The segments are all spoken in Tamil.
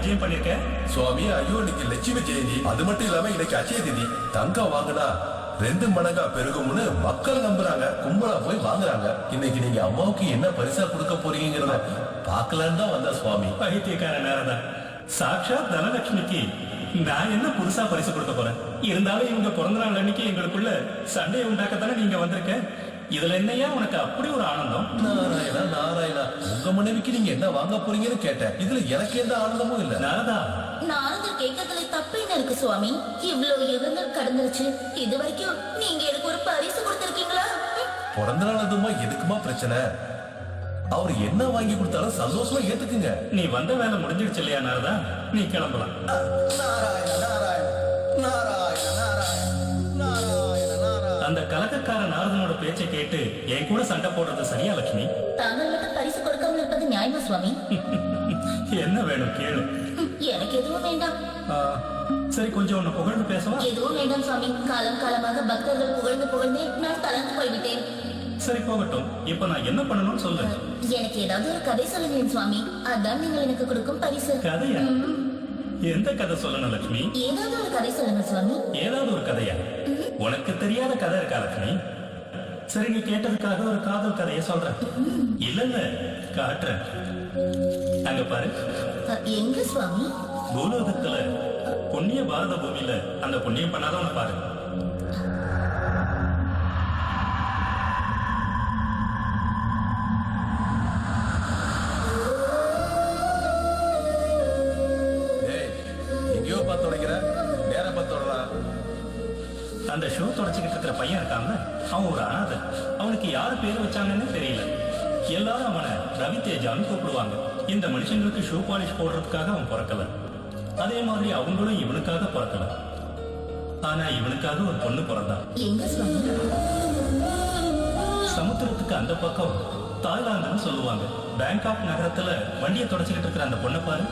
பூஜையும் பண்ணிருக்க. சுவாமி, ஐயோ இன்னைக்கு லட்சுமி ஜெயந்தி. அது மட்டும் இல்லாம இன்னைக்கு அச்சய திதி. தங்கம் வாங்கினா 2 மடங்கா பெருகும்னு மக்கள் நம்புறாங்க. கும்பலா போய் வாங்குறாங்க. இன்னைக்கு நீங்க அம்மாவுக்கு என்ன பரிசா கொடுக்க போறீங்கிறத பாக்கலான்னு தான் வந்த சுவாமி. பைத்தியக்கார நேரம்தான். சாட்சாத் தனலட்சுமிக்கு நான் என்ன புதுசா பரிசு கொடுக்க போறேன்? இருந்தாலும் இவங்க பிறந்த நாள் அன்னைக்கு எங்களுக்குள்ள சண்டையை உண்டாக்கத்தானே நீங்க வந்திருக்க. இதுல என்னையா உனக்கு அப்படி ஒரு ஆனந்தம்? நாராயணா நாராயணா, உங்க மனைவிக்கு நீங்க என்ன வாங்க போறீங்கன்னு கேட்டேன். இதுல எனக்கு எந்த ஆனந்தமும் இல்ல. நாரதா, நாரதர் கேட்கறதுல தப்பு என்ன இருக்கு சுவாமி? இவ்வளவு யுகங்கள் கடந்துருச்சு, இது வரைக்கும் நீங்க எனக்கு ஒரு பரிசு கொடுத்திருக்கீங்களா? பிறந்த நாள் அதுமா எதுக்குமா பிரச்சனை? அவர் என்ன வாங்கி கொடுத்தாலும் சந்தோஷமா ஏத்துக்குங்க. நீ வந்த வேலை முடிஞ்சிடுச்சு இல்லையா நாரதா? நீ கிளம்பலாம். அந்த கலக்கக்கார நாரதனோட பேச்சை கேட்டு என் கூட சண்டை போடுறது சரியா லட்சுமி? தாங்கள் மட்டும் பரிசு கொடுக்காமல் இருப்பது நியாயமா சுவாமி? என்ன வேணும் கேளு. எனக்கு எதுவும் வேண்டாம். சரி, கொஞ்சம் உன்னை புகழ்ந்து பேசவா? எதுவும் வேண்டாம் சுவாமி. காலம் காலமாக பக்தர்கள் புகழ்ந்து புகழ்ந்தே நான் தளர்ந்து போய்விட்டேன். சரி போகட்டும். இப்ப நான் என்ன பண்ணணும்னு சொல்லு. எனக்கு ஏதாவது ஒரு கதை சொல்லுங்களேன் சுவாமி. அதான் நீங்கள் எனக்கு கொடுக்கும் பரிசு. கதையா? எந்த கதை சொல்லணும் லட்சுமி? ஏதாவது ஒரு கதை சொல்லுங்க சுவாமி. ஏதாவது ஒரு கதையா? உனக்கு தெரியாத கதை இருக்கா லட்சுமி? சரி, நீ கேட்டதுக்காக ஒரு காதல் கதையை சொல்றேன். இல்ல இல்ல, காட்டுறேன். அங்க பாரு. எங்க சுவாமி? பூலோகத்துல புண்ணிய பாரத பூமியில அந்த புண்ணியம் பண்ணாதவன பாரு. எங்கேயோ பார்த்து உடைக்கிற, நேரம் பார்த்து உடறா. அந்த ஷூ தொடச்சுக்கிட்டு இருக்கிற பையன் இருக்காங்க, அவன் ஒரு அனாதை. அவனுக்கு யாரு பேரு வச்சாங்கன்னு தெரியல. எல்லாரும் அவனை ரவி தேஜான்னு கூப்பிடுவாங்க. இந்த மனுஷங்களுக்கு ஷூ பாலிஷ் போடுறதுக்காக அவன் பிறக்கல. அதே மாதிரி அவங்களும் இவனுக்காக பிறக்கல. ஆனா இவனுக்காக ஒரு பொண்ணு பிறந்தான். எங்க சுவாமி? சமுத்திரத்துக்கு அந்த பக்கம் தாய்லாந்துன்னு சொல்லுவாங்க. பேங்காக் நகரத்துல வண்டியை தொடச்சுக்கிட்டு இருக்கிற அந்த பொண்ணை பாரு.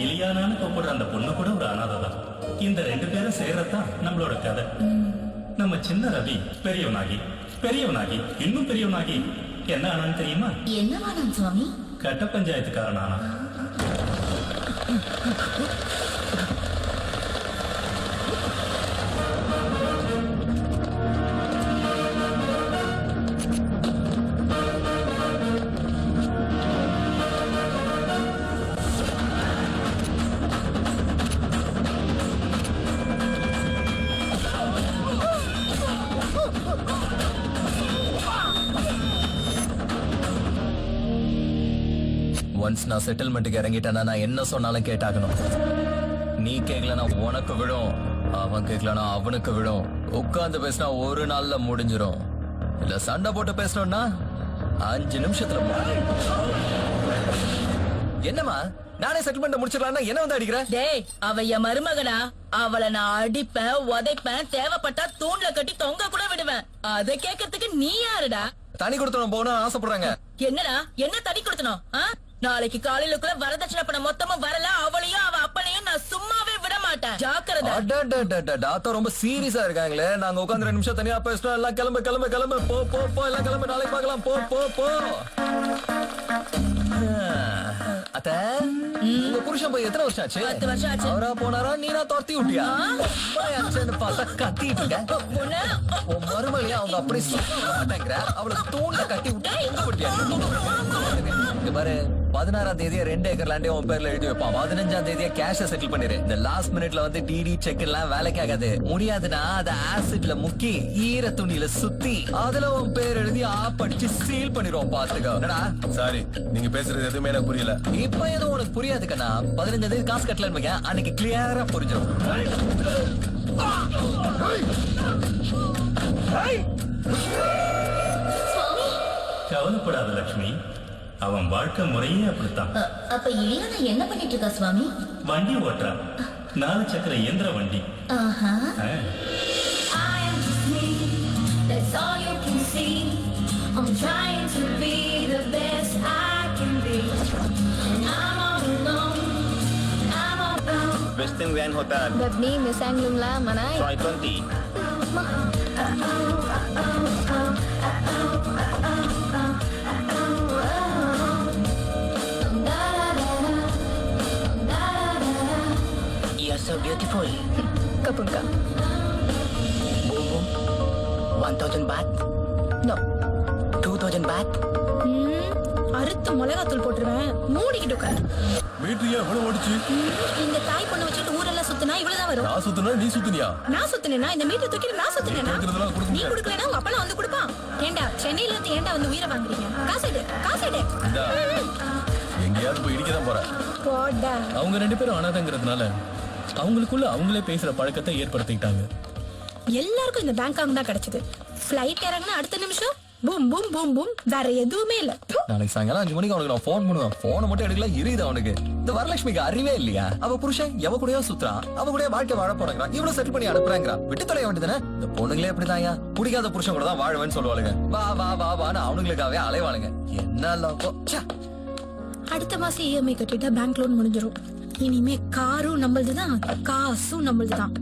இலியானான்னு கூப்பிடுற அந்த பொண்ணு கூட ஒரு அனாதை தான். இந்த 2 பேரும் சேர்றதுதான் நம்மளோட கதை. நம்ம சின்ன ரவி பெரியவனாகி இன்னும் பெரியவனாகி என்ன ஆனான்னு தெரியுமா? என்னவானாம் சுவாமி? கட்ட பஞ்சாயத்துக்காரன் ஆனா. ஒன்ஸ் நான் செட்டில்மெண்ட்டுக்கு இறங்கிட்டேன்னா நான் என்ன சொன்னாலும் கேட்டாகணும். நீ கேட்கலனா உனக்கு விடும், அவன் கேட்கலனா அவனுக்கு விடும். உட்கார்ந்து பேசினா ஒரு நாள்ல முடிஞ்சிடும். இல்ல சண்டை போட்டு பேசணும்னா 5 நிமிஷத்துல என்னமா நானே செட்டில்மெண்ட் முடிச்சிடலாம். என்ன வந்து அடிக்கிற? டேய், அவ என் மருமகனா? அவளை நான் அடிப்பேன், உதைப்பேன், தேவைப்பட்டா தூண்ல கட்டி தொங்க கூட விடுவேன். அதை கேட்கறதுக்கு நீ யாருடா? தனி கொடுத்தனும் போகணும் ஆசைப்படுறாங்க. என்னடா, என்ன தனி கொடுத்தனும்? நாளைக்கு காலையிலுக்குள்ள வரதட்சணை பணம் மொத்தமும் வரல, அவளையும் அவ அப்பனையும் நான் சும்மாவே விட மாட்டேன். ஜாக்கிரதை. ரொம்ப சீரியஸா இருக்காங்களே. நாங்க உட்காந்து 2 நிமிஷம் தனியா பேசிட்டோம். எல்லாம் கிளம்பு கிளம்பு கிளம்பு. போ போ போ, எல்லாம் கிளம்பு. நாளைக்கு பார்க்கலாம். போ போ போ. அத்த, உங்க புருஷன் போய் எத்தனை வருஷம் ஆச்சு? 10 வருஷம் ஆச்சு. அவரா போனாரா, நீனா துரத்தி விட்டியா? பார்த்தா கத்திட்டு இருக்க. உன் மருமலையா அவங்க அப்படி சொல்ல மாட்டேங்கிற. அவளை தூண்ல கட்டி விட்டு எங்க விட்டியா? இங்க பாரு, 16ஆம் தேதியா 2 ஏக்கர் லேண்டே உன் பேர்ல எழுதி வைப்பான். 15ஆம் தேதியா கேஷ செட்டில் பண்ணிரு. இந்த லாஸ்ட் மினிட்ல வந்து டிடி செக் எல்லாம் வேலைக்கு ஆகாது. முடியாதுன்னா அதை ஆசிட்ல முக்கி ஈர துணியில சுத்தி அதுல உன் பேர் எழுதி ஆப்படிச்சு சீல் பண்ணிடுவோம். பாத்துக்கோ. என்னடா? சாரி, நீங்க பேசுறது எதுவுமே எனக்கு புரியல. இப்ப எதுவும் உனக்கு புரியாது கண்ணா. 15ஆம் தேதி காசு கட்டலன்னு அன்னைக்கு கிளியரா புரிஞ்சிடும். கவலைப்படாத லட்சுமி, அவன் வாழ்க்கை முறையே அப்படித்தான். அப்ப இலியானா என்ன பண்ணிட்டு இருக்கா சுவாமி? வண்டி ஓட்டுறான். 4 சக்கர இயந்திர வண்டி. ஆஹா. That's all you can see. I'm trying to be the best I can be. And I'm all alone. I'm all alone. Western Grand Hotel. แบบนี้ไม่แซงลุงละมาไหน Troy 20. You're so beautiful. Kapun ka. Boom boom. 1,000 baht. No. 2,000 baht. அறுத்து மிளகாத்தூள் போட்டுருவேன் மூடிக்கிட்டு உட்காரு. மீட்டர் ஏன் இவ்வளவு ஓடிச்சு? இந்த தாய் பொண்ணு வச்சுட்டு ஊரெல்லாம் சுத்தினா இவ்வளவுதான் வரும். நான் சுத்தினா நீ சுத்தினியா? நான் சுத்தினேனா இந்த மீட்டர் தூக்கி நான் சுத்தினேனா கொடுக்கறதெல்லாம் கொடுக்க நீ முடியாது. கொடுக்கலனா உங்க அப்பா வந்து கொடுப்பான். ஏண்டா சென்னையில இருந்து ஏண்டா வந்து உயிரை வாங்குறீங்க? காசெடு காசெடு. இந்தா, எங்கேயாவது போய் இடிக்க தான் போறேன். போடா. அவங்க 2 பேரும் அனாதைங்கிறதுனால அவங்களுக்குள்ள அவங்களே பேசுற பழக்கத்தை ஏற்படுத்திக்கிட்டாங்க. எல்லாருக்கும் இந்த பேங்காக் தான் கிடைச்சது. ஃப்ளைட் இறங்கினா அடுத்த நிமிஷம் பூம் பூம் பூம் பூம் வேற எதுவுமே இல்ல. நாளைக்கு சாயங்காலம் 5 மணிக்கு அவனுக்கு நான் ஃபோன் பண்ணுவேன். போனை மட்டும் எடுக்கல இருது அவனுக்கு. இந்த வரலட்சுமிக்கு அறிவே இல்லையா? அவ புருஷன் எவ கூடயோ சுத்துறான், அவ கூட வாழ்க்கை வாழ போறாங்கிறான், இவ்வளவு செட்டில் பண்ணி அனுப்புறாங்கிறான். விட்டு தொலைய வேண்டியதானே? இந்த பொண்ணுங்களே அப்படிதான்யா, பிடிக்காத புருஷன் கூட தான் வாழவேன்னு சொல்லுவாளுங்க. வா வா வா வான்னு அவனுங்களுக்காகவே அலைவாளுங்க. என்ன லோகம். அடுத்த மாசம் இஎம்ஐ கட்டிட்டா பேங்க் லோன் முடிஞ்சிரும். இனிமே காரும் நம்மளதுதான், காசும் நம்மளதுதான்.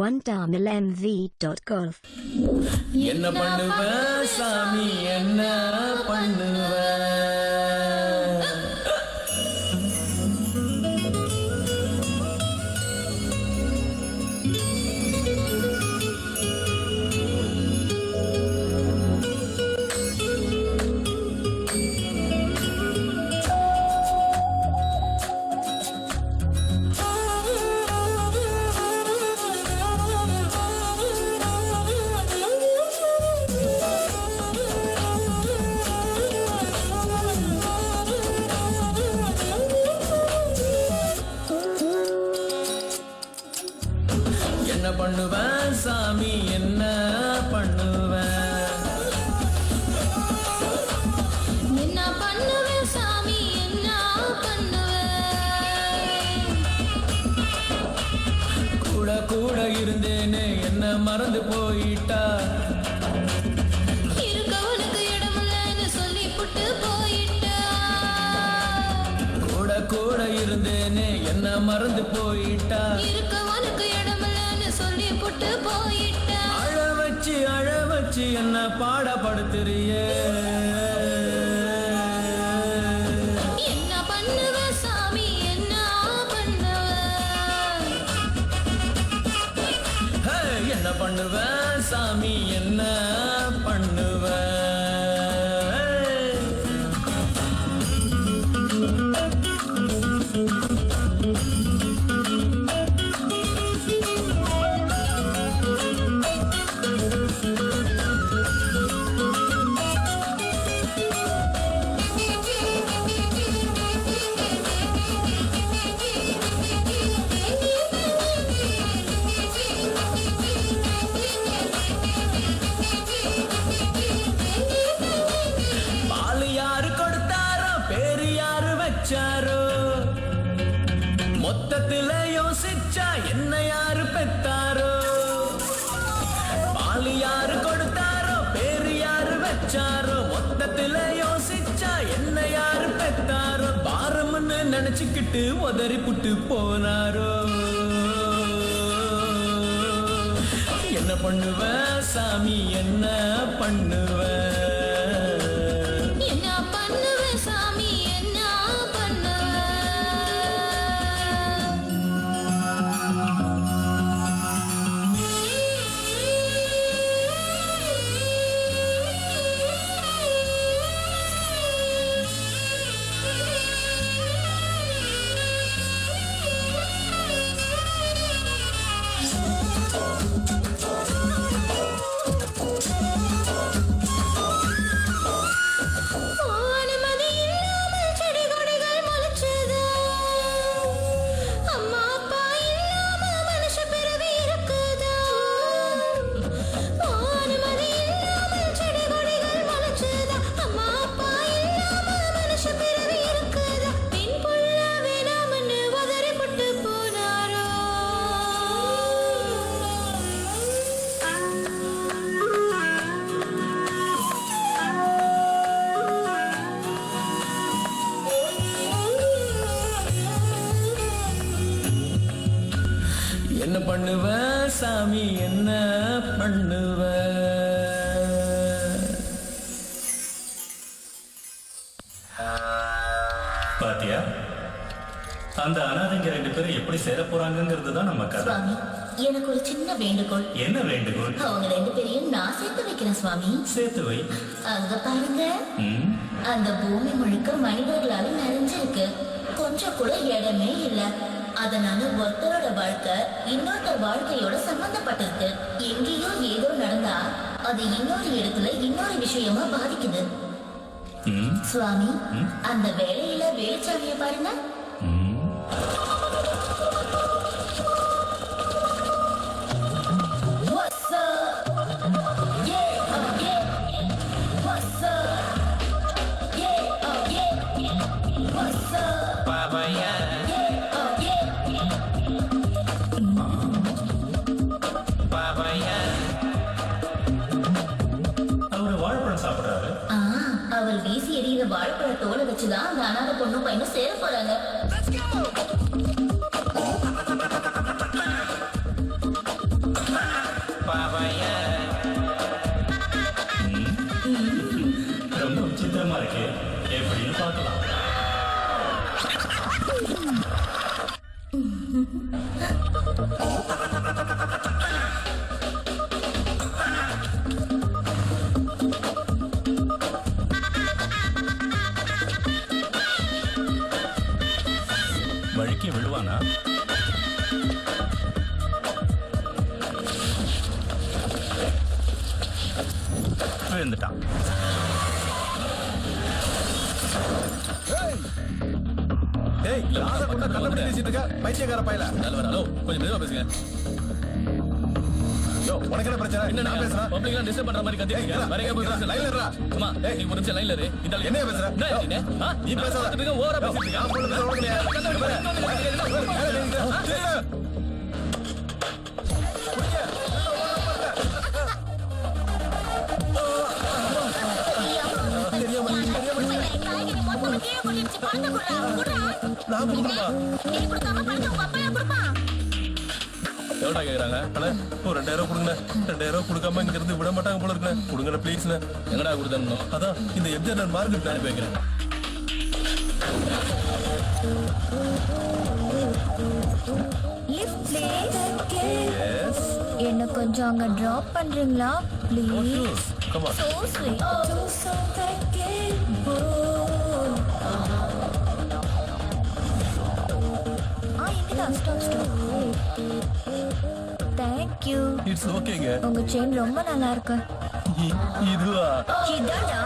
OneTamilMV.golf. என்ன பண்ணுவ சாமி என்ன பண்ணுவ? என்ன பண்ணுவ சாமி என்ன பண்ணுவ? என்ன பண்ணுவேன் சாமி என்ன பண்ணுவேன்? கூட கூட இருந்தேனே என்ன மறந்து போயிட்டா. இருக்கவனுக்கு இடமில்லைன்னு சொல்லி புட்டு போயிட்டா. கூட கூட இருந்தேனே என்ன மறந்து போயிட்டா. இருக்கவனுக்கு இடமில்லைன்னு சொல்லி புட்டு போயிட்டா. அழ வச்சு என்ன பாடப்படுத்துறியே. என்ன பண்ணுவேன் சாமி என்ன பண்ணுவேன்? ஹே, என்ன பண்ணுவ சாமி என்ன பண்ணுவ? பால் யாரு கொடுத்தாரோ பேரு யாரு வச்சாரோ, மொத்தத்துல யோசிச்சா என்ன யாரு பெத்தாரோ. பால் யாரு கொடுத்தாரோ பேரு யாரு வச்சாரோ, மொத்தத்துல யோசிச்சா என்ன யாரு பெத்தாரோ. பாரம்னு நினைச்சுக்கிட்டு உதறி புட்டு போனாரோ. என்ன பண்ணுவ சாமி என்ன பண்ணுவ? என்ன பண்ணுவேன் சாமி என்ன பண்ணுவேன்? பண்ணுவ சாமி என்ன பண்ணுவ பாத்தியா அந்த அனாதைங்க 2 பேரும் எப்படி சேர போறாங்கிறது தான் நம்ம கதை. சுவாமி, எனக்கு ஒரு சின்ன வேண்டுகோள். என்ன வேண்டுகோள்? அவங்க 2 பேரையும் நான் சேர்த்து வைக்கிறேன் சுவாமி. சேர்த்து வை. அங்க பாருங்க, ம், அந்த பூமி முழுக்க மனிதர்களால நிறைஞ்சிருக்கு. கொஞ்சம் கூட இடமே இல்ல. அதனால ஒருத்தரோட வாழ்க்கை இன்னொருத்தர் வாழ்க்கையோட சம்பந்தப்பட்டிருக்கு. எங்கேயோ ஏதோ நடந்தா அது இன்னொரு இடத்துல இன்னொரு விஷயமா பாதிக்குது. ம், சுவாமி, அந்த வேலையில வேலுச்சாமிய பாருங்க. ம். What's up? Yeah, oh yeah. What's up? Yeah, oh yeah. What's up? பாபாயா Yeah, oh yeah. பாபாயா அவரு வாழைப்பழம் சாப்பிடுறாரு. அவர் வீசி எறிகிற வாழைப்பழ தோலை வச்சுதான் அந்த அனாதை பொண்ணு பையனும் சேர போறாங்க. பாபாயா ரொம்ப விசித்திரமா இருக்கு. எப்படின்னு பார்க்கலாம். வழுக்கி விழுவானா? விழுந்துட்டான். ஏய் யாரை கொண்டா கள்ளப்படி பேசிட்டு இருக்க பைத்தியக்கார பயல. ஹலோ கொஞ்சம் மெதுவா பேசுங்க யோ உனக்கு என்ன பிரச்சனை? நான் பேசுறேன். பப்ளிக்லாம் டிஸ்டர்ப் பண்ற மாதிரி கத்திட்டீங்க ஏய், வேற எங்க போய் லைன்ல லைன்ல இருடா. அம்மா நீ ஒரு நிமிஷம் லைன்ல இரு இந்த ஆளு- என்னைய பேசுற? என்ன இது? ஆ? நீ பேசாத. பேசுறதுக்கு ஓவரா பேசிட்டு நான் பொண்ணு பேசுற உனக்கு இல்லையா? இங்க பாரு. மேல நின்னுட்டு. தெரியுதா? நான் கொடுக்கணுமா? எவ்வளோ கேக்குறாங்க அண்ணா, ஒரு 2000 கொடுங்க. 2000 கொடுக்காம இங்க இருந்து விட மாட்டாங்க போல இருக்குண்ணே. கொடுங்கண்ணே ப்ளீஸ்ண்ணே. எங்கடா கொடுத்தணும் அதான் இந்த எம்ஜிஆர் மார்க்கெட் அனுப்பி வைக்கிறேன். Lift please. Yes. என்ன கொஞ்சம் அங்க டிராப் பண்றீங்களா please? Come on. So sweet. So இங்கதான் stop stop. Thank you. It's okayங்க. உங்க செயின் ரொம்ப நல்லா இருக்கு. இதுவா? இதாடா.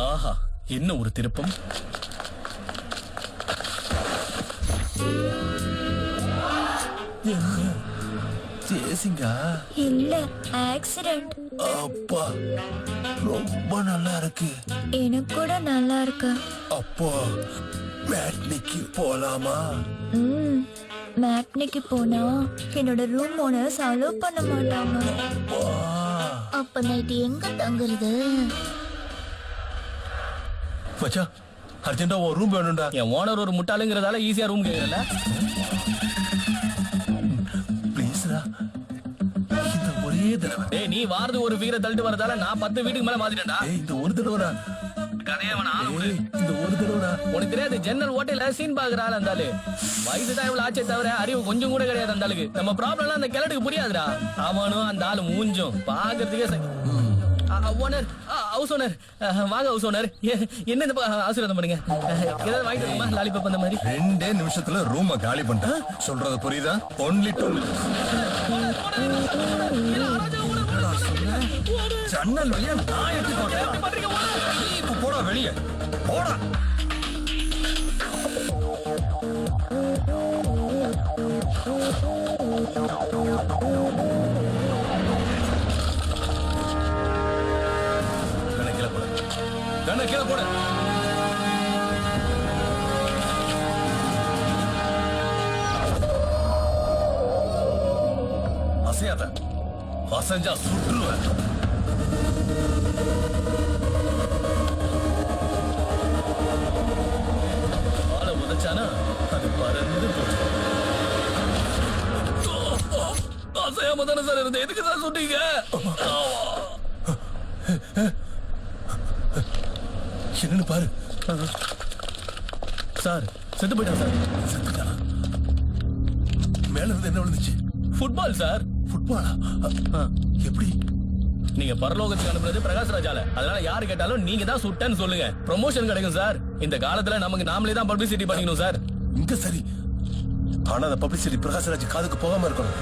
ஆஹா என்ன ஒரு திருப்பம் சேசிங்கா? இல்ல ஆக்சிடென்ட். அப்பா ரொம்ப நல்லா இருக்கு. எனக்கு கூட நல்லா இருக்கு. அப்போ மேட்னிக்கு போலாமா? மேட்னிக்கு போனா என்னோட ரூம் ஓனர்ஸ் அலோவ் பண்ண மாட்டாங்க. அப்ப நைட்டு எங்க தங்குறது? மச்சான் அர்ஜென்ட்டா ஒரு ரூம் வேணும்டா. என் ஓனர் ஒரு முட்டாளுங்கிறதால ஈஸியா ரூம் கேக்குறல ப்ளீஸ்டா இந்த ஒரே தடவை. டேய் நீ வாரது ஒரு வீர தள்ளிட்டு வரதால நான் 10 வீட்டுக்கு மேல மாத்திட்டேன்டா ஏய் இந்த ஒரு தடவைடா. கதையே வேணா ஆளு விடு. ஏய் இந்த ஒரு தடவைடா. உனக்கு தெரியாது ஜன்னல் ஓட்டையில சீன் பாக்குற ஆள் அந்த ஆளு வயசு தான் இவ்வளவு ஆச்சே தவிர அறிவு கொஞ்சம் கூட கிடையாது அந்த ஆளுக்கு. நம்ம ப்ராப்ளம்லாம் அந்த கிழட்டுக்கு புரியாதுடா. அவனும் அந்த ஆளு மூஞ்சும் பாக்குறதுக்கே ஓனர் ஹவுஸ் ஓனர் வாங்க ஹவுஸ் ஓனர் என்ன இந்த ஆசீர்வாதம் பண்ணுங்க ஏதாவது வாங்கிட்டு வருமா லாலிபாப் அந்த மாதிரி 2 நிமிஷத்துல ரூம காலி பண்ணிட்டேன். சொல்றது புரியுதா? only 2 minutes. ஜன்னல் வழியா நான் எட்டி போட்டேன். நீ இப்ப போடா வெளியே போடா. கணக்கில போட கணக்கில போட. அசையாத. அசைஞ்சா சுற்றுவேன். ஆளை உதைச்சானா அது பறந்து போச்சு. சந்தோஷமா தானே சார் இருந்தேன், எதுக்கு சார் சொன்னீங்க? என்னன்னு பாரு. சார் செத்து போயிட்டான் சார். செத்துட்டானா? மேல இருந்து என்ன விழுந்துச்சு? Football sir. ஃபுட்பாலா? எப்படி? நீங்க பரலோகத்துக்கு அனுப்புறது பிரகாஷ்ராஜால, அதனால யாரு கேட்டாலும் நீங்க தான் சுட்டன்னு சொல்லுங்க, ப்ரமோஷன் கிடைக்கும் சார். இந்த காலத்துல நமக்கு நாமளே தான் பப்ளிசிட்டி பண்ணிக்கணும் சார். இங்க சரி, ஆனா அந்த பப்ளிசிட்டி பிரகாஷ்ராஜ் காதுக்கு போகாம இருக்கணும்.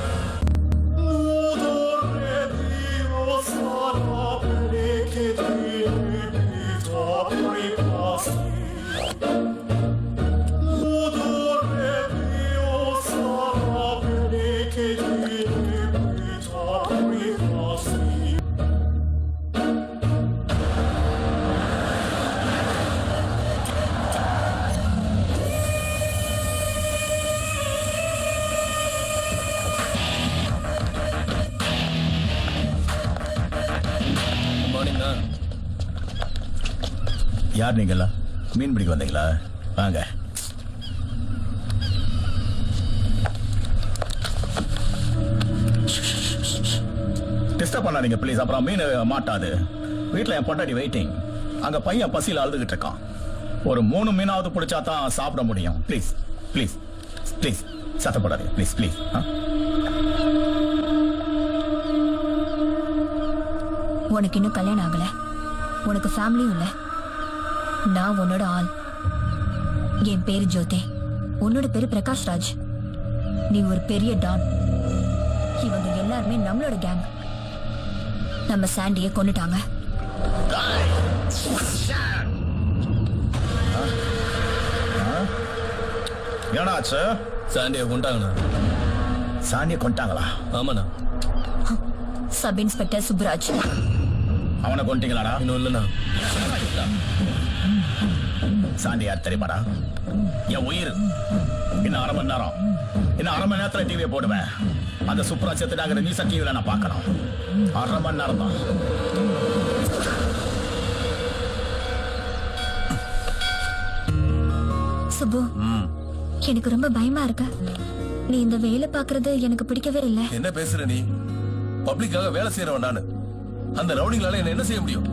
மார்னிங் தான். யார் நீங்களா? மீன் பிடிக்க வந்தீங்களா? வாங்க. டிஸ்டர்ப் பண்ணாதீங்க ப்ளீஸ், அப்புறம் மீன் மாட்டாது. வீட்டில் என் பொண்டாட்டி வெயிட்டிங். அங்க பையன் பசியில் அழுதுகிட்டு இருக்கான். ஒரு 3 மீனாவது பிடிச்சா தான் சாப்பிட முடியும். ப்ளீஸ் ப்ளீஸ் ப்ளீஸ் சத்தப்படாதீங்க ப்ளீஸ் ப்ளீஸ். உனக்கு இன்னும் கல்யாணம் ஆகல, உனக்கு ஃபேமிலியும் இல்ல. நான் உன்னோட ஆள். என் பேரு ஜோதி, உன்னோட பேரு பிரகாஷ்ராஜ். நீ ஒரு பெரிய டான். இவங்க எல்லாருமே நம்மளோட கேங். நம்ம சாண்டிய கொன்னுட்டாங்க. ஏனாச்சு? சாண்டியை கொண்டாங்கண்ணா. சாண்டியை கொண்டாங்களா? ஆமாண்ணா. Sub inspector Subraj. அவனை கொண்டீங்களாடா? இன்னும் இல்லைண்ணா. சாண்டி யார் தெரியுமாடா? என் உயிர். இன்னும் 1/2 மணி நேரம், இன்னும் 1/2 மணி நேரத்துல டிவியை போடுவேன். அந்த சுப்ராஜ் செத்துட்டாங்கிற நியூஸ் டிவியில நான் பார்க்கணும். 1/2 மணி நேரம் தான். சுப்பு, எனக்கு ரொம்ப பயமா இருக்கு. நீ இந்த வேலை பாக்குறது எனக்கு பிடிக்கவே இல்லை. என்ன பேசுற நீ? பப்ளிக்காக வேலை செய்யறவன் நானு. அந்த ரவுடிங்களால என்ன செய்ய முடியும்?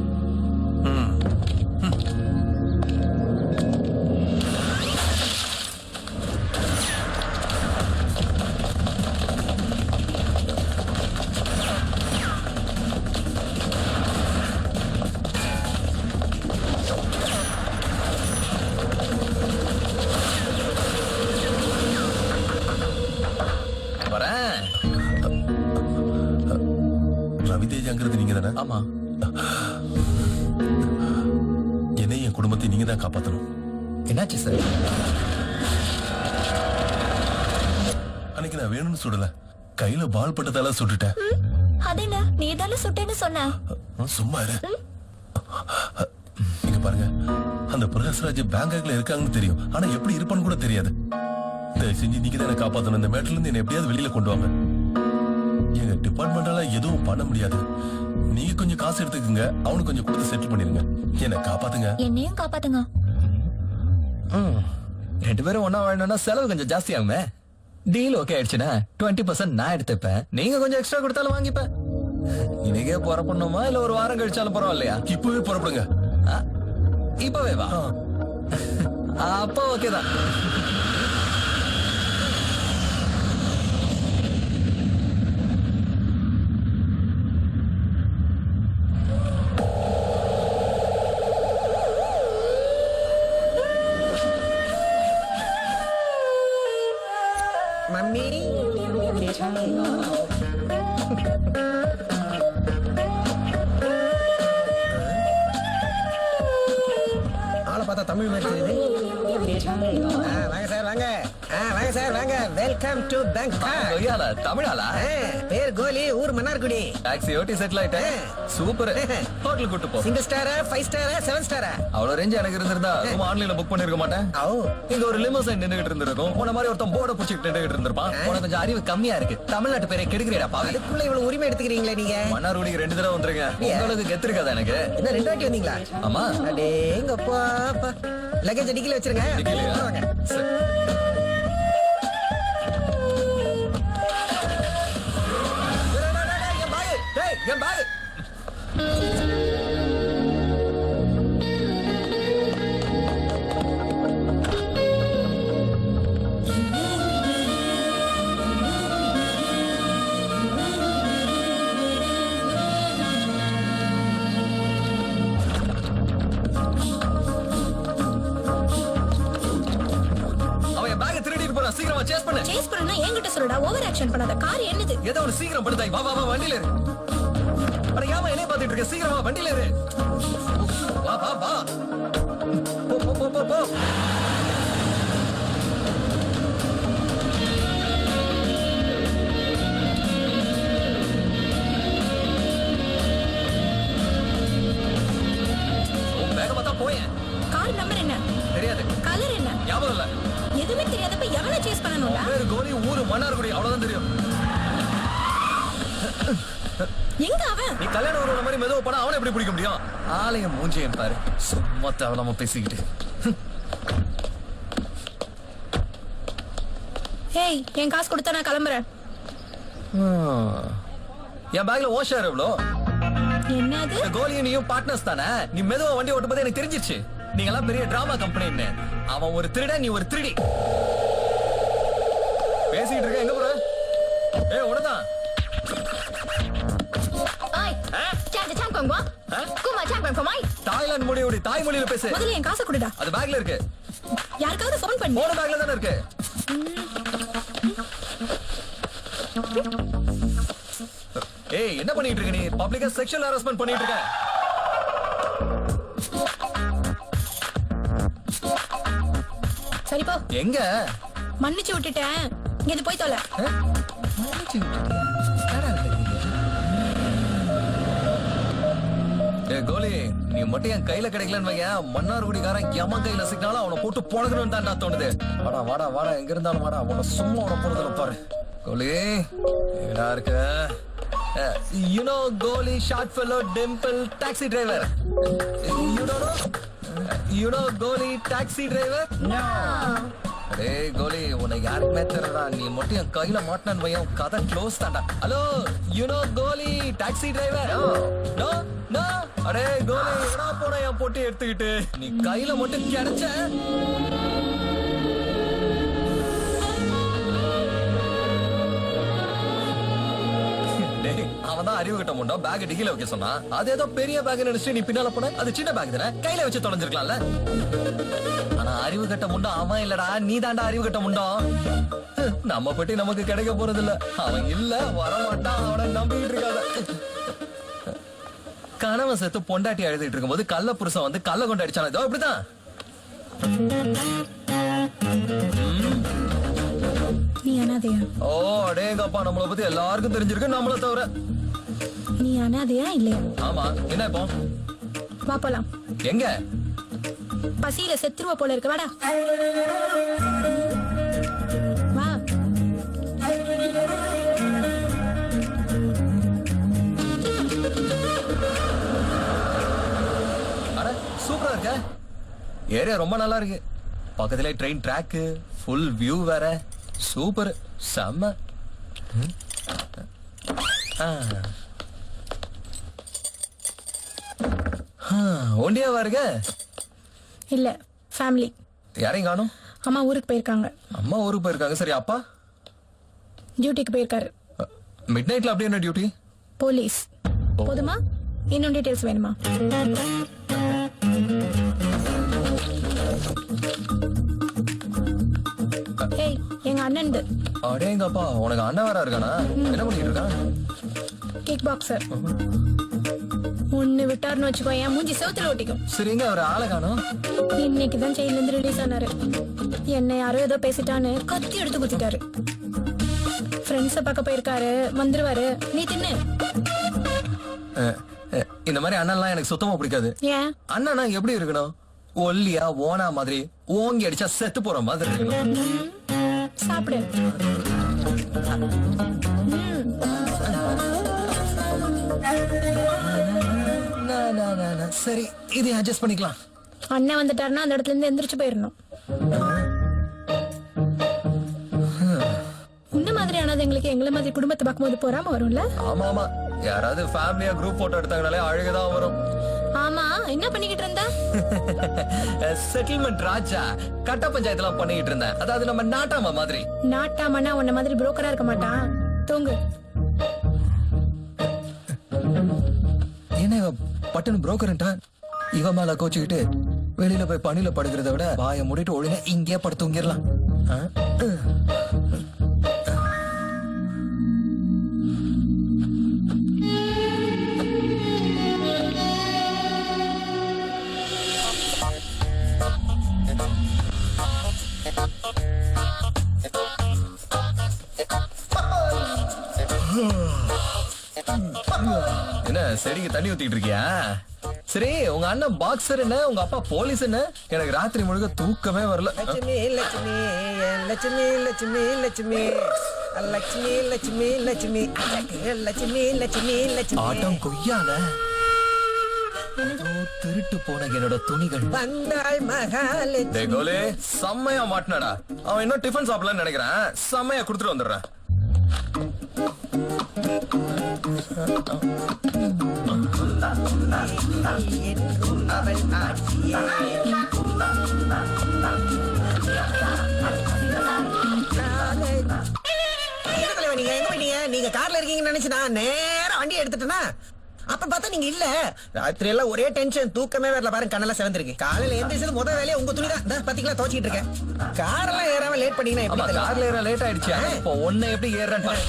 வரேன். ரவிதேஜாங்கிறது நீங்க தானே? ஆமா. என்னை என் குடும்பத்தை நீங்க தான் காப்பாத்தணும். என்னாச்சு சார்? அன்னைக்கு நான் வேணும்னு சுடல, கையில பால் பட்டதால சுட்டுட்டேன். அதென்ன, நீ தானே சுட்டேன்னு சொன்ன. சும்மா இரு. இங்க பாருங்க, அந்த பிரகாஷ்ராஜ் பேங்காக்ல இருக்காங்கன்னு தெரியும், ஆனா எப்படி இருப்பான்னு கூட தெரியாது. தயவு செஞ்சு நீங்க தான் காப்பாத்தணும். இந்த மேட்டர்ல இருந்து என்ன எப்படியாவது வெளியில கொண்டு வாங்க. எங்க டிபார்ட்மெண்டால எதுவும் பண்ண முடியாது. நீங்க கொஞ்சம் காசு எடுத்துக்கங்க, அவனுக்கு கொஞ்சம் கொடுத்து செட்டில் பண்ணிருங்க. என்ன காப்பாத்துங்க. என்னையும் காப்பாத்துங்க. 2 பேரும் ஒன்னா வாழணும்னா செலவு கொஞ்சம் ஜாஸ்தி ஆகுமே. டீல் ஓகே ஆயிடுச்சுன்னா 20% நான் எடுத்துப்பேன், நீங்க கொஞ்சம் எக்ஸ்ட்ரா கொடுத்தாலும் வாங்கிப்பேன். இன்னைக்கே புறப்படணுமா இல்ல ஒரு வாரம் கழிச்சாலும் பரவாயில்லையா? இப்பவே புறப்படுங்க. இப்பவே வா. அப்ப ஓகே தான். மம்மி ஆளை பார்த்தா தமிழ் மாதிரி தெரியுது. வாங்க சார் வாங்க. வாங்க சார் வாங்க. Welcome to Bangkok. கொய்யால தமிழாலா? பேர் கோலி, ஊர் மன்னார்குடி. டாக்ஸி ஓட்டி செட்டில் ஆயிட்டேன். சூப்பர். ஹோட்டல் கூட்டு போ. 5 ஸ்டாரா 5 ஸ்டாரா 7 ஸ்டாரா? அவ்வளவு ரேஞ்ச் எனக்கு இருந்திருந்தா ரொம்ப ஆன்லைன்ல புக் பண்ணிருக்க மாட்டேன். இங்க ஒரு லிமோசைன் நின்னுகிட்டு இருந்திருக்கும், உன மாதிரி ஒருத்தன் போர்டை புடிச்சிட்டு நின்னுகிட்டு இருந்திருப்பான். உனக்கு கொஞ்சம் அறிவு கம்மியா இருக்கு. தமிழ்நாட்டு பேரை கெடுக்கிறேடா பாவி. அதுக்குள்ள இவ்வளவு உரிமை எடுத்துக்கிறீங்களா நீங்க? மன்னார்குடிக்கு 2 தடவை வந்துருங்க. உங்களுக்கு கெத்து இருக்காதா எனக்கு? என்ன 2 வாட்டி வந்தீங்களா? ஆமா. அடேங்கப்பா. லக்கேஜ் டிக்கில வச்சிருங்க. டிக்கிலயா? வாங்க. யூஸ் பண்ணா என்கிட்ட சொல்லுடா. ஓவர் ஆக்ஷன் பண்ணாத. கார் என்னது? ஏதோ ஒரு சீக்கிரம் படுதாய். வா வா வா வண்டியில இரு. அட ஏமா என்னைய பாத்துட்டு இருக்க? சீக்கிரம் வா வண்டியில இரு. வா வா வா. போ போ போ போ போ. வேகமா தான் போயேன். கார் நம்பர் என்ன? தெரியாது. கலர் என்ன? ஞாபகம் இல்ல. எதுவுமே தெரியாதப்ப எவனை சேஸ் பண்ணணும்டா? பேரு கோலி, ஊரு மன்னார்குடி, அவ்வளவுதான் தெரியும். எங்க அவன்? நீ கல்யாணம் ஒரு மாதிரி மெதுவா போனா அவனை எப்படி பிடிக்க முடியும்? ஆலயம் மூஞ்சியம் பாரு. சும்மா தேவலாம பேசிக்கிட்டு. ஏய், என் காசு கொடுத்தா நான் கிளம்புறேன். என் பேக்ல ஓஷார் எவ்வளோ? என்னது? கோலி நீயும் பார்ட்னர்ஸ் தானே? நீ மெதுவா வண்டி ஓட்டும் போது எனக்கு தெரிஞ்சிருச்சு. நீங்க எல்லாம் பெரிய டிராமா கம்பெனின்னு. அவன் ஒரு திருடன், நீ ஒரு திருடி. பேசிட்டு இருக்க. எங்க போற? ஏய் உடதான். தாய்லாந்து மொழி தாய்மொழியில பேசு. முதல்ல என் காசை கொடுடா. அது பேக்ல இருக்கு. யாருக்காவது ஃபோன் பண்ணு. போன பேக்ல தானே இருக்கு. ஏய் என்ன பண்ணிட்டு இருக்க நீ? பப்ளிக்கா செக்ஷுவல் ஹராஸ்மென்ட் பண்ணிட்டு இருக்க. சரி போ. எங்க? மன்னிச்சு விட்டுட்டேன். இங்க போய் தொலை. மன்னிச்சு விட்டுட்டியா? என்னடா இது? ஏய் கோலி, நீ மட்டும் என் கையில கிடைக்கலன்னு வையேன், மன்னார்குடிக்காரன் எமன் கையில சிக்கினாலும் அவனை போட்டு பொழக்கணும்னு தான் நான் தோணுது. வாடா வாடா வாடா, எங்க இருந்தாலும் வாடா. உன்னை சும்மா உன போறதுல பாரு. கோலி எங்கடா இருக்க? You know Kohli, short fellow, dimple, taxi driver. You know Kohli, taxi driver? No. அடே கோலி, உன்னை யாருக்குமே தெரியலடா. நீ மட்டும் என் கையில மாட்டினான்னு வையன், கதை க்ளோஸ் தான்டா. Hello, you know Goli, taxi driver? No no. அடே கோலி, எங்கடா போன என் பொட்டி எடுத்துக்கிட்டு? நீ கையில மட்டும் கிடைச்ச. அவன் தான் அறிவு கட்ட முண்டா பேக் டிக்கில வைக்க சொன்னா. அது ஏதோ பெரிய பேக் நினைச்சு நீ பின்னால போன. அது சின்ன பேக் தானே, கையில வச்சு தொலைஞ்சிருக்கலாம்ல. ஆனா அறிவு கட்ட முண்டா அவன் இல்லடா, நீ தாண்டா அறிவு கட்ட முண்டோம். நம்ம பட்டி நமக்கு கிடைக்க போறது இல்ல. அவன் இல்ல, வரமாட்டான். அவனை நம்பிட்டு இருக்காத. கணவன் செத்து பொண்டாட்டி அழுதுட்டு இருக்கும்போது கள்ள புருஷன் வந்து கள்ள கொண்டு அடிச்சான. இதோ இப்படிதான். நீ அனாதையா? ஓ அடேங்கப்பா, நம்மளை பத்தி எல்லாருக்கும் தெரிஞ்சிருக்கு, நம்மள தவிர. நீ அனாதையா இல்லையா? ஆமா. என்ன இப்போ? வா போலாம். எங்க? பசியில செத்துருவ போல இருக்கு. வாடா வா. அட சூப்பரா இருக்க. ஏரியா ரொம்ப நல்லா இருக்கு. பக்கத்துல ட்ரெயின் ட்ராக், ஃபுல் வியூ வேற. சூப்பர், செம்ம. ஒண்டியா வருங்க? இல்ல, ஃபேமிலி. யாரையும் காணும்? அம்மா ஊருக்கு போயிருக்காங்க. அம்மா ஊருக்கு போயிருக்காங்க. சரி, அப்பா டியூட்டிக்கு போயிருக்காரு. மிட் நைட்ல அப்படி என்ன டியூட்டி? போலீஸ். போதுமா? இன்னும் டீடைல்ஸ் வேணுமா? ஏய், எங்க அண்ணன். அடேங்கப்பா, உனக்கு அண்ணன் வேற இருக்கானா? என்ன பண்ணிட்டு இருக்கான்? Kick boxer. ஒண்ணு விட்டாருன்னு வச்சுக்கோ, என் மூஞ்சி செவுத்துல ஒட்டிக்கும். சரிங்க, அவர் ஆளை காணோம். இன்னைக்கு தான் ஜெயில இருந்து ரிலீஸ் ஆனாரு. என்ன யாரோ ஏதோ பேசிட்டான்னு கத்தி எடுத்து குத்திட்டாரு. ஃப்ரெண்ட்ஸ பார்க்க போயிருக்காரு, வந்துருவாரு. நீ தின்னு. இந்த மாதிரி அண்ணன்லாம் எனக்கு சுத்தமா பிடிக்காது. ஏன்? அண்ணனா எப்படி இருக்கணும்? ஒல்லியா ஓனா மாதிரி, ஓங்கி அடிச்சா செத்து போற மாதிரி இருக்கணும். சாப்பிடு. சரி, இதை அட்ஜஸ்ட் பண்ணிக்கலாம். அண்ணன் வந்துட்டாருன்னா அந்த இடத்துல இருந்து எந்திரிச்சு போயிடணும். இந்த மாதிரி ஆனது எங்களுக்கு எங்களை மாதிரி குடும்பத்தை பார்க்கும்போது போறாம வரும்ல. ஆமா ஆமா, யாராவது ஃபேமிலியா குரூப் போட்டோ எடுத்தாங்கனாலே அழகுதான் வரும். ஆமா, என்ன பண்ணிக்கிட்டு இருந்த? செட்டில்மெண்ட் ராஜா, கட்ட பஞ்சாயத்துலாம் பண்ணிட்டு இருந்தேன். அதாவது நம்ம நாட்டாம மாதிரி. நாட்டாமனா உன்ன மாதிரி புரோக்கரா இருக்க மாட்டான். தூங்கு. என்ன பட்டன் புரோக்கர்ட்டா? இவ மேல கோச்சுக்கிட்டு வெளியில போய் பணியில படுக்கிறத விட வாயை மூடிட்டு ஒழுங்கா இங்கே படுத்து தூங்கிடலாம். செடிக்கு தண்ணி ஊத்திட்டு இருக்கியா? சரி, உங்க அண்ணன் பாக்ஸர் என்ன, உங்க அப்பா போலீஸ் என்ன? எனக்கு ராத்திரி முழுக்க தூக்கமே வரல. லட்சுமி லட்சுமி லட்சுமி லட்சுமி லட்சுமி லட்சுமி லட்சுமி லட்சுமி லட்சுமி லட்சுமி லட்சுமி ஆட்டம் கொய்யால திருட்டு போன என்னோட துணிகள். வந்தாய் மகாலட்சுமி. டேய் கோலே, செம்மையா மாட்டினாடா. அவன் இன்னும் டிஃபன் சாப்பிடலாம்னு நினைக்கிறேன். செம்மையா கொடுத்துட்டு வந்துடுறேன். அவள் ஆட்சியே. நீங்க எங்க போயிட்டீங்க? நீங்க கார்ல இருக்கீங்கன்னு நினைச்சு நான் நேரா வண்டி எடுத்துட்டேனா, அப்ப பார்த்தா நீங்க இல்ல. ராத்திரி எல்லாம் ஒரே டென்ஷன், தூக்கமே வரல. பாருங்க, கண்ணெல்லாம் செவந்திருக்கு. காலையில எந்திரிச்சது முதல் வேலையா உங்க துணி தான் பாத்தீங்களா துவச்சிட்டு இருக்கேன். காரெல்லாம் ஏறாம லேட் பண்ணீங்கன்னா ஆமா, எப்படி? கார்ல ஏற லேட் ஆயிடுச்சு. இப்போ ஒண்ணு எப்படி ஏறேன்னு பாரு.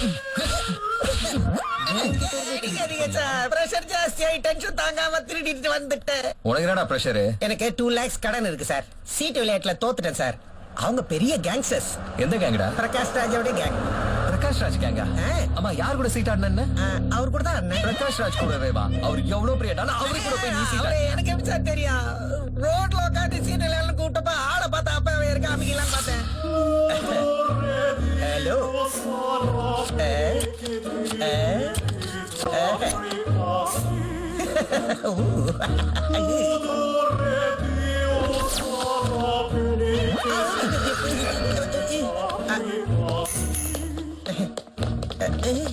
பிரஷர் ஜாஸ்தியாயி டென்ஷன் தாங்காம திருடிட்டு வந்துட்டேன். உனக்கு என்னடா பிரஷர்? எனக்கு 2 lakhs கடன் இருக்கு சார். சீட் விளையாட்டுல தோத்துட்டேன் சார். அவங்க பெரிய கேங்ஸ்டர்ஸ். எந்த கேங்கடா? பிரகாஷ் ராஜோட கேங். பிரகாஷ் ராஜ் கேங்கா? ஆமா, யார் கூட சீட் ஆடுன? அவர் கூட தான் அண்ணன். பிரகாஷ் ராஜ் கூடவே வா. அவர் எவ்வளவு பெரிய டானா, அவரு கூட போய் நீ சீட் ஆடு. எனக்கு எப்படி சார் தெரியும்? ரோட்ல உட்காந்து சீட் விளையாடலாம் கூப்பிட்டப்ப ஆளை பார்த்தா அப்பவே இருக்க அமைக்கலாம் பார்த்தேன். ஹலோ.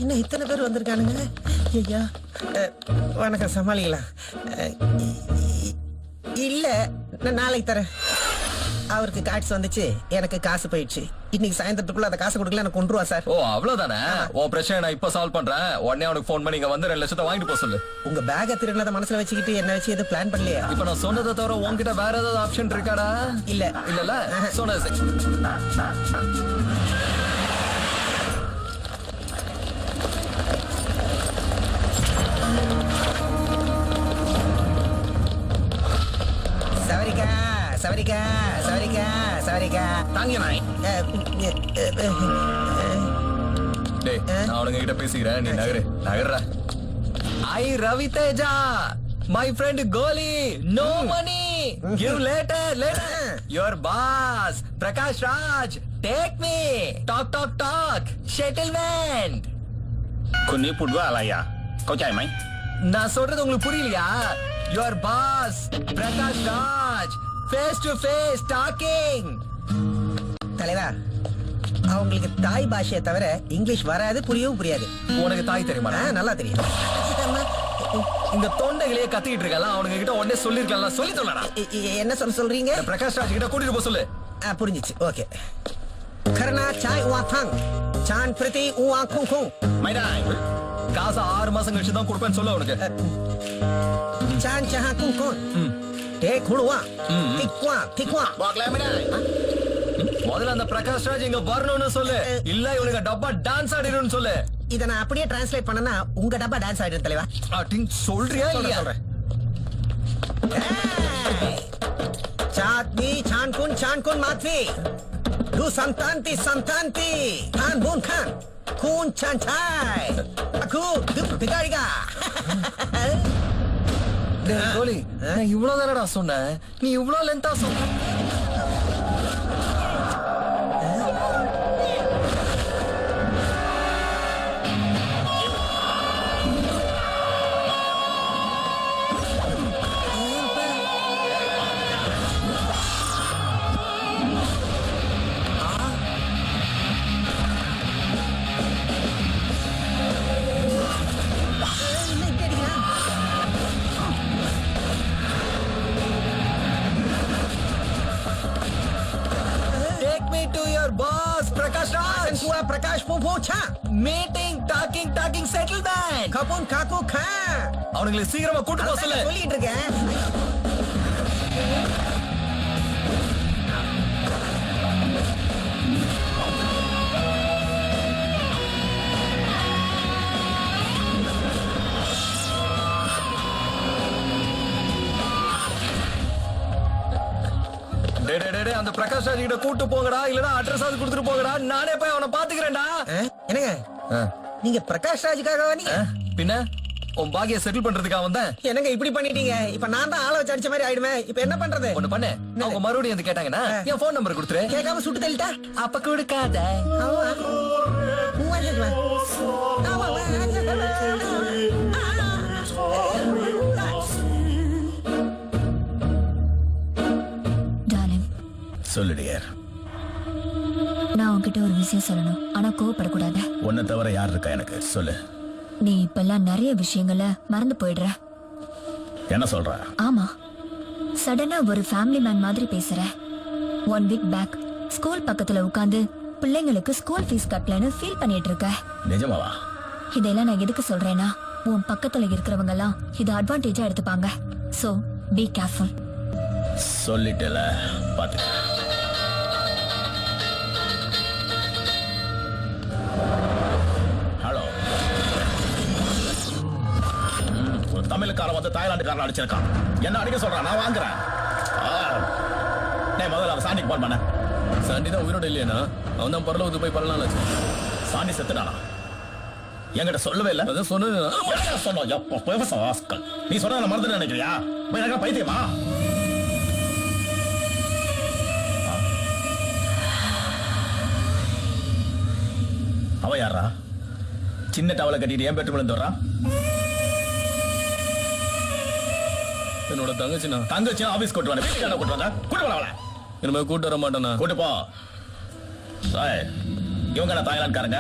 என்ன இத்தனை பேர் வந்திருக்கானுங்க? ஐயா, வணக்கம், சமாளிக்கலாம். இல்ல, நான் நாளைக்கு தரேன். அவருக்கு காட்ஸ் வந்துச்சு, எனக்கு காசு போயிடுச்சு. இன்னைக்கு சாயந்தரத்துக்குள்ள அந்த காசு கொடுக்கல, எனக்கு கொண்டுருவா சார். ஓ, அவ்வளவுதானே? உன் பிரச்சனை நான் இப்ப சால்வ் பண்றேன். உடனே அவனுக்கு போன் பண்ணி இங்க வந்து 2 லட்சத்தை வாங்கிட்டு போக சொல்லு. உங்க பேக திருடினத மனசுல வச்சுக்கிட்டு என்ன வச்சு எதுவும் பிளான் பண்ணலையா? இப்ப நான் சொன்னதை தவிர உன்கிட்ட வேற ஏதாவது ஆப்ஷன் இருக்காடா? இல்ல. இல்லல, சொன்னது. சவரிக்கா சவரிக்கா சவரிக்கா சவரிக்கா தாங்க நாய். டேய், நான் அவனுங்க கிட்ட பேசிக்கிறேன், நீ நகர்ற. ஐ Ravi Teja, my friend Goli, no money, give later. Your boss Prakash Raj, take me, talk, settlement. คุณนี่พูดว่าอะไรอ่ะเข้าใจไหม நான் சொல்றது உங்களுக்கு புரியலையா? Your boss Prakash Raj, face to face talking. தலைவா, அவங்களுக்கு தாய் பாஷையை தவிர இங்கிலீஷ் வராது, புரியவும் புரியாது. உனக்கு தாய் தெரியுமா? நல்லா தெரியும். இந்த தொண்டைகளையே கத்திக்கிட்டு இருக்கல, அவனுங்க கிட்ட உடனே சொல்லிருக்கலாம். சொல்லி சொல்லடா. என்ன சொல்றீங்க? பிரகாஷ் ராஜ் கிட்ட கூட்டிட்டு போக சொல்லு. புரிஞ்சிச்சு, ஓகே. கர்னா சாய் உவா தங், சான் பிரதி உவா குங் குங். மைடா, காசு 6 மாசம் கழிச்சு தான் கொடுப்பேன்னு சொல்ல அவனுக்கு. சான் சஹா குங் குங், டே குடுவா, திக்வா திக்வா.บอกแล้วไม่ได้ முதல்ல அந்த பிரகாஷ் ராஜ் இங்க வரணும்னு சொல்லு, இல்ல இவனுக்கு டப்பா டான்ஸ் ஆடிடுன்னு சொல்லு. இத நான் அப்படியே டிரான்ஸ்லேட் பண்ணனா உங்க டப்பா டான்ஸ் ஆயிடும் தலைவா. அட்டிங் சொல்றியா இல்லையா? சாத்வி சான்குன் மாத்வி, டு சந்தாந்தி கான் பூன் கான் கூன் சான் சாய் அகு துப் பிகாரிகா. டேய் கோலி, நான் இவ்வளவு தானடா சொன்னேன், நீ இவ்வளவு லென்த்தா சொன்ன. Take me to your boss, Prakash Raj. Prakash பூ பூ சா. Meeting, talking, settlement. கபூன் காக்கு கா. அவனுங்களை சீக்கிரமா கூட்டு போக சொல்லு. சொல்லிட்டு இருக்கேன். டேய், அந்த பிரகாஷ் ராஜ் கிட்ட கூட்டு போங்கடா, இல்லனா அட்ரஸ் ஆவது கொடுத்துட்டு போங்கடா, நானே போய் அவனை பாத்துக்கிறேன்டா. என்னங்க, நீங்க பிரகாஷ் ராஜுக்காக வந்தீங்க? பின்ன உன் பாகிய செட்டில் பண்றதுக்காக வந்தேன். என்னங்க இப்படி பண்ணிட்டீங்க? இப்ப நான் தான் ஆளை வச்சு அடிச்ச மாதிரி ஆயிடுமே. இப்ப என்ன பண்றது? ஒண்ணு பண்ணு, அவங்க மறுபடியும் வந்து கேட்டாங்கன்னா என் போன் நம்பர் கொடுத்துரு. கேட்காம சுட்டு தள்ளிட்டா? அப்ப கொடுக்காத. ஆமா. மூவாயிரத்து ஆமா. டார்லிங், சொல்லு டியர். நான் உன்கிட்ட ஒரு விஷயம் சொல்லணும். ஆனா கோவப்படக்கூடாது. உன்னை தவிர யார் இருக்கா எனக்கு? சொல்லு. நீ இப்பெல்லாம் நிறைய விஷயங்களை மறந்து போயிடுற. என்ன சொல்ற? ஆமா, சடனா ஒரு ஃபேமிலி மேன் மாதிரி பேசுற. 1 வீக் பேக் ஸ்கூல் பக்கத்துல உட்கார்ந்து பிள்ளைங்களுக்கு ஸ்கூல் ஃபீஸ் கட்டலன்னு ஃபீல் பண்ணிட்டு இருக்க. நிஜமாவா? இதெல்லாம் நான் எதுக்கு சொல்றேன்னா, உன் பக்கத்துல இருக்கிறவங்க எல்லாம் இது அட்வான்டேஜா எடுத்துப்பாங்க. So be careful. சொல்லிட்டல, பாத்து. ஹலோ. ஒரு தமிழ்காரன் வந்து தாய்லாந்துக்காரன் அடிச்சிருக்கான். என்ன அடிக்க சொல்றான்? நான் வாங்குறேன். முதல்ல அவன் சாண்டிக்கு போன் பண்ண. சாண்டி தான் உயிரோட இல்லையா? அவன் தான் பரலோகத்துக்கு போய் பரலாம். சாண்டி செத்துட்டானா? என்கிட்ட சொல்லவே இல்லை. அதான் சொன்னது. சொன்னோம். நீ சொன்ன மறந்து நினைக்கிறியா? பைத்தியமா? அவ யாரா? சின்ன டவலை கட்டிட்டு ஏன் பெட்ரூம்ல இருந்து வர்றான்? என்னோட தங்கச்சி ஆபீஸ் கூட்டு வாங்க. வீட்டுக்கு கூட்டு வாங்க. கூட்டு வர. இனிமே கூட்டு வர மாட்டானா? கூட்டு போ. இவங்க தாய்லாந்துக்காரங்க.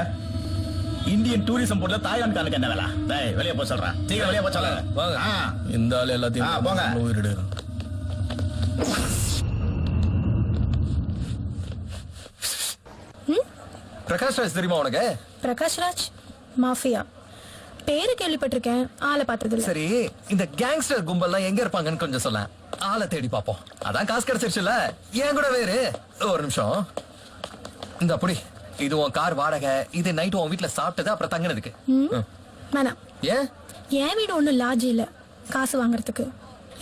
இந்தியன் டூரிசம் போட்டு தாய்லாந்துக்காரனுக்கு என்ன வேலை? வெளியே போக சொல்றேன். சீக்கிரம் வெளியே போக சொல்லுங்க. வாங்க. இந்த ஆளு எல்லாத்தையும் போங்க. உயிரிடு. பிரகாஷ் ராஜ் தெரியுமா உனக்கு? பிரகாஷ் ராஜ் மாஃபியா பேரு கேள்விப்பட்டிருக்கேன், ஆளை பார்த்தது இல்ல. சரி, இந்த கேங்ஸ்டர் கும்பல்லாம் எங்க இருப்பாங்கன்னு கொஞ்சம் சொல்ல. ஆளை தேடி பாப்போம். அதான் காசு கிடைச்சிருச்சுல, ஏன் கூட வேறு. ஒரு நிமிஷம். இந்த அப்படி இது உன் கார் வாடகை. இது நைட் உன் வீட்டுல சாப்பிட்டது, அப்புறம் தங்கினதுக்கு. வேணாம். ஏன்? என் வீடு ஒண்ணும் லாட்ஜ் இல்ல காசு வாங்குறதுக்கு.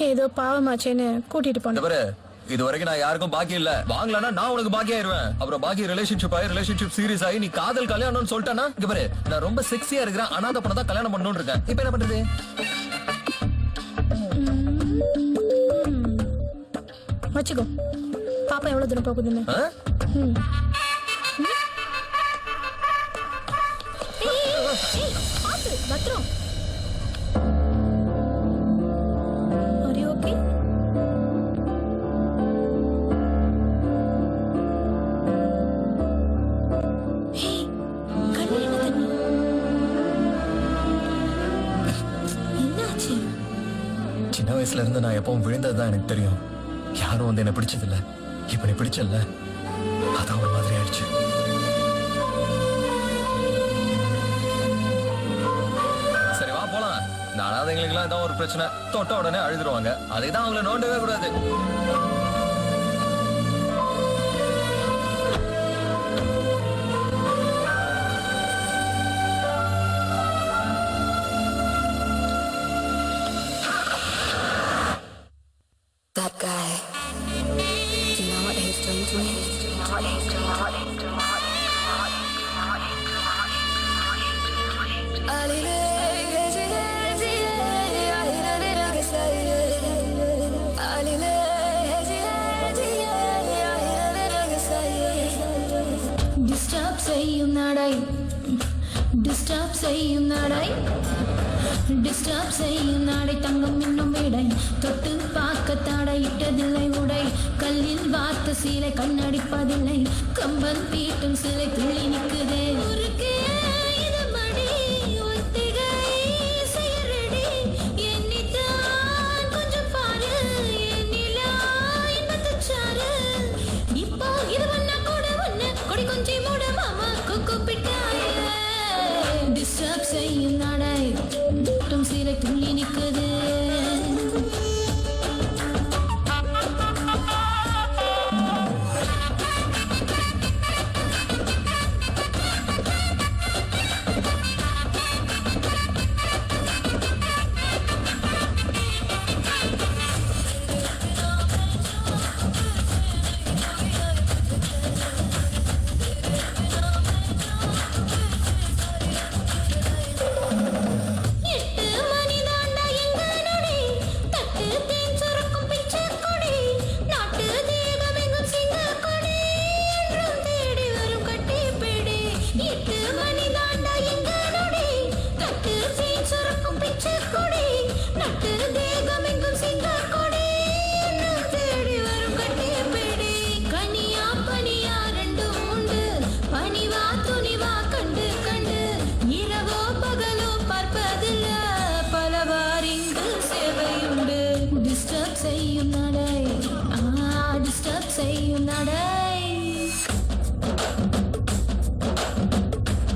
ஏதோ பாவமாச்சேன்னு கூட்டிட்டு போனேன். இது வரைக்கும் நான் யாருக்கும் பாக்கி இல்ல. வாங்கலன்னா நான் உனக்கு பாக்கி ஆயிருவேன். அப்புறம் பாக்கி ரிலேஷன்ஷிப் சீரியஸ் ஆகி நீ காதல் கல்யாணம்னு சொல்லிட்டானா, இங்க பாரு, நான் ரொம்ப செக்ஸியா இருக்கிறேன். அனாதை பொண்ணை தான் கல்யாணம் பண்ணணும்னு இருக்கேன். இப்ப என்ன பண்றது? வச்சுக்கோ. பாப்பா எவ்வளவு தூரம் போகுதுன்னு. பத்திரம். Are you okay? சின்ன வயசுல இருந்து நான் எப்பவும் விழுந்ததுதான் எனக்கு தெரியும். யாரும் வந்து என்ன பிடிச்சதில்ல. இப்ப நீ பிடிச்சல, அதான் ஒரு மாதிரி ஆயிடுச்சு. சரி வா போலாம். நானாதவங்களுக்கு எல்லாம் ஏதாவது ஒரு பிரச்சனை தொட்ட உடனே அழுதுருவாங்க. அதுக்குதான் அவங்கள நோண்டவே கூடாது. That guy. Do you know what he's doing to me? Do you know what he's doing? What he's doing? What Disturb செய்யும் நடை, disturb செய்யும் நடை, disturb செய்யும் நடை. தங்கம் இன்னும் விடை தொட்டு பார்க்க தடையிட்டதில்லை உடை. கல்லில் வார்த்த சீலை கண்ணடிப்பதில்லை. கம்பன் பீட்டும் சிலை துள்ளி நிற்குதே. டிஸ்டர்ப் செய்யும் நடை தொட்டும் சீலை துள்ளி நிற்குது. செய்யும் நடை டிஸ்டர்ப் செய்யும் நடை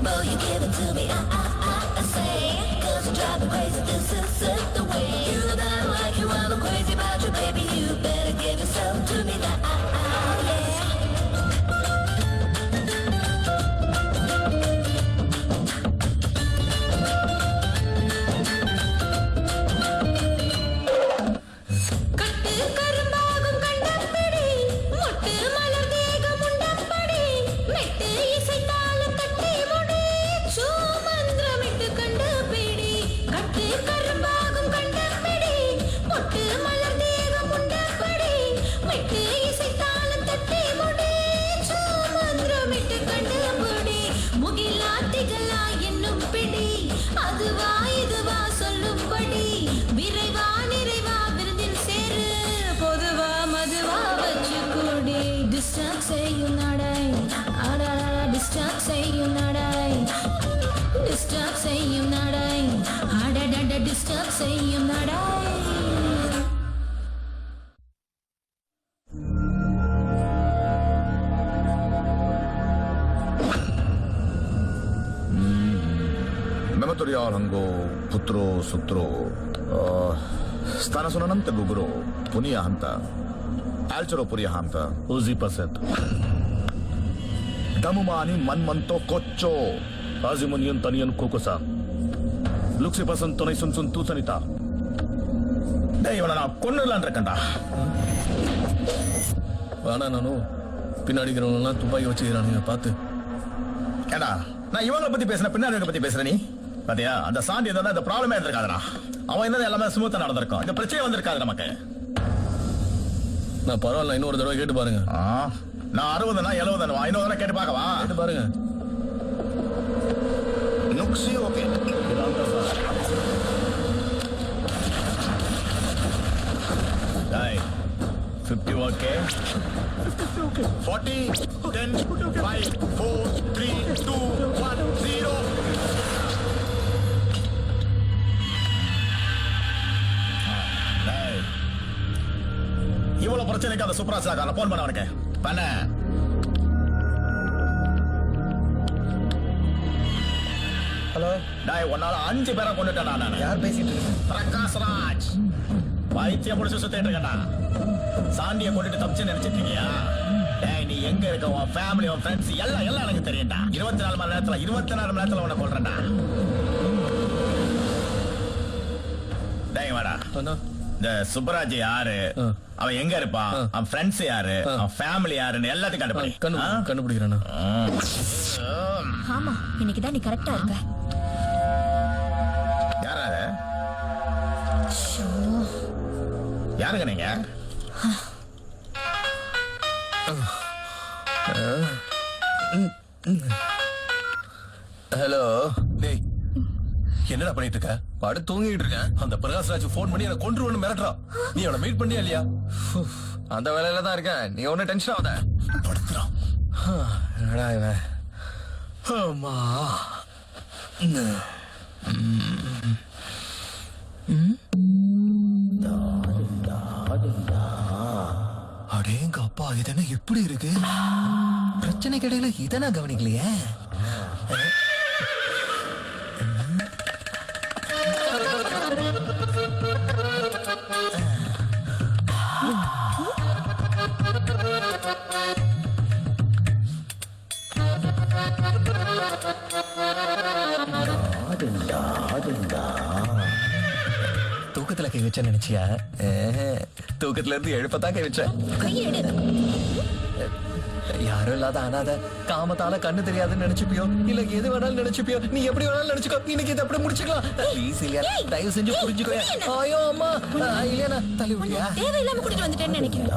Will you give it to me? I say, 'cause you drive me crazy. This is the way. You know that I like you, I'm crazy about you, baby. You better give yourself to me now. Yeah. கட்டு கரும்பாகும் கண்டப்படி மொட்டு மலர் தேகம் உண்டப்படி மெட்டு இசைத்தாலும் கட்டி முடி சூமந்திரமிட்டு கண்டுபிடி கட்டு கரும்பாகும் கண்டப்படி மொட்டு மலர் தேகம் உண்டப்படி மெட்டு இசைத்தாலும் கட்டி முடி சூமந்திரமிட்டு கண்டுபிடி முகிலாத்திகளா என்னும் பிடி அதுவா இதுவா சொல்லும்படி விரைவா நிறைவா விருந்தில் சேரு பொதுவா மதுவா வச்சு கூடி டிஸ்டர்ப் செய்யும் நடை டிஸ்டர்ப் செய்யும் நடை டிஸ்டர்ப் செய்யும் நடை அடடட டிஸ்டர்ப் செய்யும் நடை Memotorialango putro sutro stanasunananta guguro puniyahanta alchoro puriyahanta uzi paset damumani manmanto kocho azimunian tanian kokosa luksi pasan tonai sun sun tu sanita டேய் இவனை நான் கொன்னுடலான் இருக்கேன்டா. வேணா நானும் பின்னாடி இருக்கிறவங்கலாம் துப்பாக்கி வச்சுக்கிறானுங்க பார்த்து. ஏண்டா நான் இவங்களை பத்தி பேசுறேன் பின்னாடி பத்தி பேசுற நீ பாத்தியா அந்த சாந்தி இருந்தா இந்த ப்ராப்ளமே இருந்திருக்காதுடா. அவன் என்னது எல்லாமே ஸ்மூத்தா நடந்திருக்கும். இந்த பிரச்சனை வந்திருக்காது நமக்கு. நான் பரவாயில்ல இன்னொரு தடவை கேட்டு பாருங்க. நான் 60 70 இன்னொரு தடவை கேட்டு பார்க்கவா? கேட்டு பாருங்க. நுக்ஸி ஓகே. Hey, 50 okay? 50 okay. 40, 10, 5, 4, 3, 2, 1, 0. இவ்வளவு பிரச்சனைக்கு அந்த சூப்பராஜ் கார போன் பண்ண உனக்கு பண்ண. ஹலோ டாய் உன்னால 5 பேரை கொண்டுட்டேன் நான். யார் பேசிட்டு இருக்கீங்க? பிரகாஷ் ராஜ் பைத்தியம் முடிச்சு சுத்திட்டு இருக்கா. சாண்டியை கொண்டுட்டு தப்பிச்சு நினைச்சிட்டு இருக்கியா? டேய் நீ எங்க இருக்க? உன் ஃபேமிலி உன் ஃப்ரெண்ட்ஸ் எல்லாம் எனக்கு தெரியும்டா. 24 மணி நேரத்துல உன்னை கொல்றேன்டா. டேய் வாடா. இந்த சுப்பராஜ் யாரு, அவன் எங்க இருப்பான், அவன் ஃப்ரெண்ட்ஸ் யாரு, அவன் ஃபேமிலி யாருன்னு எல்லாத்தையும் கண்டுபிடிக்கிறேன். ஆமா இன்னைக்குதான் நீ கரெக்டா இருக்க. யாராரு? யாருங்க நீங்க? ஹலோ. டேய் என்னடா பண்ணிட்டு இருக்க? பாடு தூங்கிட்டு இருக்கேன். அந்த பிரகாஷ்ராஜ் போன் பண்ணி என்ன கொன்றுவன்னு மிரட்டுறான். நீ அவனை மீட் பண்ணியா இல்லையா? அந்த வேலையில தான் இருக்கேன். நீ ஒன்னும் டென்ஷன் ஆகாத. படுத்துறான். என்னடா இவன்? அம்மா. அடேங்க அப்பா இது என்ன எப்படி இருக்கு? பிரச்சனை கிடையில இதை நான் கவனிக்கலையே. தூக்கத்துல கை வச்ச நினைச்சியா? தூக்கத்துல இருந்து எழுப்பத்தான் கை வச்ச. யாரும் இல்லாத அனாத காமத்தால கண்ணு தெரியாதுன்னு நினைச்சுப்பியோ இல்ல எது வேணாலும் நினைச்சுப்பியோ. நீ எப்படி வேணாலும் நினைச்சுக்கோ. இன்னைக்கு இதை அப்படி முடிச்சுக்கலாம். ப்ளீஸ் இல்லையா தயவு செஞ்சு புரிஞ்சுக்கோ. ஐயோ அம்மா இல்லையா தள்ளி விடியா தேவையில்லாம கூட்டிட்டு வந்துட்டேன்னு நினைக்கிறேன்.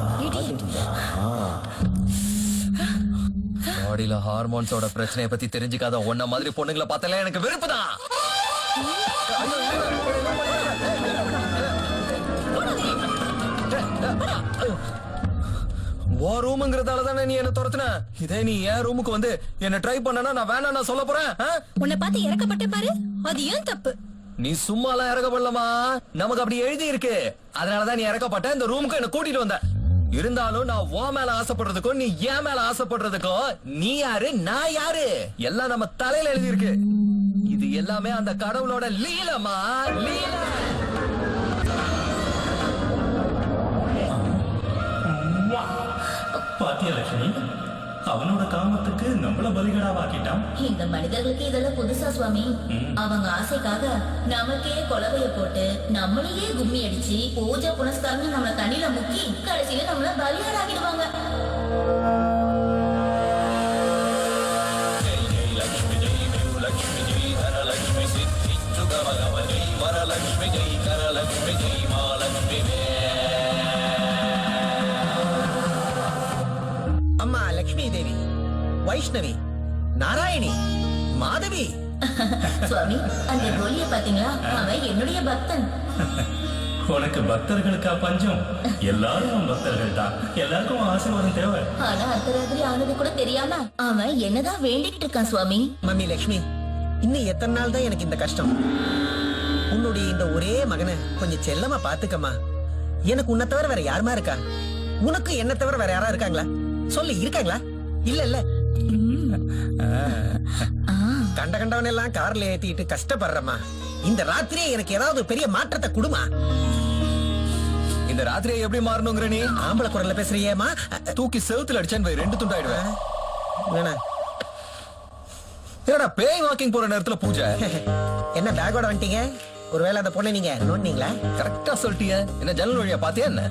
பாடியில ஹார்மோன்ஸோட பிரச்சனையை பத்தி தெரிஞ்சுக்காத ஒன்ன மாதிரி பொண்ணுங்களை பார்த்தாலே எனக்கு வெறுப்புதான். ஓ ரூம்ங்கிறதால தானே நீ என்ன துரத்துன. இதே நீ என் ரூமுக்கு வந்து என்ன ட்ரை பண்ணனா நான் வேணா நான் சொல்ல போறேன். உன்னை பார்த்து இறக்கப்பட்ட பாரு. அது ஏன் தப்பு? நீ சும்மாலாம் இறக்கப்படலமா, நமக்கு அப்படி எழுதி இருக்கு. அதனாலதான் நீ இறக்கப்பட்ட. இந்த ரூமுக்கு என்ன கூட்டிட்டு வந்த. இருந்தாலும் நான் உன் மேல ஆசைப்படுறதுக்கும் நீ என் மேல ஆசைப்படுறதுக்கும் நீ யாரு நான் யாரு எல்லாம் நம்ம தலையில எழுதி இருக்கு. இது எல்லாமே அந்த கடவுளோட லீலமா, லீல. பாத்தியா லட்சுமி, அவனோட காமத்துக்கு நம்மள பலிகடாவாக்கிட்டான். இந்த மனிதர்களுக்கு இதெல்லாம் புதுசா சுவாமி. அவங்க ஆசைக்காக நமக்கே கொலவைய போட்டு நம்மளையே கும்மி அடிச்சு பூஜை புனஸ்காரம் நம்மள தண்ணியில முக்கி கடைசியில நம்மள பலியாடாக்கிடுவாங்க. அம்மா லட்சுமி தேவி, வைஷ்ணவி, நாராயணி, மாதவி. சுவாமி, அந்த கோலிய பாத்தீங்களா? அவன் என்னுடைய பக்தன். உனக்கு பக்தர்களுக்கா பஞ்சம்? எல்லாரும் பக்தர்கள் தான். எல்லாருக்கும் ஆசீர்வாதம் தேவை. ஆனா அர்த்தராத்திரி ஆனது கூட தெரியாம அவன் என்னதான் வேண்டிக்கிட்டு இருக்கான் சுவாமி. மம்மி லட்சுமி, இன்னும் எத்தனை நாள் தான் எனக்கு இந்த கஷ்டம்? உன்னுடைய இந்த ஒரே மகனை கொஞ்சம் செல்லமா பாத்துக்கம்மா. எனக்கு உன்னை தவிர வேற யாருமா இருக்கா? உனக்கு என்ன தவிர வேற யாரா இருக்காங்களா? சொல்லு, இருக்காங்களா? இல்ல இல்ல. கண்ட கண்டவன் எல்லாம் கார்ல ஏத்திட்டு கஷ்டப்படுறமா. இந்த ராத்திரியே எனக்கு ஏதாவது பெரிய மாற்றத்தை கொடுமா. இந்த ராத்திரியை எப்படி மாறணுங்கிற நீ ஆம்பளை குரல்ல பேசுறியேமா? தூக்கி செவுத்துல அடிச்சேன்னு வை, 2 துண்டாயிடுவேன். என்னடா ஏடா பேய் வாக்கிங் போற நேரத்துல பூஜை? என்ன பேக்கோட வந்துட்டீங்க? ஒருவேளை அந்த பொண்ணை நீங்க நோண்டீங்களா? கரெக்டா சொல்லிட்டீங்க. என்ன ஜன்னல் வழியா பாத்தியா என்ன?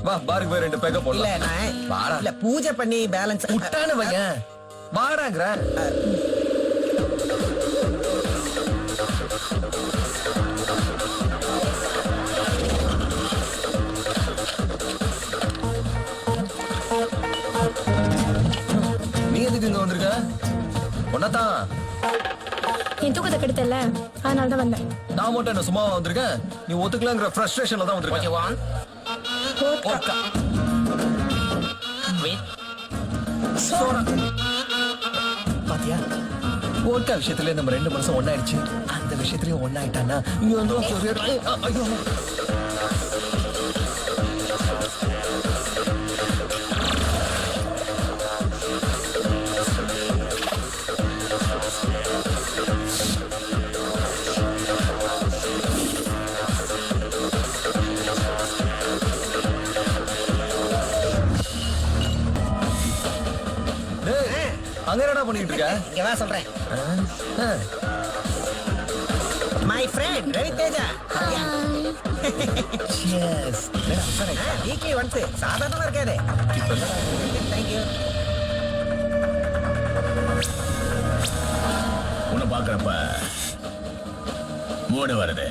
வா பாருக்கு போய் 2 பேக்க இல்ல போடலாம். நான் வாடா. இல்ல பூஜை பண்ணி பேலன்ஸ் விட்டானு வையன். வாடாங்கற. நீ எதுக்கு இங்க வந்திருக்க? ஒன்னதான் என் தூக்கத்தை கெடுத்தல, அதனால தான் வந்தேன். நான் மட்டும் என்ன சும்மாவா வந்திருக்கேன்? நீ ஒத்துக்கலங்கிற ஃப்ரஸ்ட்ரேஷன்ல தான் வந்திருக்கேன். ஓகே. பாத்தியா, ஓட்கா விஷயத்துல நம்ம 2 மனுஷன் ஒன்னாயிடுச்சு. அந்த விஷயத்திலயும் ஒன்னாயிட்டானா இங்க வந்து ஐயோ. அங்க என்னடா பண்ணிட்டு இருக்க? இங்க வா சொல்றேன். My friend Ravi Teja. Cheers. Weekly once, சாதாரணமா இருக்காது. Thank you. உன்னை பாக்குறப்ப மூடு வருது.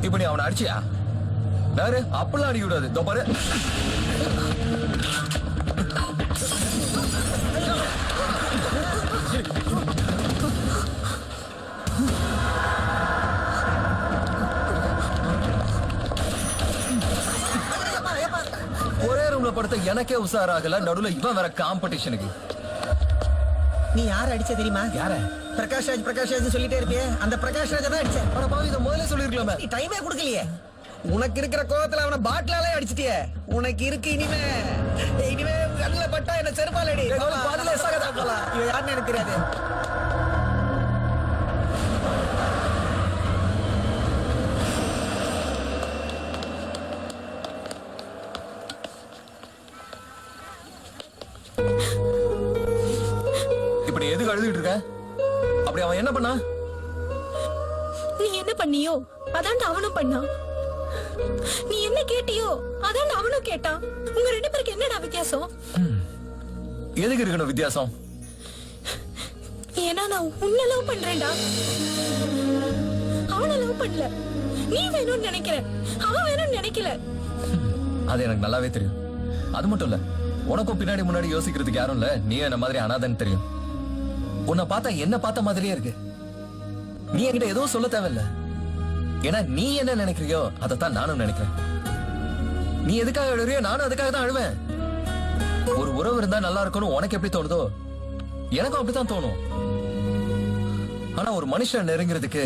இப்ப நீ அவனை அடிச்சியா? வேறு அப்பெல்லாம் அடிக்க கூடாது. இதோ பாரு. ஒரே ரூம்ல படுத்த எனக்கே உஷாராகல, நடுவுல இவன் வேற காம்படிஷனுக்கு. நீ யார அடிச்ச தெரியுமா? யார? பிரகாஷ் ராஜ் சொல்லிட்டே இருப்பியே, அந்த பிரகாஷ் ராஜ் தான் அடிச்சேன். ஆனா பாவி, இதை முதல்ல சொல்லிருக்கலாமே. நீ டைமே கொடுக்கலையே. உனக்கு இருக்கிற கோவத்துல அவனை பாட்டிலாலே அடிச்சிட்டியே. உனக்கு இருக்கு இனிமே கண்ணுல பட்டா என்ன செருப்பாலடி. பதிலே சாகதா போலாம். இவன் யாருன்னு எனக்கு தெரியாது. இப்படி எதுக்கு அழுதுட்டு இருக்க? அப்படி அவன் என்ன பண்ணா? நீ என்ன பண்ணியோ அதான் அவனும் பண்ணான். நீ என்ன கேட்டியோ அதான் அவனும் கேட்டான். உங்க 2 பேருக்கு என்னடா வித்தியாசம்? எதுக்கு இருக்கணும் வித்தியாசம்? ஏன்னா நான் உன்னை லவ் பண்றேன்டா, அவனை லவ் பண்ணல. நீ வேணும்னு நினைக்கிற, அவன் வேணும்னு நினைக்கல. அது எனக்கு நல்லாவே தெரியும். அது மட்டும் இல்ல, உனக்கும் பின்னாடி முன்னாடி யோசிக்கிறதுக்கு யாரும் இல்ல. நீ என்ன மாதிரி அனாதன்னு தெரியும். உன்னை பார்த்தா என்ன பார்த்த மாதிரியே இருக்கு. நீ என்கிட்ட எதுவும் சொல்ல தேவையில்ல. ஏன்னா நீ என்ன நினைக்கிறியோ அதைத்தான் நானும் நினைக்கிறேன். நீ எதுக்காக அழுறியோ நானும் அதுக்காக தான் அழுவேன். ஒரு உறவு இருந்தா நல்லா இருக்கணும் உனக்கு எப்படி தோணுதோ எனக்கும் அப்படித்தான் தோணும். ஆனா ஒரு மனுஷன் நெருங்கிறதுக்கு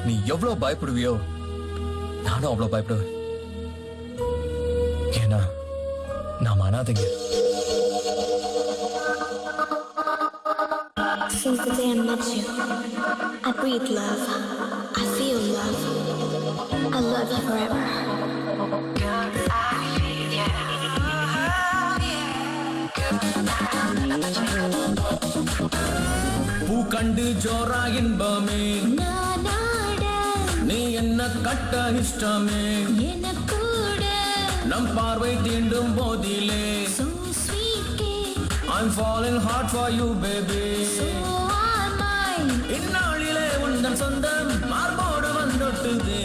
நீ எவ்வளவு பயப்படுவியோ நானும் அவ்வளவு பயப்படுவேன். ஏன்னா நாம அனாதைங்க. Since the day I met you, I breathe love. I feel love. I love you forever. பூ கண்டு ஜோரா இன்பமே நீ என்ன கட்ட இஷ்டமே நம் பார்வை தீண்டும் போதிலே I'm falling hard for you baby. இந்நாளிலே உந்தன் சொந்தம் மார்போடு வந்தொட்டுதே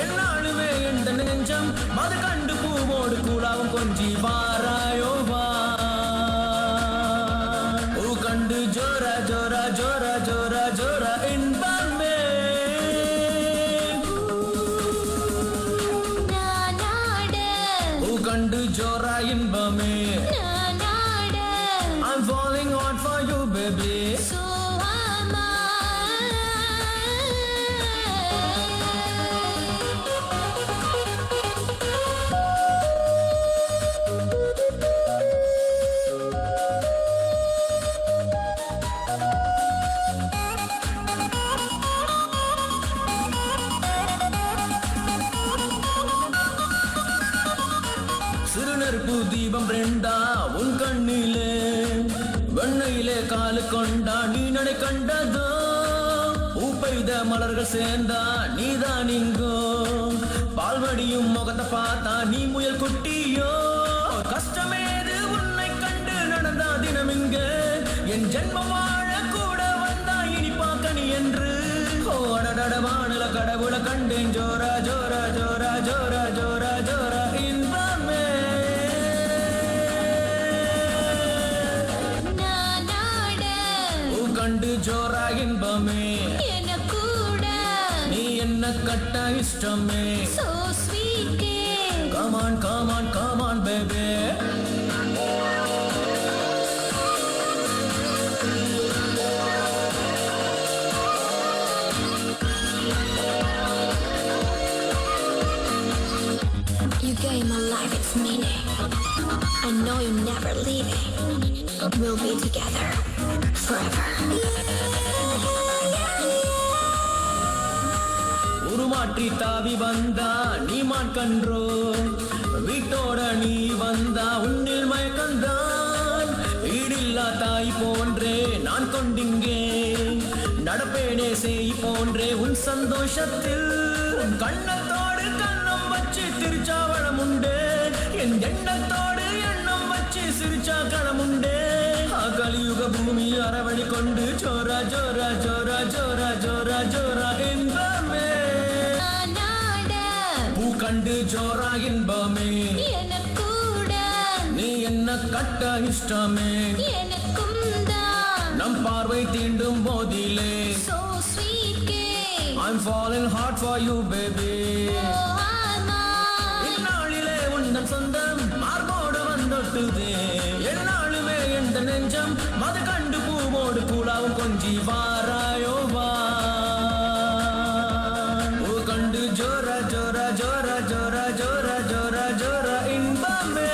எந்நாளுமே எந்த நெஞ்சம் மது கண்டு பூவோடு கூடாவும் கொஞ்சி வாராயோ வா. பூ கண்டு ஜோரா ஜோரா ஜோரா ஜோரா ஜோரா இன்பமே. பூ கண்டு ஜோரா இன்பமே I'm falling hard for you baby. சிறுநெருப்பு தீபம் ரெண்டா உன் கண்ணிலே வெண்ணையிலே காலு கொண்டா நீ நடை கண்டதோ பூப்பெய்த மலர்கள் சேர்ந்தா நீதான் இங்கோ பால்வடியும் முகத்தை பார்த்தா நீ முயல் குட்டியோ கஷ்டமேது உன்னை கண்டு நடந்தா தினம் இங்க என் ஜென்மம் வாழ கூட வந்தா இனி பார்க்க நீ என்று ஓடட வானில கடவுளை கண்டேன் ஜோரா ஜோரா ஜோரா ஜோரா ஜோரா ஜோரா இன்பமே. கண்டு ஜோரா இன்பமே நீ என்ன கட்ட இஷ்டமே Come on, come on, come on baby. You gave my life its meaning. I know you're never leaving. We'll be together forever. உருமாற்றி தாவி வந்தா நீ மான் கன்றோ வீட்டோட நீ வந்தா உன்னில் மயக்கந்தான் ஈடில்லா தாய் போன்றே நான் கொண்டிங்கே நடப்பேனே செய் போன்றே உன் சந்தோஷத்தில் உன் கண்ணத்தோடு கண்ணம் வச்சு திருச்சாவளம் உண்டு என் எண்ணத்தோடு எண்ணம் வச்சு சிரிச்சா களம் உண்டு கலியுக பூமி அறவழி கொண்டு ஜோரா ஜோரா ஜோரா ஜோரா ஜோரா ஜோரா இன்பமே. பூ கண்டு ஜோரா இன்பமே நீ என்ன கட்ட இஷ்டமே நம் பார்வை தீண்டும் போதிலே I'm falling hard for you baby. இந்நாளிலே உந்தன் சொந்தம் மார்போடு வந்தொட்டுதே எந்நாளுமே எந்த நெஞ்சம் மது கண்டு பூவோடு கூடாவும் கொஞ்சி வாராயோ வா. பூ கண்டு ஜோரா ஜோரா ஜோரா ஜோரா ஜோரா ஜோரா ஜோரா இன்பமே.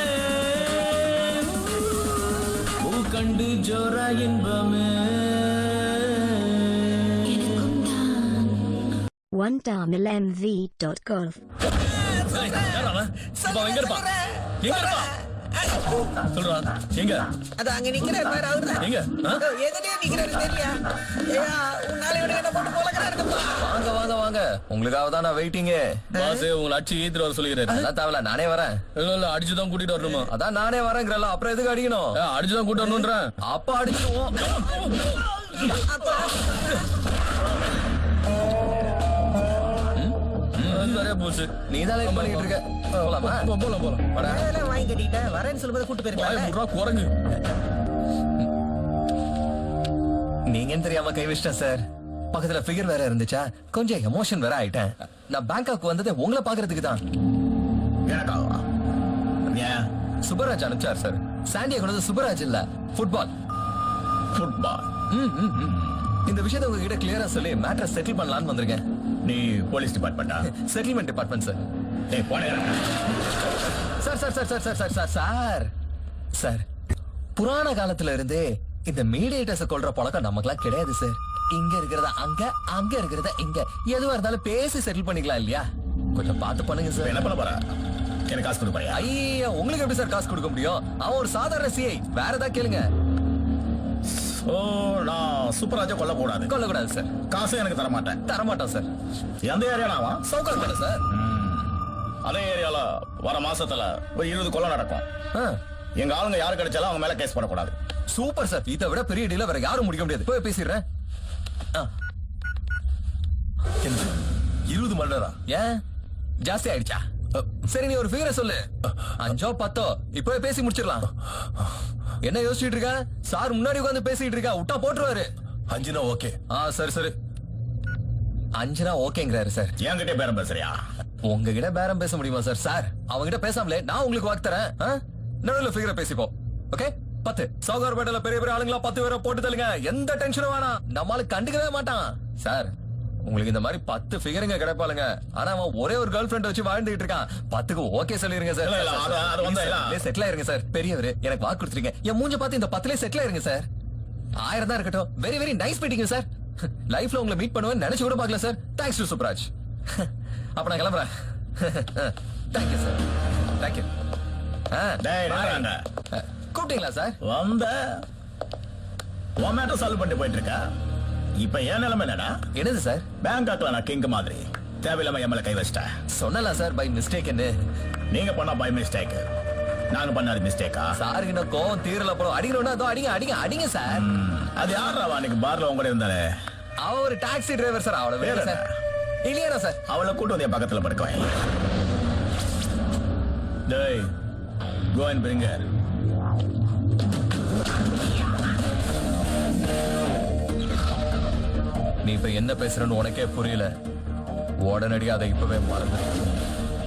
பூ கண்டு ஜோரா இன்பமே. OneDarmilMV.gov. சொல்றா எங்க அது அங்க நிக்கிறாரு பாரு அவர்தான். எங்க எதுனே நிக்கிறாரு தெரியலையா? ஏயா உன்னால இவனை என்ன போட்டு போலக்கறாருப்பா. வாங்க வாங்க வாங்க உங்களுக்காக தான் நான் வெயிட்டிங். பாஸ் உங்களை அடிச்சு ஈத்துட்டு வர சொல்லிக்கிறாரு. அதான் தேவையில்ல நானே வரேன். இல்ல இல்ல அடிச்சுதான் கூட்டிட்டு வரணுமா? அதான் நானே வரேங்கிறல அப்புறம் எதுக்கு அடிக்கணும்? அடிச்சுதான் கூட்டு வரணும்ன்றேன். அப்ப அடிச்சுடுவோம். நீ தான் லைக் பண்ணிட்டு இருக்க. போலாமா? போலாம் போலாம். அதெல்லாம் வாங்கி கட்டிட்ட வரேன்னு சொல்லும்போது கூட்டு போயிருப்பாங்க. குரங்கு நீங்கன்னு தெரியாம கை வச்சிட்டேன் சார். பக்கத்துல ஃபிகர் வேற இருந்துச்சா கொஞ்சம் எமோஷன் வேற ஆயிட்டேன். நான் பேங்காக் வந்தது உங்களை பாக்குறதுக்கு தான். ஏன் சுப்பராஜ் அனுப்பிச்சார் சார். சாண்டியாகோ சுப்பராஜ் இல்ல ஃபுட்பால். ஃபுட்பால். இந்த விஷயத்தை உங்ககிட்ட கிளியரா சொல்லி மேட்டரை செட்டில் பண்ணலாம்னு வந்திருக்கேன். நீ போலீஸ் டிபார்ட்மெண்டா? Settlement department sir. டேய் போடா. Sir sir sir sir sir sir sir sir sir புராண காலத்துல இருந்தே இந்த மீடியேட்டர்ஸ் கொல்ற பழக்கம் நமக்குலாம் கிடையாது சார். இங்க இருக்கிறத அங்க, அங்க இருக்கிறத இங்க, எதுவா இருந்தாலும் பேசி செட்டில் பண்ணிக்கலாம் இல்லையா? கொஞ்சம் பார்த்து பண்ணுங்க சார். என்ன பண்ண போற? எனக்கு காசு கொடுக்க போறியா? ஐயா, உங்களுக்கு எப்படி சார் காசு கொடுக்க முடியும்? அவன் ஒரு சாதாரண சிஐ. வேற ஏதாவது கேளுங்க. ஓ, நான் சூப்பராஜா கொல்லக்கூடாது. கொல்லக்கூடாது சார். காசு எனக்கு தர மாட்டேன். தர மாட்டோம் சார். எந்த ஏரியாலாவா? சவுக்கார் தானே சார். அதே ஏரியால வர மாசத்துல ஒரு 20 கொலை நடக்கும். எங்க ஆளுங்க யாரு கிடைச்சாலும் அவங்க மேல கேஸ் போடக்கூடாது. Super sir. இதை விட பெரிய டீல வேற யாரும் முடிக்க முடியாது. போய் பேசிடுறேன். 20 மர்டரா? ஏன் ஜாஸ்தி ஆயிடுச்சா? சரி, நீ ஒரு ஃபிகரை சொல்லு. 5 10 இப்போ பேசி முடிச்சிடலாம். என்ன யோசிச்சுட்டு இருக்க? சார் முன்னாடி உட்கார்ந்து பேசிட்டு இருக்கா. விட்டா போட்டுருவாரு. 5னா ஓகே. சரி சரி. 5னா ஓகேங்கிறாரு சார். என்கிட்ட பேரம் பேசுறியா? உங்ககிட்ட பேரம் பேச முடியுமா சார்? சார் அவங்கிட்ட பேசாமலே நான் உங்களுக்கு வாக்கு தரேன். நடுவில் ஃபிகரை பேசிப்போம். ஓகே 10. சவுகார்பேட்டையில பெரிய பெரிய ஆளுங்களா 10 பேரை போட்டு தள்ளுங்க. எந்த டென்ஷனும் வேணாம். நம்மளால கண்டுக்கவே மாட்டான் சார். உங்களுக்கு இந்த மாதிரி 10 ஃபிகருங்க கிடைப்பாளுங்க. ஆனா அவன் ஒரே ஒரு கேர்ள் ஃபிரெண்ட் வச்சு வாழ்ந்துட்டு இருக்கான். 10க்கு ஓகே சொல்லிருங்க சார். செட்டில் ஆயிருங்க சார். பெரியவர் எனக்கு வாக்கு கொடுத்துருங்க. என் மூஞ்ச பார்த்து இந்த 10லே செட்டில் ஆயிருங்க சார். 1000 தான் இருக்கட்டும். Very very nice meeting sir. லைஃப்ல உங்களை மீட் பண்ணுவேன் நினைச்சு கூட பார்க்கல சார். Thanks to Subraj. அப்ப நான் கிளம்புறேன். Thank you sir. தேங்க்யூ. கூப்பிட்டீங்களா சார்? வந்த உன் மேட்டர் சால்வ் பண்ணி போயிட்டு இருக்க. இப்ப ஏன் நிலைமை என்னடா? என்னது சார்? பேங்காக்ல நான் கிங் மாதிரி தேவையில்லாம என் மேல கை வச்சிட்டேன். சொன்னலாம் சார் பை மிஸ்டேக். என்ன நீங்க பண்ணா பை மிஸ்டேக், நாங்க பண்ணாது மிஸ்டேக்கா? சாருக்கு இன்னும் கோவம் தீரல போறோம். அடிக்கணும்னா அதோ அடிங்க அடிங்க அடிங்க சார். அது யாரா அன்னைக்கு பார்ல உங்க கூட இருந்தாலே? அவ ஒரு டாக்ஸி டிரைவர் சார். அவளை வேற சார் இல்லையா சார்? அவளை கூட்டு வந்து என் பக்கத்துல படுக்குவேன். டேய் go and bring her. நீ இப்ப என்ன பேசுறன்னு உனக்கே புரியல. உடனடியா அதை இப்பவே மறந்து.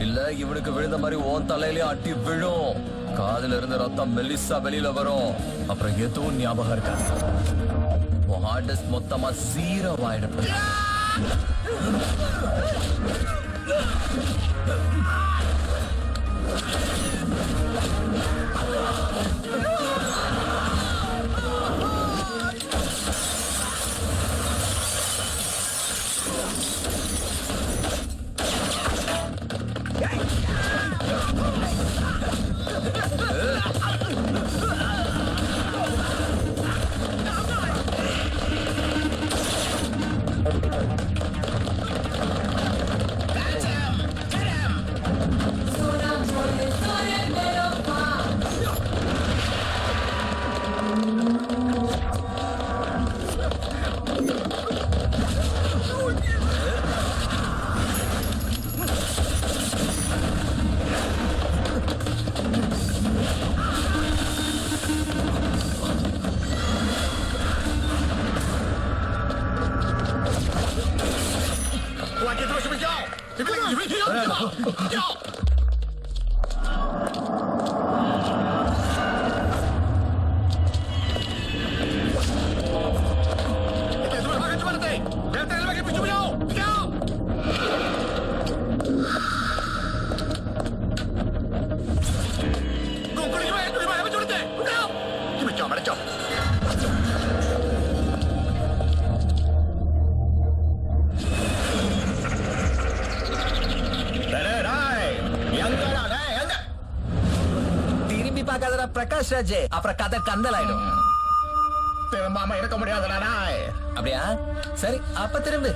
இல்ல இவனுக்கு விழுந்த மாதிரி ஓன் தலையிலே அட்டி விழும். காதுல இருந்த ரத்தம் மெலிசா வெளியில வரும். அப்புறம் எதுவும் ஞாபகம் இருக்காது. ஹார்ட் மொத்தமா 0 ஆயிடும். திரும்பி பார்க்காதடா பிரகாஷ் ராஜ். அப்புறம் கதை கந்தல் ஆயிடும். திரும்பாம இருக்க முடியாதுடா. அப்படியா? சரி அப்ப திரும்பு.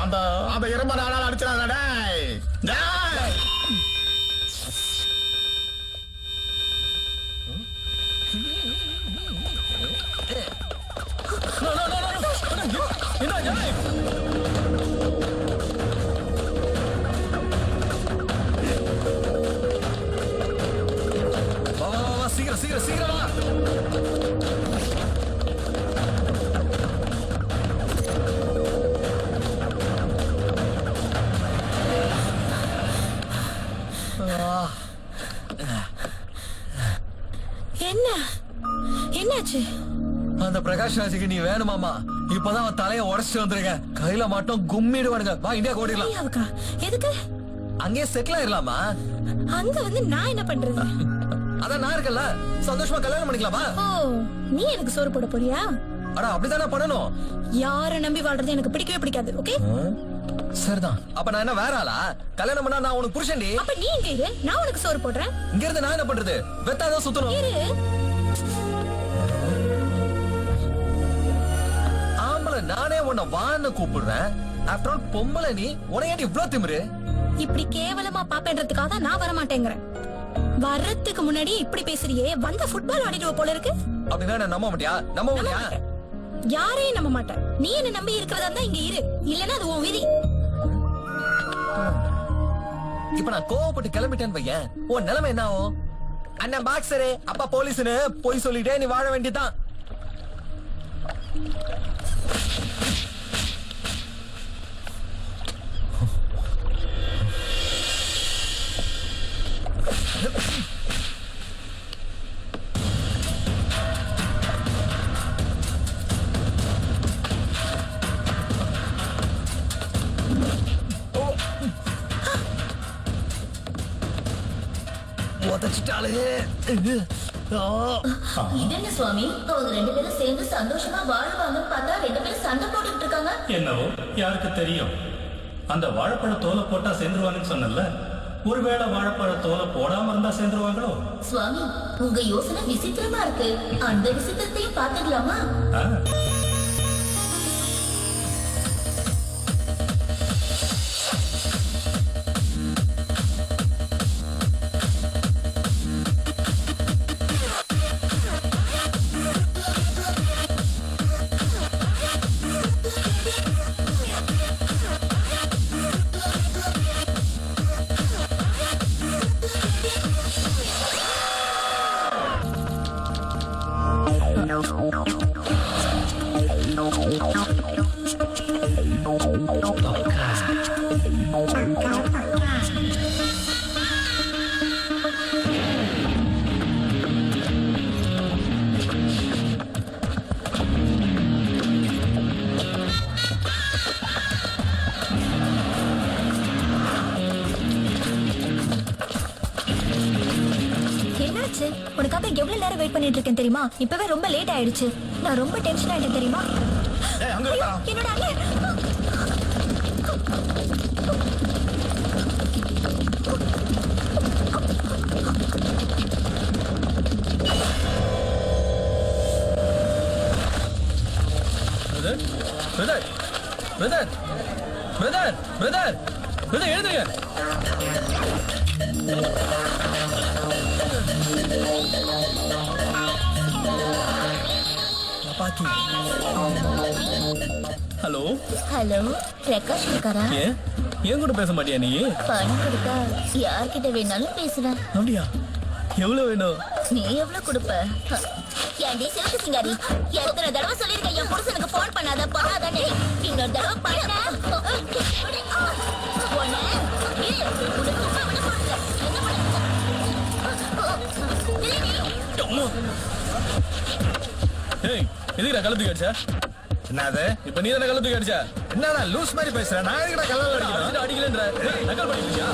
அந்த அந்த இரும்ப நாளால் அடிச்சிடாத. சீக்கிரம் சீக்கிரம் சீக்கிரம் வா. என்னாச்சு? அந்த பிரகாஷ் ராஜுக்கு நீ வேணுமாமா? இப்பதான் அவன் தலைய உடைச்சிட்டு வந்திருக்க. கையில மட்டும் கும்மிடுவானுங்க. வா இந்தியா ஓடிடலாம். இந்தியாவுக்கா? எதுக்கு? அங்கேயே செட்டில் ஆயிடலாமா? அங்க வந்து நான் என்ன பண்றது? அதான் நான் இருக்கல, சந்தோஷமா கல்யாணம் பண்ணிக்கலாமா? ஓ, நீ எனக்கு சோறு போட போறியா? அட அப்படித்தானே பண்ணணும். யார நம்பி வாழ்றது எனக்கு பிடிக்கவே பிடிக்காது. ஓகே, சரிதான். அப்ப நான் என்ன வேற ஆளா? கல்யாணம் பண்ணா நான் உனக்கு புருஷன்டி. அப்ப நீ இங்க இரு, நான் உனக்கு சோறு போடுறேன். இங்க இருந்து நான் என்ன பண்றது? வெத்தாதான் சுத்தணும். இரு. ஆம்பளை நானே உன்னை வான்னு கூப்பிடுறேன். ஆஃப்டர் ஆல் பொம்பளை நீ, உனையாண்டி இவ்ளோ திமிரு? இப்படி கேவலமா பாப்பேன்றதுக்காக தான் நான் வர மாட்டேங்கிறேன். வர்றதுக்கு முன்னாடி இப்படி பேசுறியே, வந்த ஃபுட்பால் ஆடிடுவ போல இருக்கு. அப்படின்னா நான் நம்ப மாட்டியா? நம்ப மாட்டியா? யாரையும் நம்ப மாட்டேன். நீ என்ன நம்பி இருக்கிறதா இருந்தா இங்க இரு, இல்லன்னா அது உன் விதி. இப்ப நான் கோவப்பட்டு கிளம்பிட்டேன்னு பையன், உன் நிலைமை என்ன ஆகும்? அண்ணன் பாக்ஸரு, அப்பா போலீஸ்னு போய் சொல்லிட்டே நீ வாழ வேண்டியதான். உதச்சிட்டாலே. இது என்ன சுவாமி, அவங்க 2 பேரும் சேர்ந்து சந்தோஷமா வாழ்வாங்கன்னு பார்த்தா 2 பேரும் சண்டை போட்டுக்கிட்டு இருக்காங்க. என்னவோ யாருக்கு தெரியும். அந்த வாழைப்பழ தோலை போட்டா சேர்ந்துருவாங்கன்னு சொன்னல, ஒருவேளை வாழைப்பழ தோலை போடாம இருந்தா சேர்ந்துருவாங்களோ? சுவாமி, உங்க யோசனை விசித்திரமா இருக்கு. அந்த விசித்திரத்தையும் பாத்துக்கலாமா? ஆ. என்னாச்சு? உனக்காக எவ்வளவு நேரம் வெயிட் பண்ணிட்டு இருக்கேன் தெரியுமா? இப்பவே ரொம்ப லேட் ஆயிடுச்சு. நான் ரொம்ப டென்ஷன் ஆயிட்டேன் தெரியுமா? ஐயோ, என்னோட அண்ணன். Brother brother brother brother brother எழுதுங்க. ஹலோ ஹலோ, பிரகாஷ் இருக்காரா? ஏன் கூட பேச மாட்டியா நீ? பணம் கொடுத்தா யார்கிட்ட வேணாலும் பேசுவேன். அப்படியா? எவ்வளவு வேணும்? நீ எவ்வளவு கொடுப்ப? ஏன்டி சிவப்பு சிங்காரி, எத்தனை தடவை சொல்லிருக்கேன் என் புருஷனுக்கு போன் பண்ணாத பண்ணாதானே? இன்னொரு தடவை பண்ண எதுக்குடா கழுத்து கடிச்சா? என்னது? இப்ப நீ தானே கழுத்து கடிச்சா? என்னடா லூஸ் மாதிரி பேசுற? நான் எதுக்குடா கல்லால அடிக்கிறேன்? அடிக்கலன்ற நக்கல் பண்ணிக்கிறியா?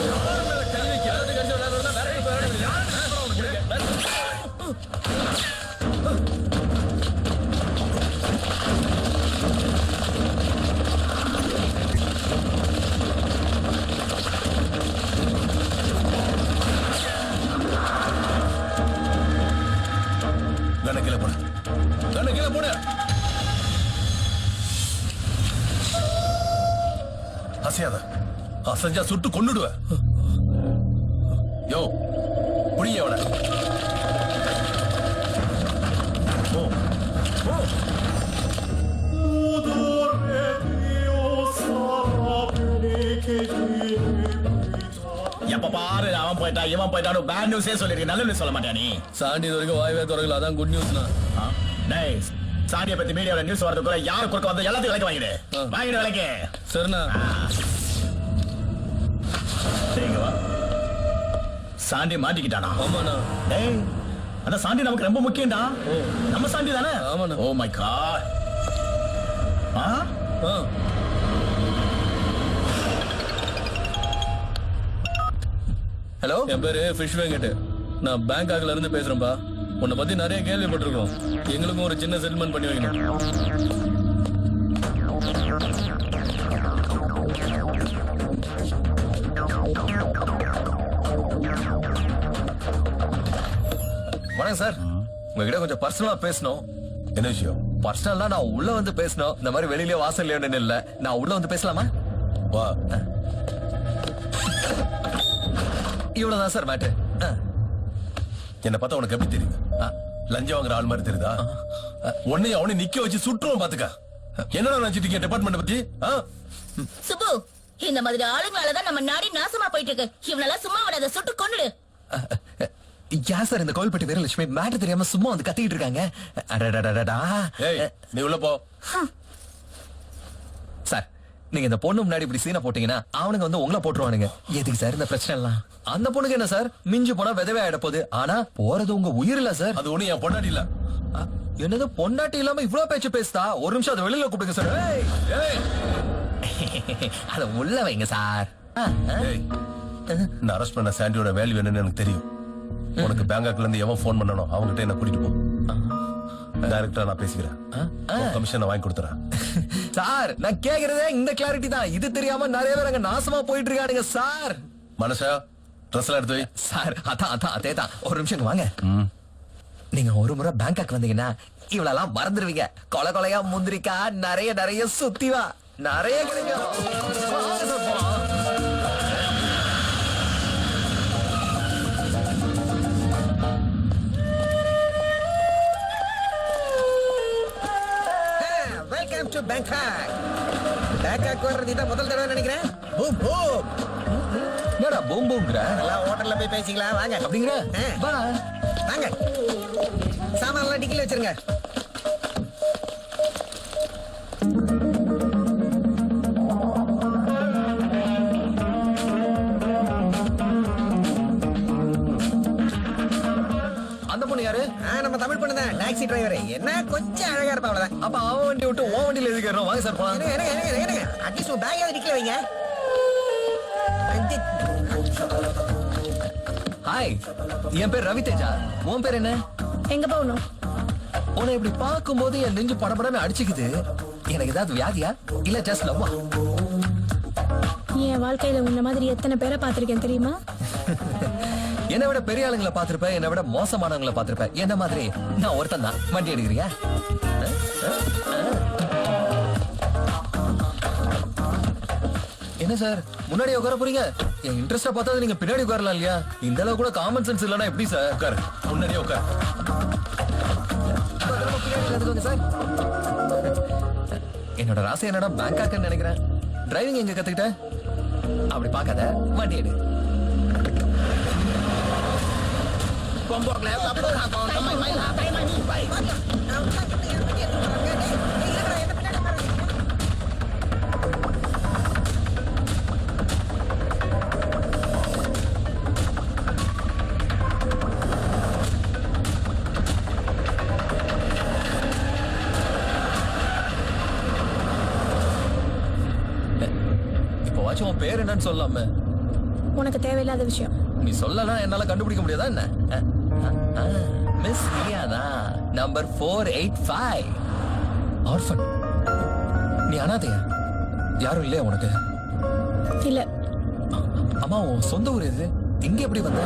கை வைக்க கழுத்து கடிச்ச விளையாடுறதா வேற இப்ப விளையாடுறியா? கணக்கில போன கண்ணு கீழே போடு. அசையாத, அசைஞ்சா சுட்டு கொன்னுடுவ. யோ புடிங்க அவனை. எப்ப பாரு அவன் போயிட்டா இவன் போயிட்டான் பேட் நியூஸே சொல்லிருக்க, நல்ல நியூஸ் சொல்ல மாட்டியா நீ? சாண்டி இது வரைக்கும் வாய்வே திறக்கல, அதான் குட் நியூஸ்னா. டேய், சாண்டிய பத்தி மீடியால நியூஸ் வரதுக்குள்ள யாரு குறுக்க வந்து எல்லாத்தையும் விலைக்கு வாங்கிடு. வாங்கிடு விலைக்கு. சரிண்ணா. சரிங்க வா. சாண்டி மாட்டிக்கிட்டானா? ஆமாண்ணா. டேய், அந்த சாண்டி நமக்கு ரொம்ப முக்கியம்டா. நம்ம சாண்டி தானே? ஆமாண்ணா. Oh my God. ஹலோ, என் பேரு ஃபிஷ் வெங்கட். நான் பேங்காக்ல இருந்து பேசுறேன்பா. உன்னை பத்தி நிறைய கேள்விப்பட்டிருக்கோம். எங்களுக்கும் ஒரு சின்ன செட்டில்மெண்ட் பண்ணி வைக்கணும். வணக்கம் சார், உங்ககிட்ட கொஞ்சம் பர்சனலா பேசணும். என்ன விஷயம்? பர்சனலா நான் உள்ள வந்து பேசணும். இந்த மாதிரி வெளியிலே வாசல்ல இல்ல, நான் உள்ள வந்து பேசலாமா? வா. இவ்வளவுதான் சார் மேட்டர். என்ன பார்த்தா உனக்கு எப்படி தெரியுது? லஞ்சம் வாங்குற ஆள் மாதிரி தெரியுதா? உன்னையும் அவனை நிக்க வச்சு சுற்றுவோம் பாத்துக்க. என்னடா நினைச்சிட்டீங்க டிபார்ட்மெண்ட் பத்தி? சுப்பு, இந்த மாதிரி ஆளுங்களாலதான் நம்ம நாடி நாசமா போயிட்டு இருக்கு. இவனெல்லாம் சும்மா விடாத, சுட்டு கொன்னுடு. யா சார், இந்த கோவில்பட்டி வீரலட்சுமி மேட்டர் தெரியாம சும்மா வந்து கத்திட்டு இருக்காங்க. ஏய், நீ உள்ள போ. சார், நீங்க இந்த பொண்ணு முன்னாடி இப்படி சீனை போட்டீங்கன்னா அவனுங்க வந்து உங்களை போட்டுருவானுங்க. எதுக்கு சார் இந்த பிரச்சனை எல்லாம்? அந்த பொண்ணுக்கு என்ன சார், மிஞ்சு போனா விதவே ஆயிட போகுது. ஆனா போறது உங்க உயிர் இல்ல சார். அது ஒண்ணு என் பொண்டாட்டி இல்ல. என்னது பொண்டாட்டி இல்லாம இவ்வளவு பேச்சு பேசுதா? ஒரு நிமிஷம் அதை வெளியில கூப்பிடுங்க சார். அத உள்ள வைங்க சார். நான் அரெஸ்ட் பண்ண சாண்டியோட வேல்யூ என்னன்னு எனக்கு தெரியும். உனக்கு பேங்காக்ல இருந்து எவன் போன் பண்ணணும் அவங்ககிட்ட என்ன கூட்டிட்டு போ. டைரக்டா நான் பேசிக்கிறேன். கமிஷனை வாங்கி கொடுத்துறேன். சார், நான் கேக்குறதே இந்த கிளாரிட்டி தான். இது தெரியாம நிறைய பேர் அங்க நாசமா போயிட்டு இருக்கானுங்க சார். மனசா ட்ரெஸ் எல்லாம் எடுத்து வை. சார், அதான் அதேதான். ஒரு நிமிஷம் வாங்க. நீங்க ஒரு முறை பேங்காக் வந்தீங்கன்னா இவ்வளவு மறந்துடுவீங்க. கொலை கொலையா முந்திரிக்கா நிறைய சுத்தி வா, நிறைய கிடைக்கும். Welcome to Bangkok. பேங்காக் வர்றது இதான் முதல் தடவை நினைக்கிறேன். Boom boom. என்னடா பூம் பூம்ங்கற? எல்லாம் ஹோட்டல்ல போய் பேசிக்கலாம் வாங்க. அப்படிங்கற? வா வாங்க. சாமான்லாம் டிக்கில வச்சிருங்க. அந்த பொண்ணு யாரு? நம்ம தமிழ் பொண்ணு தான், டாக்ஸி டிரைவர். என்ன கொஞ்சம் அழகா இருப்பா அவ்வளவுதான். அப்ப அவன் வண்டி விட்டு உன் வண்டியில எதுக்கு ஏறணும்? வாங்க சார் போலாம். அட்லீஸ்ட் உன் பேக் டிக்கில வைங்க. ஹாய், என் பேர் ரவி தேஜா. உன் பேர் என்ன? எங்க போகணும்? உன்னை இப்படி பார்க்கும்போது என் நெஞ்சு படபடன்னு அடிச்சுக்குது. எனக்கு ஏதாவது வியாதியா இல்ல ஜஸ்ட் லவ்வா? என் வாழ்க்கையில உன்ன மாதிரி எத்தனை பேரை பார்த்திருக்கேன் தெரியுமா? என்னை விட பெரிய ஆளுங்களை பார்த்திருப்பேன், என்னை விட மோசமானவங்களை பார்த்திருப்பேன். என்ன மாதிரி நான் ஒருத்தன் தான். வண்டி எடுக்கிறியா? என்ன சார், முன்னாடி உட்கார போறீங்க? என் இன்ட்ரெஸ்டா பார்த்தா நீங்க பின்னாடி உட்காரலாம் இல்லையா? இந்த அளவு கூட காமன் சென்ஸ் இல்லனா எப்படி சார்? உட்காரு, முன்னாடியே உட்காரு. சார், என்னோட ராசி என்னடா பேங்காக்னு நினைக்கிறேன். டிரைவிங் எங்க கத்துக்கிட்ட? அப்படி பார்க்காத, வண்டி எடு. இப்போவாச்சும் உன் பேர் என்னன்னு சொல்லாம. உனக்கு தேவையில்லாத விஷயம். நீ சொல்லலாம் என்னால கண்டுபிடிக்க முடியாதா என்ன? Miss Riyana, number 485. ஆர்ஃபன். நீ அனாதையா? யாரும் இல்லையா உனக்கு? இல்ல. அம்மா, உன் சொந்த ஊர் எது? இங்க எப்படி வந்த?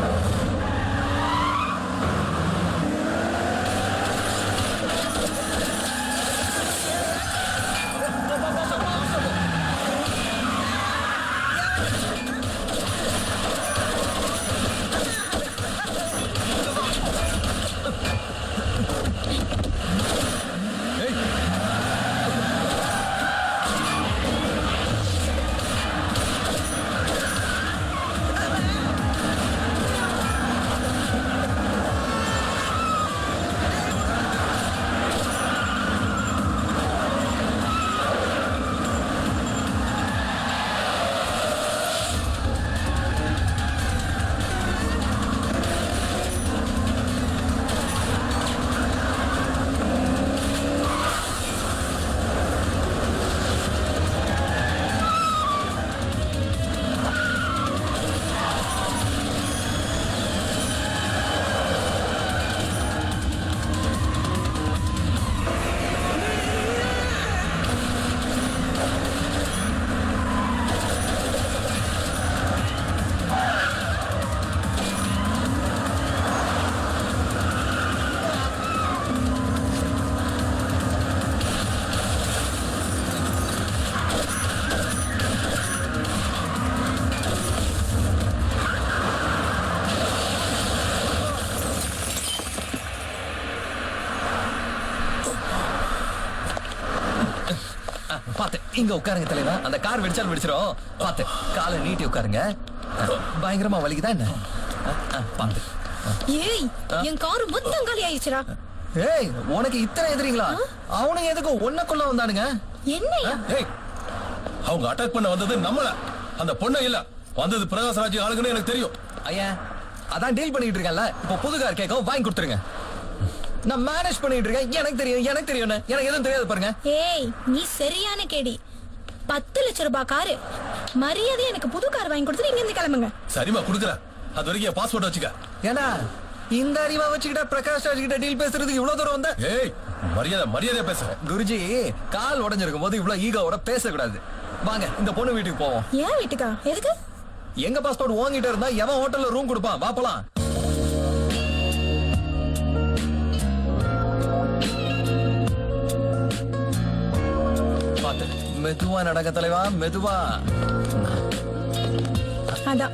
இங்க உட்காருங்க தலைவா. அந்த கார் வெடிச்சாலும் வெடிச்சிரும். பாத்து காலை நீட்டி உட்காருங்க. பயங்கரமா வலிக்குதா என்ன? பாத்து. ஏய் என் காரு மொத்தம் காலி ஆயிடுச்சுடா. ஏய் உனக்கு இத்தனை எதிரிங்களா? அவனுங்க எதுக்கு ஒன்னக்குள்ள வந்தானுங்க? என்னையா? ஏய் அவங்க அட்டாக் பண்ண வந்தது நம்மள, அந்த பொண்ணு இல்ல. வந்தது பிரகாஷ்ராஜ் ஆளுங்கன்னு எனக்கு தெரியும். ஐயா அதான் டீல் பண்ணிட்டு இருக்கேன்ல. இப்போ புது கார் கேட்க வாங்கி கொடுத்துருங்க. நான் மேனேஜ் பண்ணிட்டு இருக்கேன். எனக்கு தெரியும் எனக்கு எதுவும் தெரியாது பாருங்க. ஏய் நீ சரியான கேடி. 10 லட்சம் ரூபாய் காரு மரியாதை எனக்கு புது கார் வாங்கி கொடுத்துட்டு இங்க இருந்து கிளம்புங்க. சரிமா குடுக்குறேன். அது வரைக்கும் என் பாஸ்போர்ட் வச்சுக்க. ஏன்னா இந்த அறிவா வச்சுக்கிட்ட பிரகாஷ் ராஜ் கிட்ட டீல் பேசுறதுக்கு இவ்வளவு தூரம் வந்த? ஏய் மரியாதை பேச. குருஜி கால் உடைஞ்சிருக்கும் போது இவ்வளவு ஈகோவோட பேசக்கூடாது. வாங்க இந்த பொண்ணு வீட்டுக்கு போவோம். ஏன் வீட்டுக்கா? எதுக்கு? எங்க பாஸ்போர்ட் வாங்கிட்டு இருந்தா எவன் ஹோட்டல்ல ரூம் கொடுப்பான்? வா போலாம். பாத்து மெதுவா நடக்க தலைவா, மெதுவா. அதான்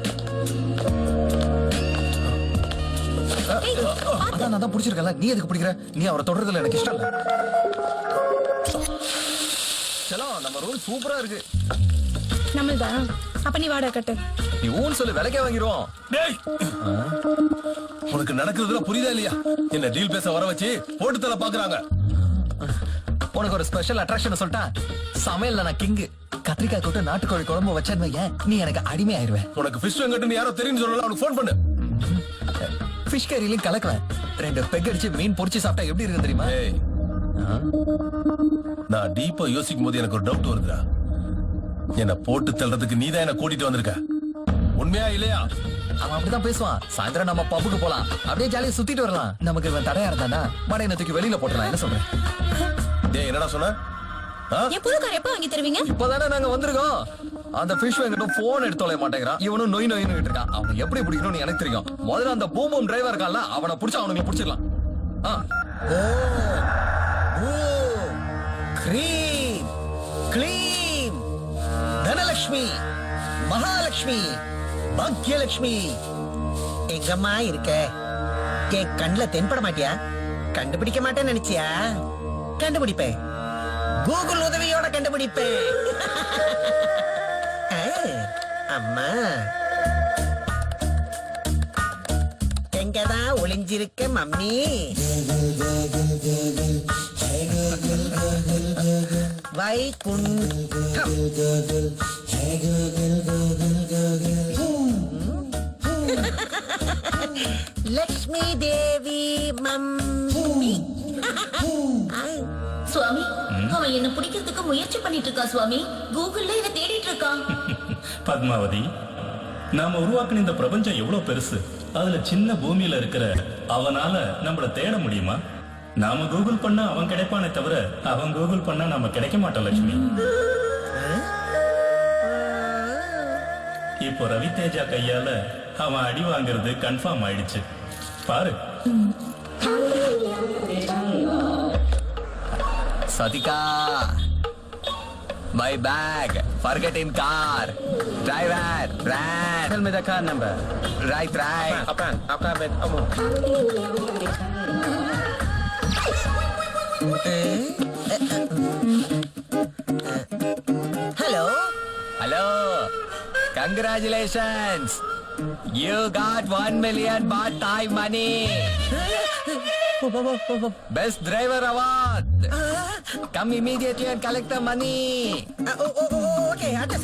அதான் நான் தான் பிடிச்சிருக்கல. நீ எதுக்கு பிடிக்கிற? நீ அவரை தொடர்றதுல எனக்கு இஷ்டம் இல்ல. சலோ நம்ம ரூம் சூப்பரா இருக்கு. நம்மள்தான். அப்ப நீ வாடகை கட்டு. நீ ஊன் சொல்லு, விலைக்கே வாங்கிடுவோம். டேய் உனக்கு நடக்கிறதுல புரியுதா இல்லையா? என்ன டீல் பேச வர வச்சு போட்டு தலை பாக்குறாங்க. உனக்கு ஒரு ஸ்பெஷல் அட்ராக்ஷன் சொல்லிட்டா, சமையல்ல நான் கிங்கு. கத்திரிக்காய் கூட்டு நாட்டுக்கோழி குழம்பு வச்சேன்னு நீ எனக்கு அடிமை ஆயிருவேன். உனக்கு ஃபிஷ் வெங்கட்னு யாரோ தெரியும் சொல்லல, அவனுக்கு ஃபோன் பண்ணு. ஃபிஷ் கறியிலும் கலக்குவேன். 2 பெக் அடிச்சு மீன் பொரிச்சு சாப்பிட்டா எப்படி இருக்கு தெரியுமா? ஏய் நான் டீப்பா யோசிக்கும் போது எனக்கு ஒரு டவுட் வருதுடா. என்ன போட்டு தள்ளுறதுக்கு நீதான் என்ன கூட்டிட்டு வந்திருக்க, உண்மையா இல்லையா? அவன் அப்படிதான் பேசுவான். சாயந்தரம் நம்ம பப்புக்கு போலாம், அப்படியே ஜாலியா சுத்திட்டு வரலாம். நமக்கு இவன் தடையா இருந்தானா மட தூக்கி வெளியில போட்டுலாம். என்ன சொல்றேன்? டேய் என்னடா சொன்ன? என் புது கார் எப்ப வாங்கி தருவீங்க? இப்பதானே நாங்க வந்திருக்கோம். அந்த ஃபிஷ் வெங்கட்டும் போன் எடுத்து தொலைய மாட்டேங்கிறான். இவனும் நொய் நொயின்னு இருக்கான். அவன் எப்படி பிடிக்கணும்னு எனக்கு தெரியும். முதல்ல அந்த பூம் டிரைவர் இருக்கான்ல, அவனை பிடிச்சா அவனுக்கு பிடிச்சிடலாம். கிரீம் கிளீம் தனலட்சுமி மகாலட்சுமி பாக்யலட்சுமி எங்கம்மா இருக்க? என் கண்ணுல தென்பட மாட்டியா? கண்டுபிடிக்க மாட்டேன்னு நினைச்சியா? கண்டுபிடிப்பேன். கூகுள் உதவியோட கண்டுபிடிப்பேன். அம்மா எங்கதான் ஒளிஞ்சிருக்க மம்மி? வைகுண்டம் லக்ஷ்மி தேவி மம்மி. சுவாமி அவன் என்ன பிடிக்கிறதுக்கு முயற்சி பண்ணிட்டு இருக்கா சுவாமி. கூகுள்ல என்ன தேடிட்டு இருக்கான். பத்மாவதி, நாம உருவாக்குன இந்த பிரபஞ்சம் எவ்வளவு பெருசு. அதுல சின்ன பூமியில இருக்கிற அவனால நம்மள தேட முடியுமா? நாம கூகுள் பண்ணா அவன் கிடைப்பானே தவிர அவன் கூகுள் பண்ணா நாம கிடைக்க மாட்டோம் லட்சுமி. இப்போ ரவிதேஜா கையால அவன் அடி வாங்குறது கன்ஃபார்ம் ஆயிடுச்சு. பாரு. Satika, my bag, forget in car. Driver, ran. Tell me the car number. Right. Apa bet kamu? Hello. Congratulations. You got 1 million baht Thai money. Best driver award. Come immediately and collect the money. Okay, address.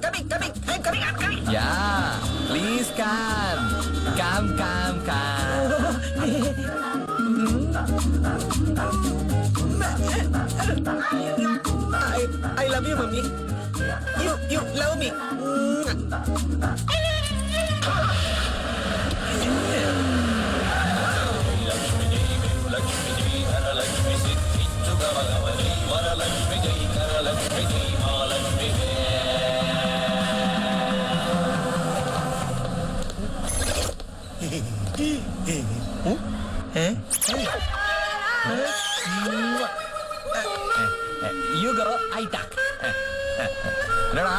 Coming. I'm coming. Yeah, please come. Come. I love you, mommy. You love me. You go, I talk. என்னடா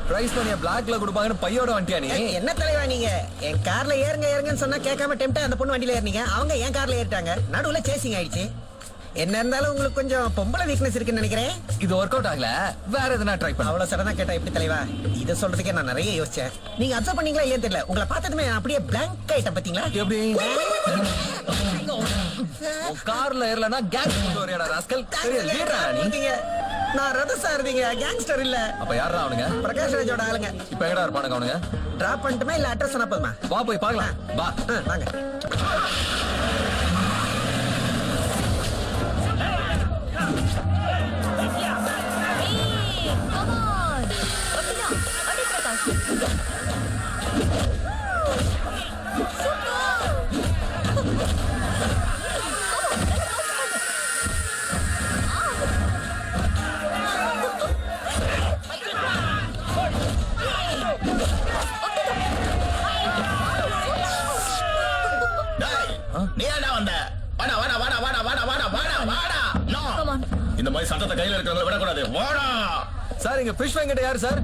பிரைஸ் பண்ணிய பிளாக்ல கொடுப்பாங்கன்னு பையோட வண்டியா நீ? என்ன தலைவா நீங்க? என் கார்ல ஏறுங்கன்னு சொன்னா கேட்காம டெம்டா அந்த பொண்ணு வண்டியில ஏறினீங்க. அவங்க என் கார்ல ஏறிட்டாங்க. நடுவுல சேசிங் ஆயிடுச்சு. என்ன இருந்தாலும் உங்களுக்கு கொஞ்சம் பொம்பளை வீக்னஸ் இருக்குன்னு நினைக்கிறேன். இது ஒர்க் அவுட் ஆகல, வேற எதுனா ட்ரை பண்ண. அவ்வளவு சடனா கேட்டா எப்படி தலைவா? இத சொல்றதுக்கே நான் நிறைய யோசிச்சேன். நீங்க அப்சர்வ் பண்ணீங்களா இல்லையா தெரியல, உங்களை பார்த்ததுமே அப்படியே பிளாங்க் ஆயிட்ட பாத்தீங்களா? எப்படி கார்ல ஏறலனா கேங் வரையடா ராஸ்கல். பெரிய லீடரா நீ? நான் ரத சாரதிங்க, கேங்ஸ்டர் இல்ல. அப்ப யாரா அவனுங்க? பிரகாஷ் ராஜோட ஆளுங்க. இப்ப எங்கடா இருப்பானுங்க அவனுங்க? டிராப் பண்ணிட்டுமா இல்ல அட்ரஸ் அனுப்புமா? வா போய் பார்க்கலாம். வா வாங்க. நீ என்ன வந்த? வாடா வாடா வாடா வாடா வாடா வாடா வாடா வாடா. நோ. இந்த மாதிரி சட்டத்தை கையில இருக்கிறவங்க விடக்கூடாது. வாடா. சார் இங்க ஃபிஷ் வெங்கட் யாரு சார்?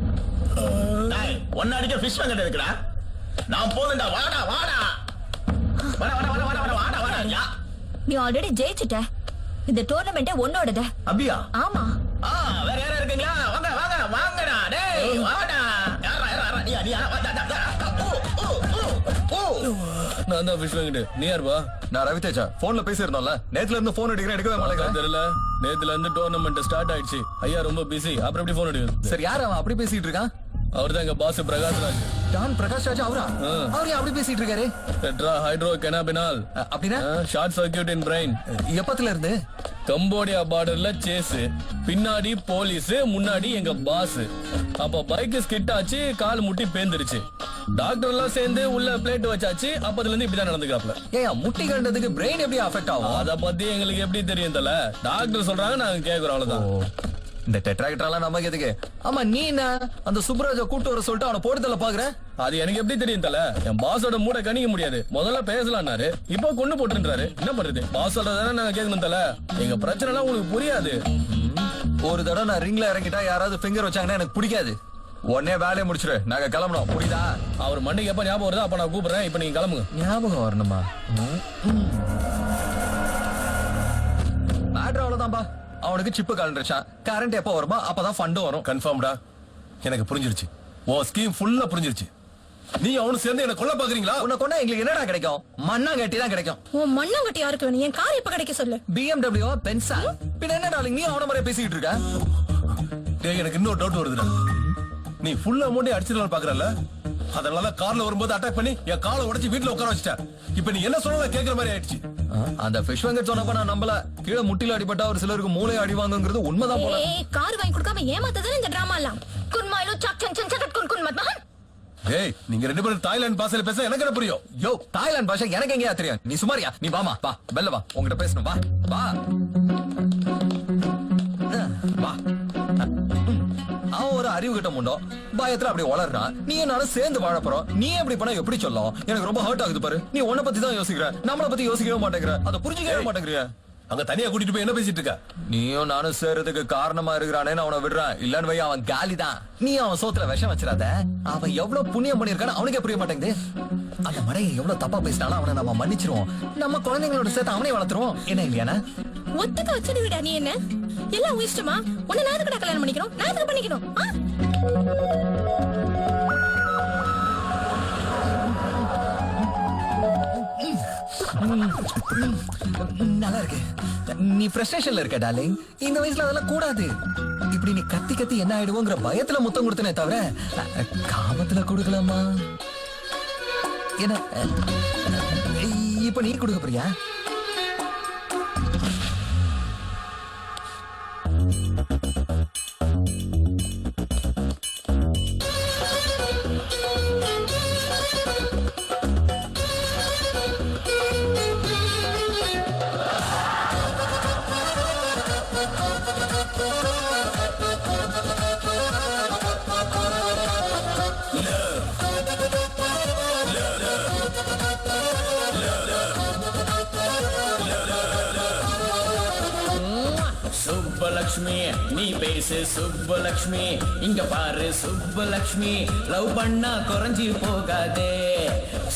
டேய், ஒன்னு அடிக்க ஃபிஷ் வெங்கட் இருக்குடா. நான் போறேன்டா. வாடா வாடா. வாடா வாடா வாடா வாடா வாடா வாடா. யா. நீ ஆல்ரெடி ஜெயிச்சிட்ட. இந்த டோர்னமெண்டே உன்னோடது. அபியா? ஆமா. வேற யாரா இருக்கீங்களா? வாங்க வாங்க வாங்கடா. டேய் வாடா. யாரா யாரா நீ நீ நான் தான் ஃபிஷ் வாங்கிட்டு. நீ யாருப்பா? நான் ரவிதேஜா. போன்ல பேசியிருந்தோம்ல, நேத்துல இருந்து போன் அடிக்கிறேன், எடுக்கவே மாட்டேங்கிறேன். தெரியல, நேத்துல இருந்து டோர்னமெண்ட் ஸ்டார்ட் ஆயிடுச்சு. ஐயா ரொம்ப பிஸி. அப்புறம் எப்படி போன் அடிக்குது? சரி யார் அவன் அப்படி பேசிட்டு இருக்கான்? அவர்தான் எங்க பாஸ் பிரகாஷ் ராஜ். டான் பிரகாஷ் ராஜ் அவரா? அவர் அப்படி பேசிட்டு இருக்காரு. டெட்ரா ஹைட்ரோ கெனாபினால் அப்படினா ஷார்ட் சர்க்யூட் இன் பிரெயின். எப்பத்துல இருந்து? கம்போடியா பார்டர்ல சேஸ், பின்னாடி போலீஸ், முன்னாடி எங்க பாஸ். அப்ப பைக் ஸ்கிட் ஆச்சு, கால் முட்டி பேந்துருச்சு. டாக்டர் எல்லாம் சேர்ந்து உள்ள பிளேட் வச்சாச்சு. அப்பதுல இருந்து இப்படிதான் நடந்துக்கிறாப்ல. ஏன் முட்டி கண்டதுக்கு பிரெயின் எப்படி அஃபெக்ட் ஆகும்? அத பத்தி எங்களுக்கு எப்படி தெரியும் தல? டாக்டர் சொல்றாங்க, நாங்க கேக்குறோம், அவ்வளவுதான். இந்த டெட்ராக்டர்லாம் நமக்கு எதுக்கு? ஆமா நீ என்ன அந்த சுப்ராஜ கூட்டு வர சொல்லிட்டு அவனை போட்டு தள்ள பாக்குற? அது எனக்கு எப்படி தெரியும் தல? என் பாஸோட மூட கணிக்க முடியாது. முதல்ல பேசலாம்னாரு, இப்போ கொண்டு போட்டுன்றாரு. என்ன பண்றது? பாஸ் சொல்றதானே நாங்க கேட்கணும் தல. எங்க பிரச்சனை எல்லாம் உங்களுக்கு புரியாது. ஒரு தடவை நான் ரிங்ல இறங்கிட்டா யாராவது ஃபிங்கர் வச்சாங்கன்னா எனக்கு பிடிக்காது. உடனே வேலையை முடிச்சிரு, நாங்க கிளம்பணும். புரியுதா? அவர் மண்டைக்கு எப்ப ஞாபகம் வருதோ அப்ப நான் கூப்பிடுறேன். இப்ப நீங்க கிளம்புங்க. ஞாபகம் வரணுமா? மேட்ரு அவ்வளவுதான்பா. அவனுக்கு சிப்பு கலந்துருச்சான். கரண்ட் எப்ப வருமா அப்பதான் ஃபண்டும் வரும். கன்ஃபார்ம்டா. எனக்கு புரிஞ்சிருச்சு. ஓ ஸ்கீம் ஃபுல்லா புரிஞ்சிருச்சு. நீ அவனு சேர்ந்து என்ன கொல்ல பாக்குறீங்களா? உன்னை கொண்டா எங்களுக்கு என்னடா கிடைக்கும்? மண்ணாங்கட்டி தான் கிடைக்கும். உன் மண்ணாங்கட்டி யாருக்கு வேணும்? என் கார் எப்ப கிடைக்க சொல்லு. BMW பென்சா? பின்ன என்ன டார்லிங் நீ அவன மாதிரி பேசிட்டு இருக்க? டேய் எனக்கு இன்னொரு டவுட் வருதுடா. நீ ஃபுல் அமௌண்ட் அடிச்சிடலாம் பாக்குறல, அதனால கார்ல வரும்போது அட்டாக் பண்ணி என் காலை உடைச்சு வீட்டுல உட்கார வச்சிட்ட. இப்ப நீ என்ன சொன்னாலும் கேக்குற மாதிரி ஆயிடுச்சு. அந்த ஃபிஷ் வெங்கட் சொன்னப்ப நான் நம்பல. கீழே முட்டில அடிபட்டா ஒரு சிலருக்கு மூளை அடிவாங்கிறது உண்மைதான் போல. கார் வாங்கி கொடுக்காம ஏமாத்ததானே இந்த டிராமா எல்லாம். குன்மாயிலு சக் சன் சன் சக் குன் குன் மத் மஹன். ஏய் நீங்க ரெண்டு பேரும் தாய்லாந்து பாஷையில பேச எனக்கு என்ன புரியும்? யோ தாய்லாந்து பாஷை எனக்கு எங்கயா தெரியும்? நீ சுமாரியா? நீ வாமா வா, பெல்ல வா, உங்ககிட்ட பேசணும். வா வா வா. அவன் ஒரு அறிவு கிட்ட முண்டோ பயத்துல அப்படி வளர்றான். நீ என்னால சேர்ந்து வாழ போறோம். நீ எப்படி பண்ண எப்படி சொல்லும்? எனக்கு ரொம்ப ஹர்ட் ஆகுது பாரு. நீ உன்னை பத்தி தான் யோசிக்கிற, நம்மளை பத்தி யோசிக்கவே மாட்டேங்கிற, அதை புரிஞ்சுக்கவே மாட்டேங்கிறிய. அங்க தனியா கூட்டிட்டு போய் என்ன பேசிட்டு இருக்க? நீயும் நானும் சேர்றதுக்கு காரணமா இருக்கிறானே அவனை விடுறான். இல்லன்னு வை அவன் காலி தான். நீ அவன் சோத்துல விஷம் வச்சிடாத. அவன் எவ்வளவு புண்ணியம் பண்ணிருக்கான்னு அவனுக்கே புரிய மாட்டேங்குது. அந்த மடையை எவ்வளவு தப்பா பேசினாலும் அவனை நம்ம மன்னிச்சிருவோம். நம்ம குழந்தைங்களோட சேர்த்து அவனே வளர்த்துருவோம். என்ன இல்லையானா? ஒத்துக்க வச்சுடு விடா. நீ என்ன எல்லாம் உன் இஷ்டமா? உன்னை நான் எதுக்குடா கல்யாணம் பண்ணிக்கணும்? நான் எதுக்கு பண்ணிக்கணும்? நல்லா இருக்கு. நீ ஃப்ரஸ்ட்ரேஷன்ல இருக்க டார்லிங். இந்த வயசுல அதெல்லாம் கூடாது. இப்படி நீ கத்தி கத்தி என்ன ஆயிடுவோங்கிற பயத்துல முத்தம் கொடுத்தனே தவிர காமத்துல கொடுக்கலாமா? என்ன இப்ப நீ கொடுக்க போறியா? சுப்பலக்ஷ்மி நீ பேசு சுப்பலக்ஷ்மி இங்க பாரு சுப்பலக்ஷ்மி லவ் பண்ணா குறைஞ்சி போகாதே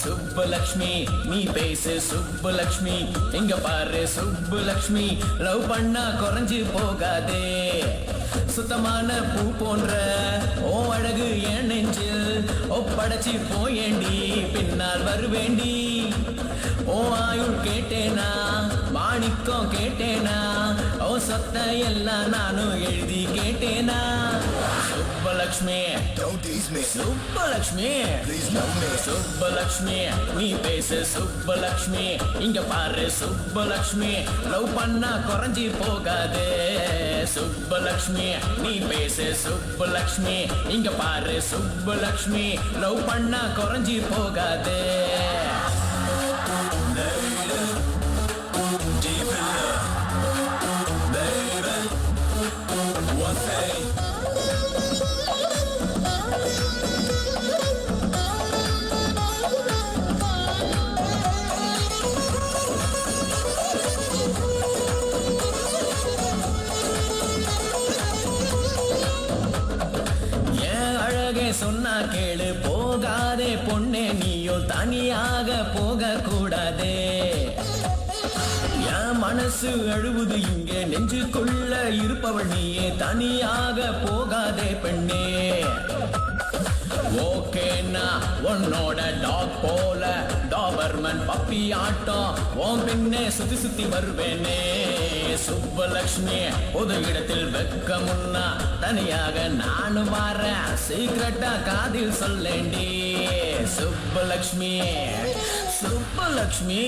சுப்பலக்ஷ்மி நீ பேசு சுப்பலக்ஷ்மி இங்க பாரு சுப்பலக்ஷ்மி லவ் பண்ணா குறைஞ்சி போகாதே சுத்தமான பூ போன்ற ஓ அழகு என் நெஞ்சில் ஒப்படைச்சி போயேண்டி பின்னால் வருவேண்டி ஓ ஆயுள் கேட்டேனா மாணிக்கம் கேட்டேனா ஓ சொத்த எல்லாம் நானும் எழுதி கேட்டேனா சுப்பலக்ஷ்மி சுப்பலக்ஷ்மி சுப்பலக்ஷ்மி நீ பேசு சுப்பலக்ஷ்மி இங்க பாரு சுப்பலக்ஷ்மி லவ் பண்ணா குறைஞ்சி போகாது சுப்பலக்ஷ்மி நீ பேசு சுப்பலக்ஷ்மி இங்க பாரு சுப்பலக்ஷ்மி லவ் பண்ணா குறைஞ்சி போகாது சொன்னா கேளு போகாதே பொண்ணே நீயும் தனியாக போக கூடாதே என் மனசு அழுவுது இங்கே நெஞ்சுக்குள்ள இருப்பவள் நீயே தனியாக போகாதே பெண்ணே ஓகேனா உன்னோட டாக் போல டாபர்மன் பப்பி ஆட்டம் உன் பின்னே சுத்தி சுத்தி வருவேனே சுப்பலக்ஷ்மி பொது இடத்தில் வெக்க முன்னா தனியாக நானும் வரேன் சீக்கிரட்டா காதில் சொல்லேண்டி சுப்பலக்ஷ்மி சுப்பலக்ஷ்மி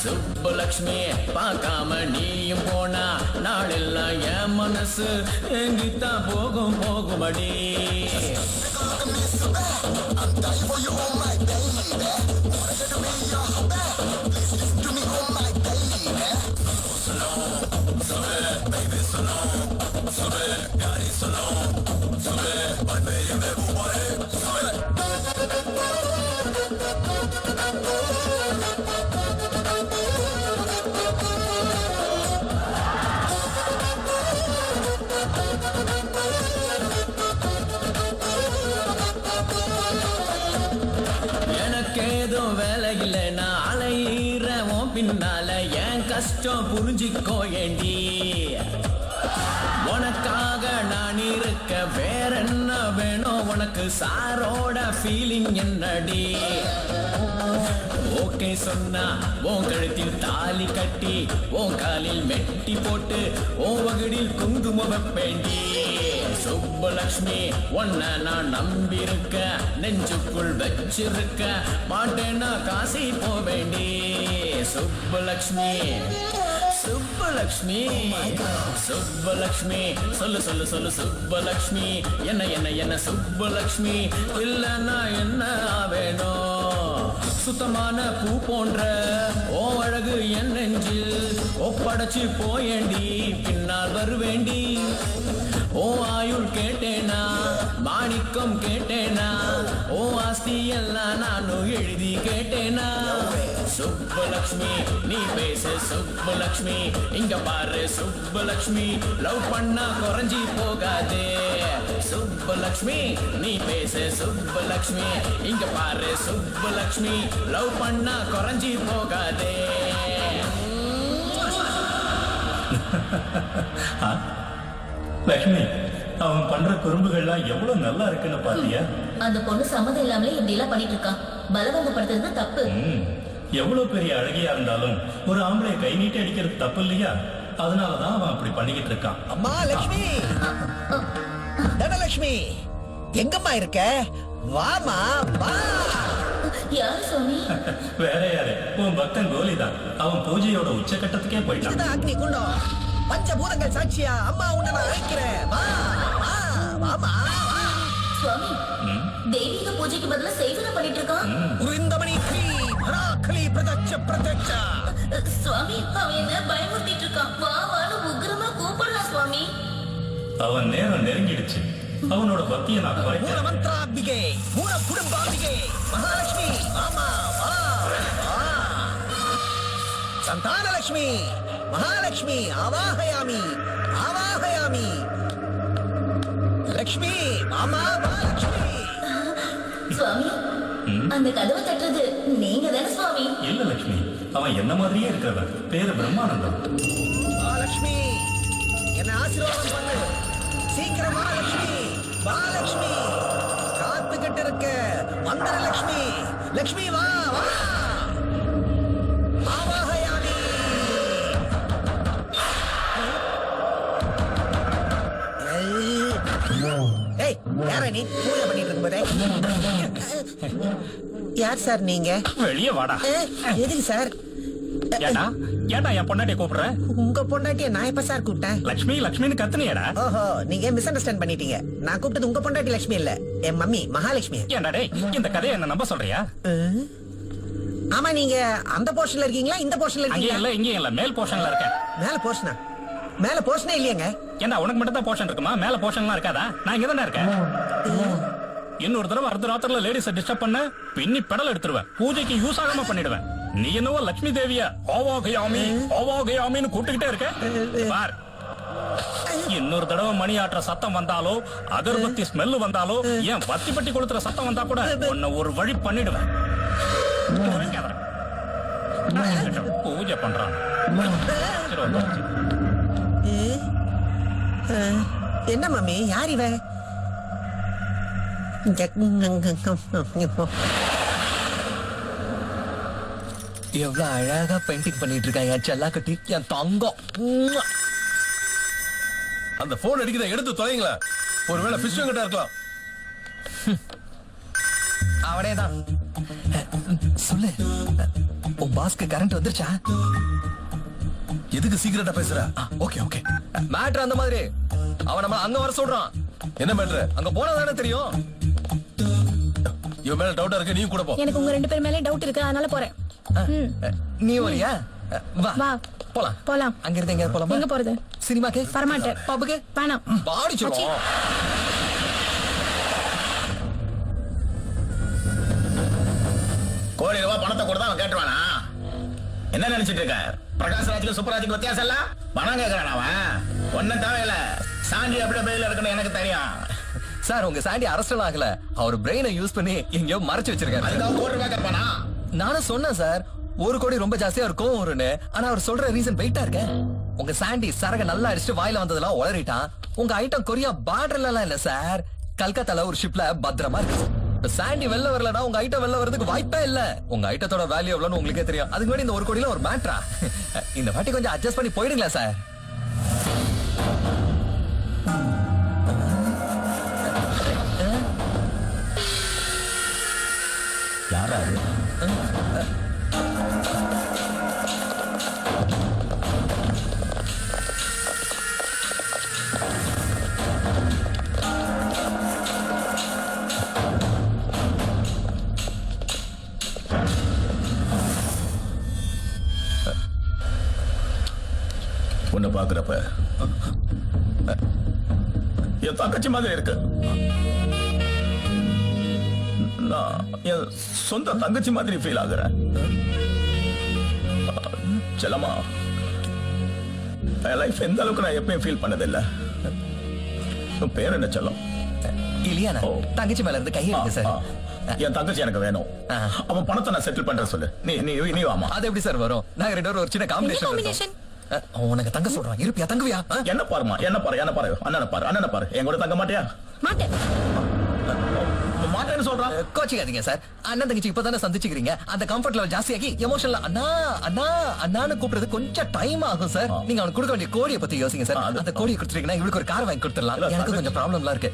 சுப்பலக்ஷ்மி பார்க்காம நீயும் போனா நாளெல்லாம் என் மனசு எங்கித்தான் போகும் போகுமடி எனக்கேதோ வேலை இல்லை நான் அலையிறவோம் பின்னால என் கஷ்டம் புரிஞ்சிக்கோ ஏண்டி உனக்காக நான் இருக்க வேற என்ன வேணும் உனக்கு சாரோட ஃபீலிங் என்னடி ஓகே சொன்னா உன் கழுத்தில் தாலி கட்டி உன் காலில் மெட்டி போட்டு உன் வகுடில் குங்கும வைப்பேண்டி சுப்பலக்ஷ்மி உன்னை நான் நம்பியிருக்க நெஞ்சுக்குள் வச்சிருக்க மாட்டேன்னா காசி போவேண்டி சுப்பலக்ஷ்மி சுப்பலக்ஷ்மி சுப்பலக்ஷ்மி சொல்லு சொல்லு சொல்லு சுப்பலக்ஷ்மி என்ன என்ன என்ன சுப்பலக்ஷ்மி இல்லைன்னா என்ன வேணும் சுத்தமான பூ போன்ற ஓ அழகு என் நெஞ்சில் ஒப்படைச்சு போயேண்டி பின்னால் வருவேண்டி ஓ ஆயுள் கேட்டேனா மாணிக்கம் கேட்டேனா ஓ ஆஸ்தி எல்லாம் நானும் எழுதி கேட்டேனா சுப்பலக்ஷ்மி நீ பேசு சுப்பலக்ஷ்மி இங்க பாரு சுப்பலக்ஷ்மி லவ் பண்ணா குறைஞ்சி போகாதே சுப்பலக்ஷ்மி நீ பேசு சுப்பலக்ஷ்மி இங்க பாரு சுப்பலக்ஷ்மி லவ் பண்ணா குறைஞ்சி போகாதே லக்ஷ்மி அவன் பண்ற குறும்புகள்லாம் எவ்வளவு நல்லா இருக்குன்னு பாத்தியா? அந்த பொண்ணு சம்மதம் இல்லாமலே இப்படி எல்லாம் பண்ணிட்டு இருக்கான். பலவந்தப்படுத்துறது தப்பு. எவ்வளவு பெரிய அழகியா இருந்தாலும் ஒரு ஆம்பளை கை நீட்டி அடிக்கிறது தப்பு இல்லையா? அதனாலதான் அவன் அப்படி பண்ணிக்கிட்டு இருக்கான். அம்மா லட்சுமி, தனலட்சுமி எங்கம்மா இருக்க? வாமா வா. யாரு சுவாமி? வேற யாரு? உன் பக்தன் கோலிதான். அவன் பூஜையோட உச்சகட்டத்துக்கே போயிட்டான். இதுதான் அக்னி குண்டம். பஞ்சபூதங்கள் சாட்சியா அம்மா உன்னை நான் அழைக்கிறேன். வா வா வாமா. சுவாமி, தெய்வீக பூஜைக்கு பதிலா செய்வன பண்ணிட்டு இருக்கான். உருந்தமணி க்ரீ பராக்லி பிரதட்ச பிரதட்ச. சுவாமி, அவன் என்ன பயமுறுத்திட்டு இருக்கான். வா வான்னு உக்கிரமா கூப்பிடலாம் சுவாமி. அவன் நேரம் நெருங்கிடுச்சு. அவனோட பக்தியை நான் மூல குறைக்கிறேன். மந்திராம்பிகை, மூல குடும்பாம்பிகை, மகாலட்சுமி ஆமா வா வா. சந்தானலட்சுமி, மகாலட்சுமி ஆவாஹயாமி ஆவாஹயாமி. அவாகயாமி. லக்ஷ்மி மாமா லக்ஷ்மி. சுவாமி அந்த கதவை தட்டுறது நீங்க தானே சுவாமி? இல்ல லட்சுமி, அவன் என்ன மாதிரியே இருக்கிறவன். பேரு பிரம்மானந்தம். லக்ஷ்மி என்ன ஆசீர்வாதம் பண்ணு. சீக்கிரமா லக்ஷ்மி லக்ஷ்மி காத்துக்கிட்டு இருக்க. வந்துட லக்ஷ்மி. லக்ஷ்மி வா வா. ஆவாகயாமி. ஏய் யாரா நீ பூஜை பண்ணிட்டு இருக்கும்போதே? யார் சார் நீங்க? வெளியே வாடா. எதுக்கு சார்? ஏடா ஏடா என் பொண்டாட்டிய கூப்பிடுற? உங்க பொண்டாட்டிய நான் எப்ப சார் கூப்பிட்டேன்? லட்சுமி லட்சுமின்னு கத்துனியடா. ஓஹோ, நீங்க மிஸ் அண்டர்ஸ்டாண்ட் பண்ணிட்டீங்க. நான் கூப்பிட்டது உங்க பொண்டாட்டி லட்சுமி இல்ல, என் மம்மி மகாலட்சுமி. ஏன்டா டேய், இந்த கதையை என்ன நம்ப சொல்றியா? ஆமா, நீங்க அந்த போர்ஷன்ல இருக்கீங்களா இந்த போர்ஷன்ல அங்கேயும் இருக்கீங்களா? இல்ல இங்கேயும் இல்ல, மேல் போர்ஷன்ல இருக்கேன். மேல போர்ஷனா? மேல போர்ஷனே இல்லையேங்க. ஏண்டா உனக்கு மட்டும் தான் போர்ஷன் இருக்குமா? மேல போர்ஷன்லாம் இருக்காதா? நான் இங்க தானே இருக்கேன். இன்னொரு தடவை அடுத்த ராத்திரில லேடிஸை டிஸ்டர்ப் பண்ண பின்னி பெடல் எடுத்துருவேன். பூஜைக்கு யூஸ் ஆகாம பண்ணிடுவேன். நீ என்னவோ லட்சுமி தேவிய ஓவாகயாமின்னு கூப்பிட்டுக்கிட்டே இருக்க பார். இன்னொரு தடவை மணி ஆட்டுற சத்தம் வந்தாலோ அகர்பத்தி ஸ்மெல் வந்தாலோ ஏன் பத்தி பட்டி கொளுத்துற சத்தம் வந்தா கூட உன்னை ஒரு வழி பண்ணிடுவேன். பூஜை பண்றான். என்ன மம்மி, யார் இவ? எவ்வளவு அழகா பெயிண்டிங் பண்ணிட்டு இருக்கான் என் செல்லா கட்டி, என் தங்கம். அந்த போன் அடிக்கிறத எடுத்து தொலைங்களா. ஒருவேளை பிஷ் கிட்ட இருக்கலாம். அவனேதான். சொல்லு, உன் பாஸ்க்கு கரண்ட் வந்துருச்சா? எதுக்கு சீக்கிரட்டா பேசுற? Okay okay. மேட்ரு அந்த மாதிரி. அவன் நம்ம அங்க வர சொல்றான். என்ன மேட்ரு? அங்க போனா தானே தெரியும். இவன் மேல டவுட்டா இருக்கு, நீ கூட போ. எனக்கு உங்க ரெண்டு பேர் மேலே டவுட் இருக்கு, அதனால போறேன். நீ வரியா? வா வா போலாம். போலாம். அங்க இருந்து எங்க போலாம்? எங்க போறது? சினிமாக்கு வரமாட்டேன். பாப்புக்கு வேணாம். பாடி சொல்லுவோம். கோடி ரூபாய் பணத்தை கொடுத்தா அவன் கேட்டுவானா? என்ன நினைச்சிட்டு இருக்க? பிரகாஷ் ராஜுக்கு சூப்பராஜுக்கு வித்தியாசம் இல்ல? பணம் கேட்கறான் அவன். ஒன்னும் தேவையில்ல. சாண்டி அப்படியே பெயில இருக்கணும், எனக்கு தெரியும். சார், உங்க சாண்டி அரஸ்ட் ஆகல. அவர் பிரெயினை யூஸ் பண்ணி எங்கேயோ மறைச்சு வச்சிருக்காரு. அதுக்காக கோடி ரூபாய் கேட்பானா? நானும் சொன்னேன் சார், 1 கோடி ரொம்ப ஜாஸ்தியா இருக்கும் வரும்னு. ஆனா அவர் சொல்ற ரீசன் வெயிட்டா இருக்க. உங்க சாண்டி சரக நல்லா அடிச்சுட்டு வாயில வந்ததெல்லாம் உளறிட்டான். உங்க ஐட்டம் கொரியா பார்டர்ல எல்லாம் இல்ல சார், கல்கத்தால ஒரு ஷிப்ல பத்திரமா இருக்கு. சாண்டி வெளில வரலனா உங்க ஐட்டம் வெளில வரதுக்கு வாய்ப்பே இல்ல. உங்க ஐட்டத்தோட வேல்யூ எவ்வளவுன்னு உங்களுக்கே தெரியும். அதுக்கு முன்னாடி இந்த 1 கோடியில ஒரு மேட்ரா. இந்த வாட்டி கொஞ்சம் அட்ஜஸ்ட் பண்ணி போயிடுங்களா சார்? யாரா அது? உன்னை பாக்குறப்ப என் தங்கச்சி மாதிரி இருக்கு. நான் என் சொந்த தங்கச்சி மாதிரி ஃபீல் ஆகுறேன். செல்லமா, என் லைஃப் எந்த அளவுக்கு நான் எப்பயும் ஃபீல் பண்ணதில்லை. உன் பேர் என்ன செல்லம்? இல்லையா? தங்கச்சி மேல இருந்து கையெழுங்க சார். என் தங்கச்சி எனக்கு வேணும். அவன் பணத்தை நான் செட்டில் பண்ற சொல்லு. நீ வாமா. அது எப்படி சார் வரும்? நாங்க 2 பேரும் ஒரு சின்ன காம்பினேஷன். உனக்கு தங்க சொல்றான், இருப்பியா? தங்குவியா? என்ன பாருமா, என்ன பாரு அண்ணனை பாரு. என் கூட தங்க மாட்டியா? மாட்டேன். மாட்டேன்னு சொல்றான். கோச்சிக்காதீங்க சார், அண்ணன் தங்கச்சி இப்பதானே சந்திச்சுக்கிறீங்க. அந்த கம்ஃபர்ட் லெவல் ஜாஸ்தியாகி எமோஷனல் அண்ணா அண்ணா அண்ணான்னு கூப்பிடுறது கொஞ்சம் டைம் ஆகும் சார். நீங்க அவனுக்கு கொடுக்க வேண்டிய கோடியை பத்தி யோசிங்க சார். அந்த கோடியை கொடுத்துட்டீங்கன்னா இவளுக்கு ஒரு கார் வாங்கி கொடுத்துடலாம். எனக்கு கொஞ்சம் ப்ராப்ளம்லாம் இருக்கு.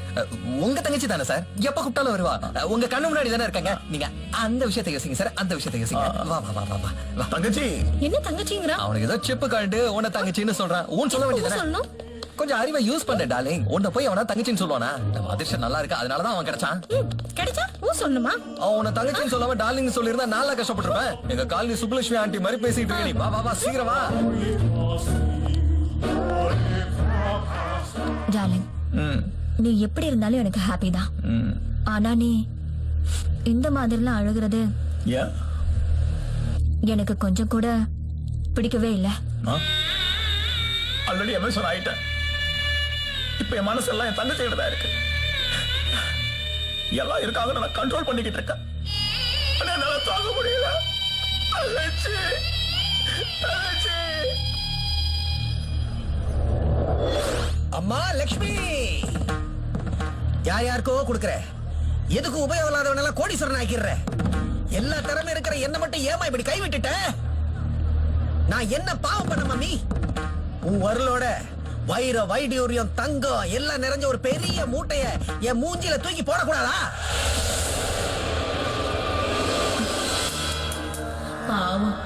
உங்க தங்கச்சி தானே சார், எப்ப கூப்பிட்டாலும் வருவா. உங்க கண்ணு முன்னாடி தானே இருக்காங்க. நீங்க அந்த விஷயத்தை யோசிங்க சார், அந்த விஷயத்தை யோசிங்க. வா வா வா வா வா. தங்கச்சி என்ன தங்கச்சிங்கறா? அவனுக்கு ஏதோ சிப்பு காண்டு உன்னை தங்கச்சின்னு சொல்றான். ஊன் சொல்ல வேண்டியதானே? கொஞ்சம் அறிவை யூஸ் பண்ண டார்லிங். உன்னை போய் அவனா தங்கச்சின்னு சொல்லுவானா? நம்ம அதிர்ஷ்டம் நல்லா இருக்கு, அதனாலதான் அவன் கிடைச்சான். கிடைச்சா ஊ சொன்னுமா? அவன் உன்னை தங்கச்சின்னு சொல்லாம டார்லிங் சொல்லியிருந்தா நாளா கஷ்டப்பட்டிருப்பேன். எங்க காலனி சுப்புலட்சுமி ஆண்டி மாதிரி பேசிட்டு இருக்க நீ. வா வா வா, சீக்கிரம் வா. டார்லிங், நீ எப்படி இருந்தாலும் எனக்கு ஹாப்பி தான். ஆனா நீ இந்த மாதிரிலாம் அழுகிறது எனக்கு கொஞ்சம் கூட பிடிக்கவே இல்லை. ஆல்ரெடி எமோஷன் ஆயிட்டேன். இப்ப என் மனசெல்லாம் என் தங்கச்சியோட தான் இருக்கு. எல்லாம் இருக்காங்க, நான் கண்ட்ரோல் பண்ணிக்கிட்டு இருக்கேன். ஆனா என்னால தாங்க முடியல. தங்கச்சி, தங்கச்சி. அம்மா லக்ஷ்மி, யாருக்கோ கொடுக்கற, எதுக்கு உபயோகம் இல்லாதவனெல்லாம் கோடீஸ்வரன் ஆக்கிடுற. எல்லா திறமை இருக்கிற என்ன மட்டும் ஏமா இப்படி கைவிட்டுட்ட? நான் என்ன பாவம் பண்ண மம்மி? உன் வரலோட வைர வைடூரியம் தங்கம் எல்லாம் நிறைஞ்ச ஒரு பெரிய மூட்டைய என் மூஞ்சில தூக்கி போடக்கூடாதா? பாவம்,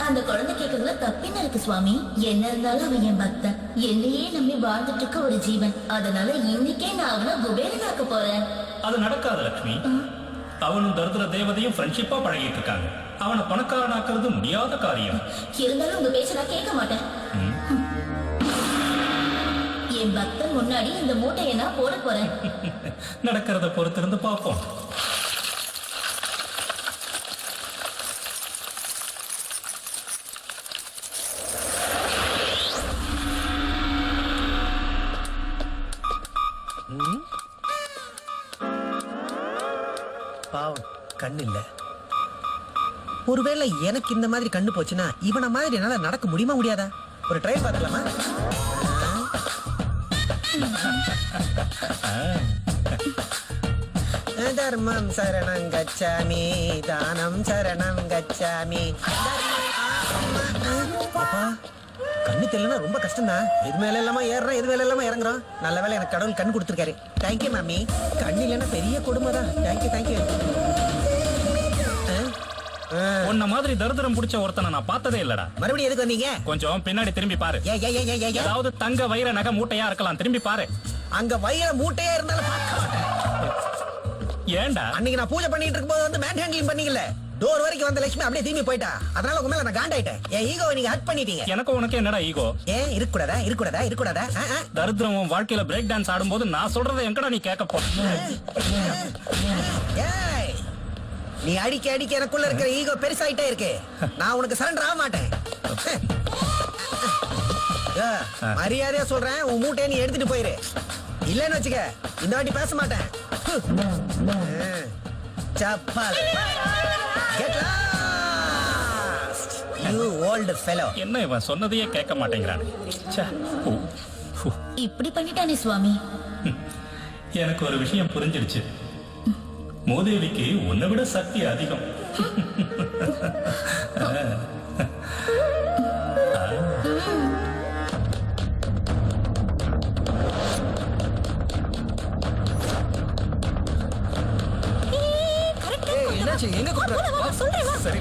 அந்த குழந்தை கேட்கறதுல தப்பின்னு இருக்கு சுவாமி. என்ன இருந்தாலும் அவன் என் பக்தன், என்னையே நம்பி வாழ்ந்துட்டு இருக்க ஒரு ஜீவன். அதனால இன்னைக்கே நான் அவனை குபேரனாக்க போறேன். அது நடக்காது லட்சுமி. அவனும் தரித்திர தேவதையும் ஃப்ரெண்ட்ஷிப்பா பழகிட்டு இருக்காங்க. அவனை பணக்காரனாக்குறது முடியாத காரியம். இருந்தாலும் உங்க பேச்ச நான் கேட்க மாட்டேன். என் பக்தன் முன்னாடி இந்த மூட்டையை நான் போட போறேன். நடக்கிறத பொறுத்திருந்து பார்ப்போம். பாவம், கண்ணு இல்ல. ஒருவேளை எனக்கு இந்த மாதிரி கண்ணு போச்சுன்னா இவனை மாதிரி என்னால நடக்க முடியுமா முடியாதா? ஒரு ட்ரை பார்க்கலாமா? தர்மம் சரணம் கச்சாமி, தானம் சரணம் கச்சாமி. கண்ணு தெரியலனா ரொம்ப கஷ்டம் தான். எது மேல இல்லாம ஏறுறோம், எது மேல இல்லாம இறங்குறோம். நல்ல வேளை எனக்கு கடவுள் கண் கொடுத்துருக்காரு. தேங்க்யூ மாமி. கண்ணு இல்லைன்னா பெரிய கொடுமை தான். Thank you thank you. உன்ன மாதிரி தரித்திரம் பிடிச்ச ஒருத்தனை நான் பார்த்ததே இல்லடா. மறுபடியும் எதுக்கு வந்தீங்க? கொஞ்சம் பின்னாடி திரும்பி பாரு. ஏய், ஏதாவது தங்க வைர நகை மூட்டையா இருக்கலாம், திரும்பி பாரு. அங்க வைர மூட்டையா இருந்தாலும் பார்க்க மாட்டேன். ஏன்டா? அன்னைக்கு நான் பூஜை பண்ணிட்டு இருக்கும்போது வந்து மேன் ஹேண்ட்லிங் பண்ணீங்கல்ல, டோர் வரைக்கும் வந்த லட்சுமி அப்படியே திரும்பி போயிட்டா. அதனால உங்க மேல நான் காண்டாயிட்டேன். என் ஈகோவை நீங்க ஹர்ட் பண்ணிட்டீங்க. எனக்கு உனக்கு என்னடா ஈகோ? ஏன் இருக்கக்கூடாதா? தரித்திரம் உன் வாழ்க்கையில பிரேக் டான்ஸ் ஆடும்போது நான் சொல்றதை எங்கடா நீ கேட்க போ? ஏய், நீ அடிக்க எனக்குள்ள இருக்கிற ஈகோ பெருசாயிட்டே இருக்கு. நான் உனக்கு சரண்டர் ஆக மாட்டேன். மரியாதையா சொல்றேன், உன் மூட்டையை நீ எடுத்துட்டு போயிரு. இல்லன்னு வச்சுக்க, இந்த வாட்டி பேச மாட்டேன். சப்பால். Get lost, you old fellow. என்ன இவன் சொன்னதையே கேட்க மாட்டேங்கிறான். இப்படி பண்ணிட்டானே சுவாமி. எனக்கு ஒரு விஷயம் புரிஞ்சிடுச்சு. மூதேவிக்கு உன்னை விட சக்தி அதிகம். என்னாச்சு? எங்க கூப்பிடுற? சொல்றேன். சரி.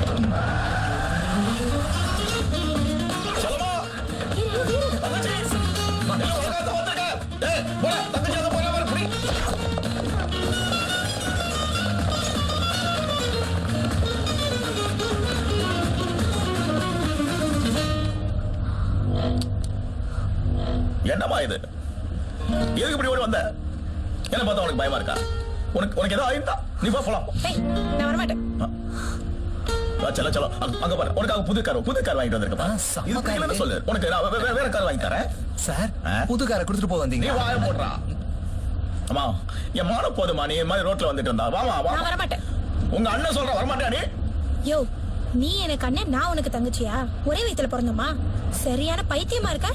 என்னமா இது? எதுக்கு இப்படி ஓடி வந்த? என்ன பார்த்தா உனக்கு பயமா இருக்கா? உனக்கு ஏதோ ஆயிருந்தா நீ போ போலாம். நான் வர மாட்டேன். சலோ அங்க பாரு, உனக்காக புது கார் வாங்கிட்டு வந்திருக்கேன். சொல்லு, உனக்கு வேற கார் வாங்கி தரேன். சார், புது காரை கொடுத்துட்டு போக வந்தீங்க. நீ வாய போடுறா. அம்மா, என் மான போதுமா, நீ இந்த மாதிரி ரோட்ல வந்துட்டு இருந்தா. வாமா வா. நான் வர மாட்டேன். உங்க அண்ணன் சொல்ற வர மாட்டியா நீ? யோ, நீ எனக்கு அண்ணன், நான் உனக்கு தங்கச்சியா? ஒரே வயித்துல பிறந்தோமா? சரியான பைத்தியமா இருக்க.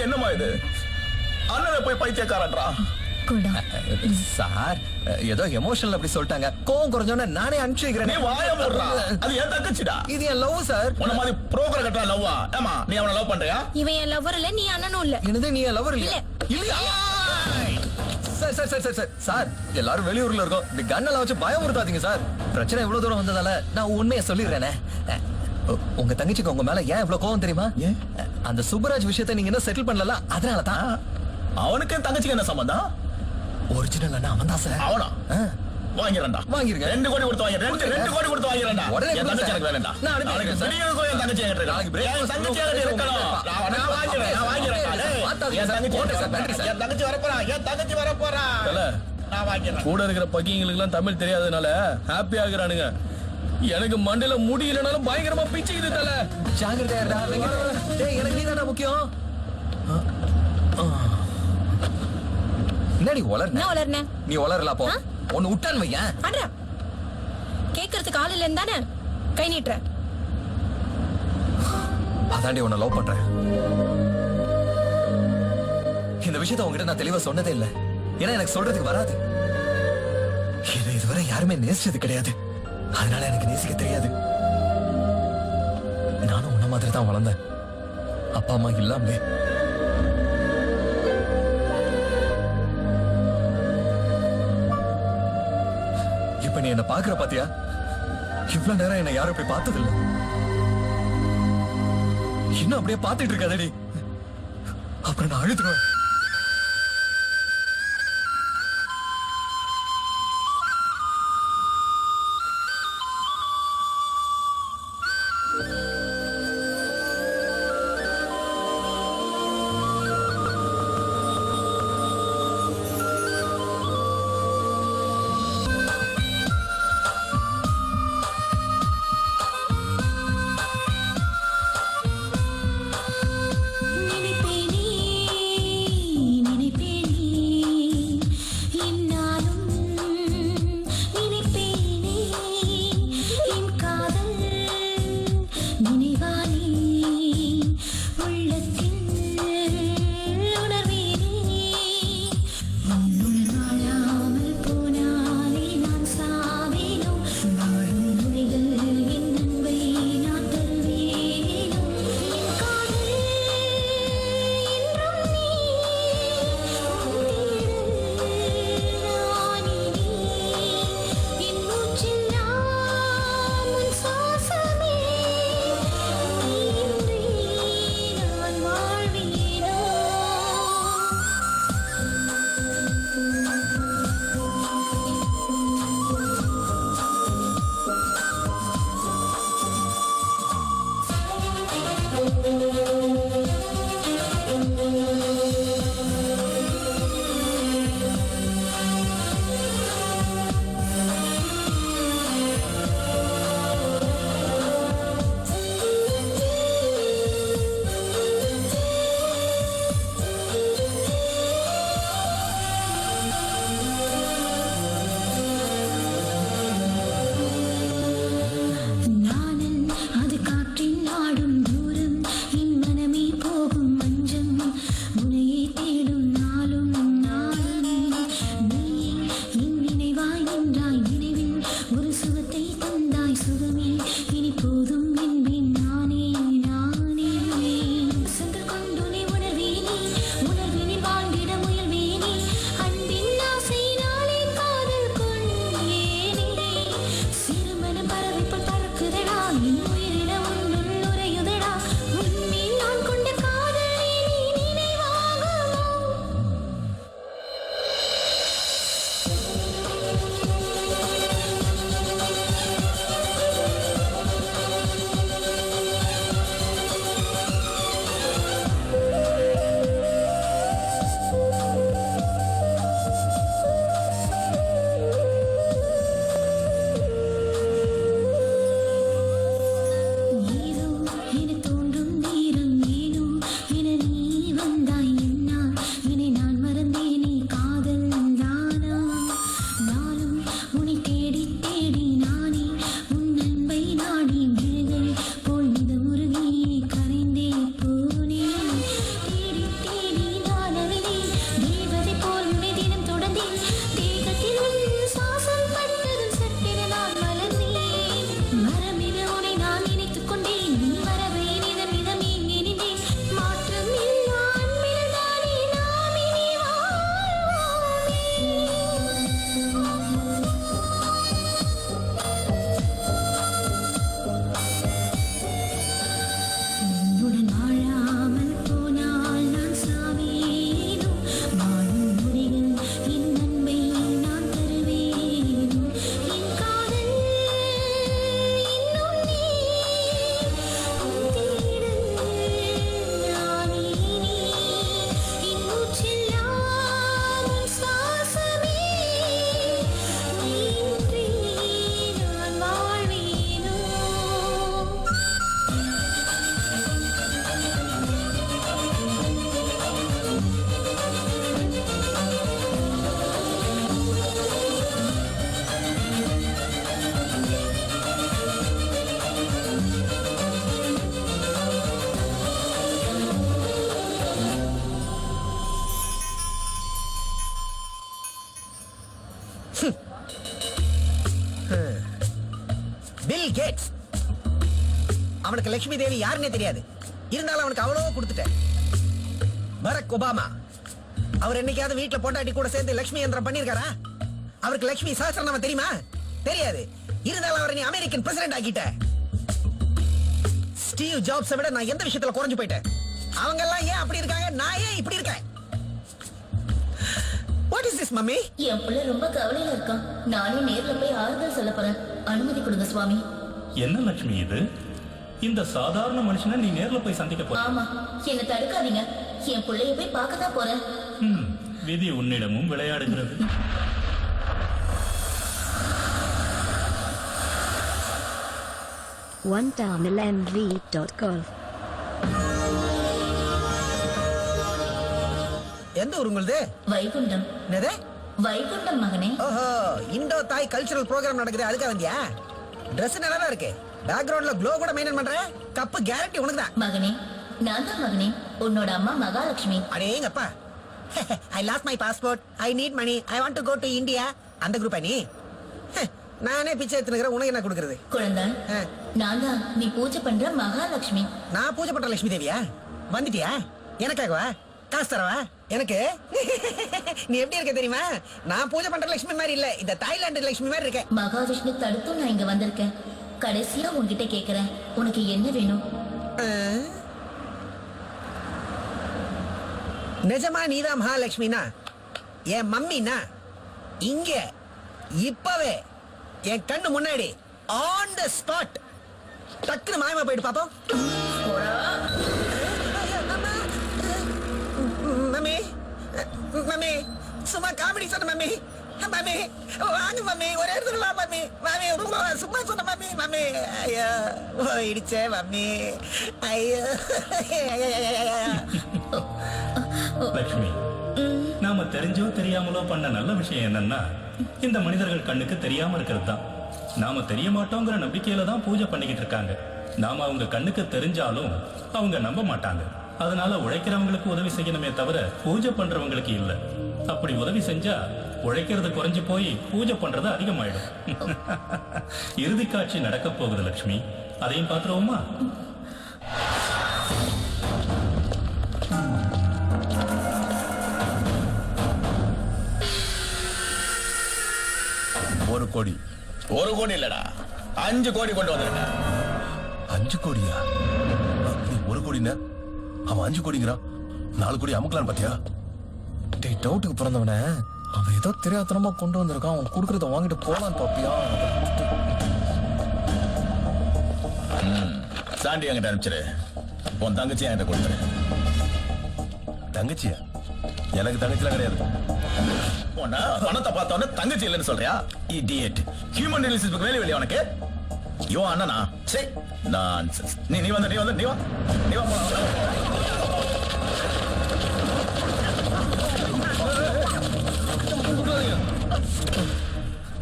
என்னம்மா இது? அண்ணனை போய் பைத்தியக்காரன்றா. சார், ஏதோ எமோஷனல் அப்படி சொல்லிட்டாங்க. கோவம் குறைஞ்சோன்னு நானே அனுப்பிச்சு வைக்கிறேன். நீ வாய போடுறா. அது என் தங்கச்சிடா. இது என் லவ் சார். உன்ன மாதிரி புரோக்கர் கட்டா லவ்வா? ஏமா, நீ அவனை லவ் பண்றியா? இவன் என் லவர் இல்ல, நீ அண்ணனும் இல்ல. என்னது, நீ என் லவர் இல்ல? இல்லையா? சார், எல்லாரும் வெளியூர்ல இருக்கோம். இந்த கண்ணெல்லாம் வச்சு பயமுறுத்தாதீங்க சார். பிரச்சனை இவ்வளவு தூரம் வந்ததால நான் உண்மையை சொல்லிடுறேனே. உங்க தங்கச்சிக்கு உங்க மேல ஏன் இவ்வளவு கோவம் தெரியுமா? அந்த சுப்பராஜ் விஷயத்தை நீங்க என்ன செட்டில் பண்ணல, அதனாலதான். அவனுக்கு தங்கச்சிக்கு என்ன சம்பந்தம்? ஒரிஜினல் அண்ணா அவன் தான் சார். அவனா? வாங்கிரண்டா. வாங்கிருங்க. 2 கோடி கொடுத்து வாங்கிரேன். 2 கோடி கொடுத்து வாங்கிரண்டா. உடனே என் தங்கச்சி எனக்கு வேணும்டா. நான் அனுப்பிடுறேன் சார். நீங்க என் தங்கச்சி என்கிட்ட இருக்கா? என் தங்கச்சி என்கிட்ட இருக்கணும். நான் வாங்கிரேன். என் தங்கச்சி வரப்போறா. நான் வாங்கிரேன். கூட இருக்கிற பக்கிங்களுக்கு எல்லாம் தமிழ் தெரியாதனால ஹாப்பி ஆகுறானுங்க. எனக்கு மண்டையில முடியலனாலும் பயங்கரமா பிச்சுக்குது தல. ஜாகிரதையா இருடா. எனக்கு நீ தானே முக்கியம். என்னடி உளர்ன என்ன வளர்ன நீ உளரல போ ஆ? ஒன்னு விட்டான் வையன் அட்ரா கேக்குறதுக்கு ஆள் இல்லைன்னு தானே கை நீட்டுற அதாண்டி உன்னை லவ் பண்றேன் இந்த விஷயத்த உங்ககிட்ட நான் தெளிவா சொன்னதே இல்ல ஏன்னா எனக்கு சொல்றதுக்கு வராது என்னை இதுவரை யாருமே நேசிச்சது கிடையாது அதனால எனக்கு நேசிக்க தெரியாது நானும் உன்ன மாதிரி தான் வளர்ந்தேன் அப்பா அம்மா இல்லாமலே இப்ப நீ என்ன பாக்குற பாத்தியா இவ்வளவு நேரம் என்ன யாரும் போய் பார்த்தது இல்ல இன்னும் அப்படியே பார்த்துட்டு இருக்காதடி அப்புறம் நான் அழுதுருவேன் பில் கேட்ஸ். அவனுக்கு லட்சுமி தேவி யாருன்னே தெரியாது. இருந்தாலும் அவனுக்கு அவ்வளோ கொடுத்துட்டேன். பராக் ஒபாமா அவர் என்னைக்காவது வீட்டுல பொண்டாட்டி கூட சேர்ந்து லட்சுமி யந்திரம் பண்ணிருக்காரா? அவருக்கு லட்சுமி சஹஸ்ரநாமம் தெரியுமா? தெரியாது. இருந்தாலும் அவரை நீ அமெரிக்கன் பிரசிடென்ட் ஆக்கிட்ட. ஸ்டீவ் ஜாப்ஸை விட நான் எந்த விஷயத்துல குறைஞ்சு போயிட்டேன்? அவங்க எல்லாம் ஏன் அப்படி இருக்காங்க, நான் ஏன் இப்படி இருக்கேன்? What is this, mummy? என் பிள்ளை ரொம்ப கவலையில இருக்கான். நானே நேர்ல போய் ஆறுதல் சொல்ல போறேன். அனுமதி கொடுங்க சுவாமி. என்ன லட்சுமி இது? இந்த சாதாரண மனுஷனை நீ நேர்ல போய் சந்திக்க போற? ஆமா, என்ன தடுக்காதீங்க. என் பிள்ளைய போய் பார்க்க தான் போறேன். விதி உன்னிடமும் விளையாடுகிறது. OneTownLandV.com. எந்த ஊர் உங்களுது? வைகுண்டம். என்னது? வைகுண்டம் மகனே. ஓஹோ, இந்தோ தாய் கல்ச்சரல் ப்ரோகிராம் நடக்குது, அதுக்கு வந்தியா? Dress நல்லா இருக்கு. பேக்ரவுண்ட்ல க்ளோ கூட மெயின்டைன் பண்ற. கப் கேரண்டி உனக்கு தான். மகனே, நான் தான் மகனே. உன்னோட அம்மா மகாலட்சுமி. அடேங்கப்பா. I lost my passport. I need money. I want to go to India. அந்த குரூப்பா நீ? நானே பிச்சை எடுத்துக்கிறேன், உனக்கு என்ன கொடுக்கறது? குழந்தை, நான் தான் நீ பூஜை பண்ற மகாலட்சுமி. நான் பூஜை பண்ற லட்சுமி தேவியா? வந்துட்டியா? எனக்காகவா? காசு தரவா? எனக்கு நீ எப்படி இருக்க தெரியுமா? நான் பூஜை பண்ற லட்சுமி மாதிரி இல்ல, இந்த தாய்லாந்து லட்சுமி மாதிரி இருக்கேன். மகாவிஷ்ணு தடுத்தும் நான் இங்க வந்திருக்கேன். கடைசியா உன்கிட்ட கேக்குறேன், உனக்கு என்ன வேணும்? நிஜமா நீதான் மகாலட்சுமினா, என் மம்மினா இங்க இப்பவே என் கண்ணு முன்னாடி ஆன் த ஸ்பாட் டக்குனு மாயமா போயிட்டு பாப்போம். மம்மி, மம்மி, சும்மா காமெடி சொன்ன மம்மி. மம்மி வாங்க மம்மி, ஒரே இடத்துல மம்மி. மம்மி சும்மா சொன்ன மம்மி. மம்மி ஐயோ போயிடுச்சே மம்மி. ஐயோ லட்சுமி, நாம தெரிஞ்சோ தெரியாமலோ பண்ண நல்ல விஷயம் என்னன்னா, இந்த மனிதர்கள் கண்ணுக்கு தெரியாம இருக்கிறது தான். நாம தெரிய மாட்டோங்கிற நம்பிக்கையில தான் பூஜை பண்ணிக்கிட்டு இருக்காங்க. நாம அவங்க கண்ணுக்கு தெரிஞ்சாலும் அவங்க நம்ப மாட்டாங்க. அதனால உழைக்கிறவங்களுக்கு உதவி செய்யணுமே தவிர பூஜை பண்றவங்களுக்கு இல்ல. அப்படி உதவி செஞ்சா உழைக்கிறது குறைஞ்சு போய் பூஜை பண்றது அதிகமாயிடும். இறுதி காட்சி நடக்க போகுது லட்சுமி, அதையும் பாத்துருவோமா? ஒரு கோடி. ஒரு கோடி இல்லடா, 5 கோடி கொண்டு வந்திருக்கேன். 5 கோடியா? நீ 1 கோடினா அவன் 5 கோடிங்கிறான். 4 கோடி அமுக்கலான்னு பாத்தியா? டேய், டவுட்டுக்கு பிறந்தவனே, அவன் ஏதோ தெரியாதனமா கொண்டு வந்திருக்கான். அவன் கொடுக்கறத வாங்கிட்டு போலான்னு பாப்பியா? சாண்டி என்கிட்ட அனுப்பிச்சிரு. உன் தங்கச்சி என்கிட்ட கொடுத்துரு. தங்கச்சியா? எனக்கு தங்கச்சிலாம் கிடையாது. உன்ன பணத்தை பார்த்தவன தங்கச்சி இல்லைன்னு சொல்றியா? இடியட். ஹியூமன் ரிலேஷன்ஸ்க்கு வேலை வெளியே உனக்கு? யோ அண்ணனா? சரி, நான்சென்ஸ். நீ வந்து நீ வா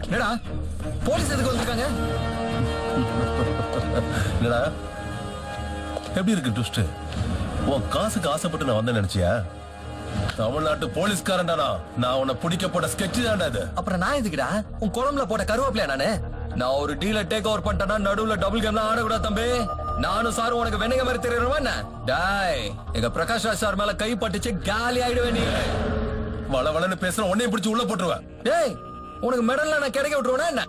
என்னடா போலீஸ் எதுக்கு வந்திருக்காங்க? என்னடா எப்படி இருக்கு ட்விஸ்ட்? உன் காசுக்கு ஆசைப்பட்டு நான் வந்தேன் நினைச்சியா? தமிழ்நாட்டு போலீஸ்காரன்டானா, நான் உன்னை பிடிக்க போட்ட ஸ்கெட்ச் தான்டா இது. அப்புறம் நான் எதுக்குடா உன் குழம்புல போட்ட கருவேப்பிலையா நானு? நான் ஒரு டீலை டேக் ஓவர் பண்ணிட்டேன்னா நடுவுல டபுள் கேம்லாம் ஆடக்கூடாது தம்பி. நானும் சாரும் உனக்கு வெண்ணங்க மாதிரி தெரியுமா என்ன? டாய், எங்க பிரகாஷ் ராஜ் சார் மேல கை பட்டுச்சு, காலி ஆயிடுவேன் நீ. வளவளன்னு பேசுற உன்னையும் பிடிச்சு உள்ள போட்டுருவேன். டேய், உனக்கு மெடல்ல நான் கிடைக்க விட்டுருவேனா என்ன?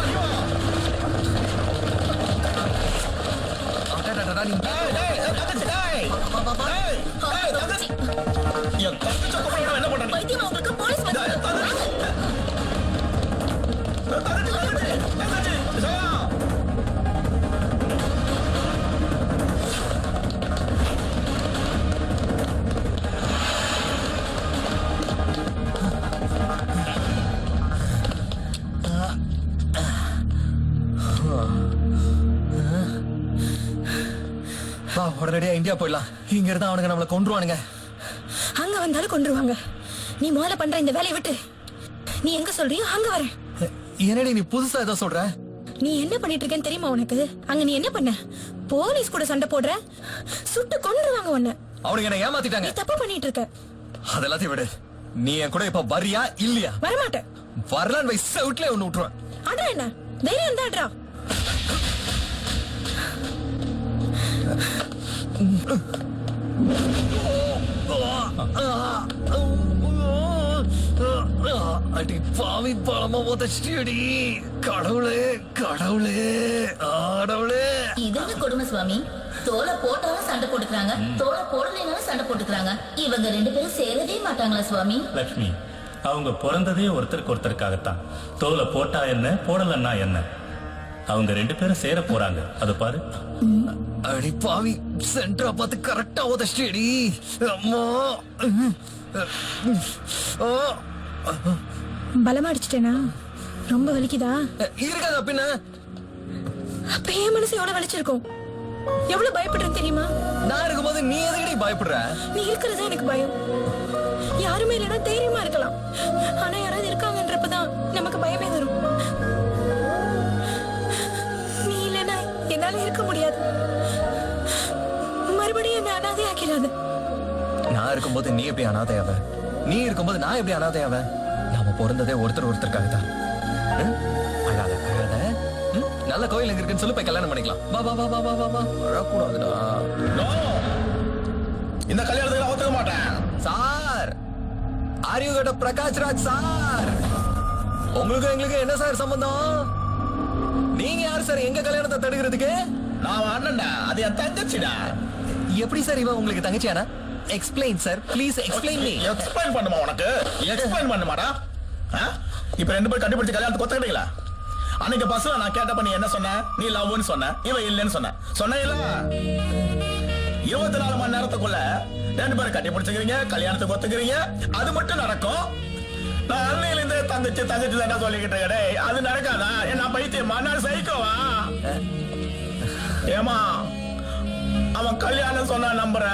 நீ வா உடனடியா இந்தியா போயிடலாம். இங்க இருந்தா அவனுங்க நம்மள கொன்றுவானுங்க. அங்க வந்தாலும் கொண்டுருவாங்க. நீ முதல்ல பண்ற இந்த வேலையை விட்டு நீ எங்க சொல்றியோ அங்க வரேன். என்னடி நீ புதுசா ஏதோ சொல்ற? நீ என்ன பண்ணிட்டு இருக்கேன்னு தெரியுமா உனக்கு? அங்க நீ என்ன பண்ண? போலீஸ் கூட சண்டை போடுற, சுட்டு கொன்றுவாங்க உன்னை. அவனுங்க என்ன ஏமாத்திட்டாங்க. நீ தப்பு பண்ணிட்டு இருக்க. அதெல்லாத்தையும் விடு. நீ என் கூட இப்ப வரியா இல்லையா? வரமாட்டேன். வரலான்னு வை, செவுட்ல ஒண்ணு விட்டுருவேன். அடா என்ன தைரியம் தான் அட்ரா. அடி பாவி பழமா உதச்சிடி. கடவுளே கடவுளே கடவுளே. இது என்ன கொடுமை சுவாமி? தோலை போட்டாலும் சண்டை போட்டுக்கிறாங்க, தோலை போடலைனாலும் சண்டை போட்டுக்கிறாங்க. இவங்க 2 பேரும் சேரவே மாட்டாங்களா சுவாமி? லக்ஷ்மி, அவங்க பிறந்ததே ஒருத்தருக்கு ஒருத்தருக்காகத்தான். தோலை போட்டா என்ன, போடலன்னா என்ன, அவங்க 2 பேரும் சேர போறாங்க. அது பாரு. அடி பாவி, சென்டரா பார்த்து கரெக்டா உதச்சிடி. அம்மா பலமா அடிச்சிட்டேனா? ரொம்ப வலிக்குதா? இருக்காதா பின்ன? அப்ப என் மனசு எவ்வளவு வலிச்சிருக்கும், எவ்வளவு பயப்படுறேன்னு தெரியுமா? நான் இருக்கும்போது நீ எதுக்கடி பயப்படுற? நீ இருக்கிறதா எனக்கு பயம். யாருமே இல்லைன்னா தைரியமா இருக்கலாம், ஆனா யாராவது இருக்காங்கன்றப்பதான் நமக்கு பயமே வரும். நீ இல்லைன்னா என்னால இருக்க முடியாது. மறுபடியும் என்ன அனாதை ஆக்கிறாது. நான் இருக்கும்போது நீ எப்படி அனாதையாவ? நீ இருக்கும்போது நான் எப்படி அனாதையாவ? நாம பிறந்ததே ஒருத்தருக்காக தான். அழாத அழாத. நல்ல கோயில் எங்க இருக்குன்னு சொல்லி போய் கல்யாணம் பண்ணிக்கலாம். வா வா வா வா வா வா வா. அழக்கூடாதுடா. இந்த கல்யாணத்துக்கு நான் ஒத்துக்க மாட்டேன். சார், ஆர் யூ கட்ட பிரகாஷ் ராஜ் சார்? உங்களுக்கு எங்களுக்கு என்ன சார் சம்பந்தம்? நீங்க யார் சார் எங்க கல்யாணத்தை தடுக்கிறதுக்கு? நான் அண்ணன்டா, அது என் தங்கச்சிடா. எப்படி சார் இவன் உங்களுக்கு தங்கச்சியானா? Explain sir, please explain me. Explain பண்ணுமா உனக்கு? எக்ஸ்பிளைன் பண்ணுமாடா? இப்ப 2 பேரும் கண்டுபிடிச்சு கல்யாணத்துக்கு ஒத்துக்கிட்டீங்களா? அன்னைக்கு பஸ்ல நான் கேட்டப்ப நீ என்ன சொன்ன? நீ லவ்னு சொன்ன, இவன் இல்லன்னு சொன்ன. சொன்ன இல்ல? 24 மணி நேரத்துக்குள்ள 2 பேரும் கட்டி பிடிச்சுக்கிறீங்க, கல்யாணத்துக்கு ஒத்துக்கிறீங்க. அது மட்டும் நடக்கும். நான் அன்னையில இருந்து தங்கச்சி தங்கச்சி தான் சொல்லிக்கிட்டு இருக்கேன். அது நடக்காதா? என்ன பைத்தியமா? நான் சைக்கோவா? ஏமா, அவன் கல்யாணம் சொன்னா நம்புற,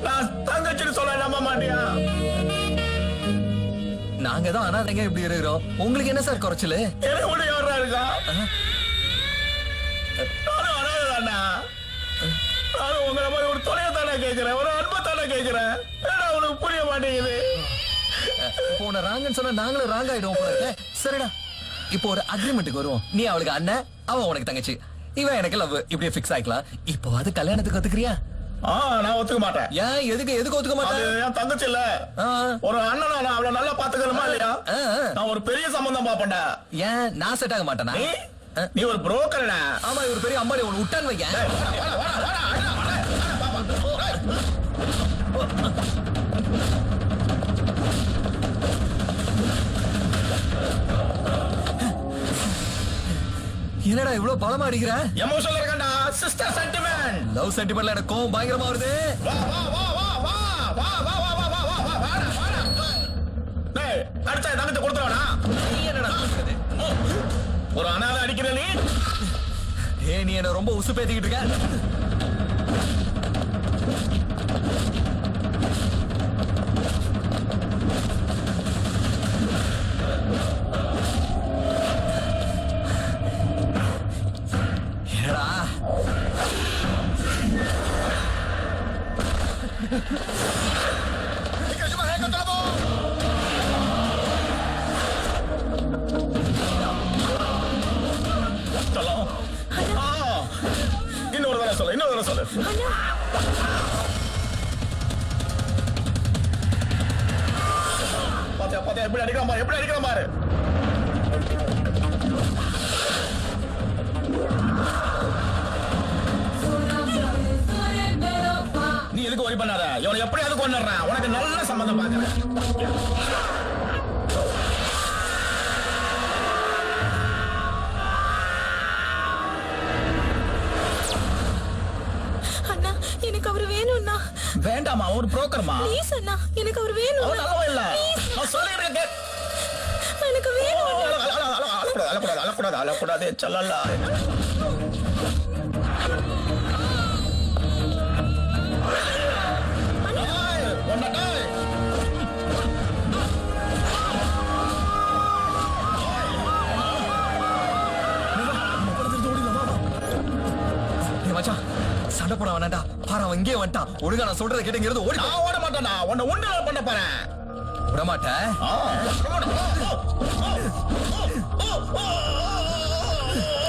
நான் தங்கச்சின்னு சொல்ல நம்ப மாட்டியா? நாங்க தான் அனாதைங்க இப்படி இருக்கிறோம், உங்களுக்கு என்ன சார் குறைச்சலு? எனக்கு கூட யாரா இருக்கா? நானும் அனாதைதானா? நானும் உங்களை மாதிரி ஒரு தொலைய தானே கேட்கிறேன், ஒரு அன்பை தானே கேட்கிறேன். ஏன்னா உனக்கு புரிய மாட்டேங்குது. போன ராங்கன்னு சொன்னா நாங்களும் ராங் ஆயிடுவோம் போல இருக்கே. சரிடா, இப்போ ஒரு அக்ரிமெண்ட்டுக்கு வருவோம். நீ அவளுக்கு அண்ணன், அவன் உனக்கு தங்கச்சி, இவன் எனக்கு லவ், இப்படியே ஃபிக்ஸ் ஆயிக்கலாம். இப்போ அது கல்யாணத்துக்கு ஒத்துக்கிறியா? நான் ஒத்துக்க மாட்டேன். ஏன்? எதுக்கு ஒத்துக்க மாட்டேன்? என் தங்கச்சி இல்ல, ஒரு அண்ணனா நான் அவளை நல்லா பாத்துக்கணுமா இல்லையா? நான் ஒரு பெரிய சம்பந்தம் பாப்பேன்டா. ஏன் நான் செட் ஆக மாட்டேனா? நீ ஒரு புரோக்கர்டா. ஆமா, ஒரு பெரிய அம்பாடி ஒன்று விட்டான்னு வைக்க. என்னடா இவ்வளவு பலமா அடிக்கிற? எமோஷனல் இருக்கடா, சிஸ்டர் சென்டிமென்ட். லவ் சென்டிமென்ட்ல எனக்கு கோவம் பயங்கரமா வருது. வா வா வா வா வா வா வா வா வா வா வா வா. டேய், அடிச்சா தங்கத்தை கொடுத்துறவனா? நீ என்னடா பேசுறது? ஒரு அனாதை அடிக்கிற நீ? ஏய், நீ என்ன ரொம்ப உசு பேத்திக்கிட்டு இருக்க. என்னடா இன்னொரு தடவை சொல்லு. பாத்தியா எப்படி அடிக்கிற பாரு. நீ எதுக்கு ஒரி பண்ணாத, இவனை எப்படியாவது கொண்டுறேன். உனக்கு நல்ல சம்பந்தம் பாக்குறேன். அண்ணா, எனக்கு அவர் வேணும்ண்ணா. வேண்டாமா, ஒரு புரோக்கர்மா. ப்ளீஸ் அண்ணா, எனக்கு அவர் வேணும். நல்லவா இல்ல, நான் சொல்லிருக்கேன். எனக்கு வேணும். சண்டை போட வேணாண்டா பாரு அவன் இங்கே வந்துட்டான் ஒழுங்கா நான் சொல்றதை கேட்டுங்கிறது ஓடி நான் ஓட மாட்டேன்டா உன்னை உண்டு பண்ண போறேன் விட மாட்டேன்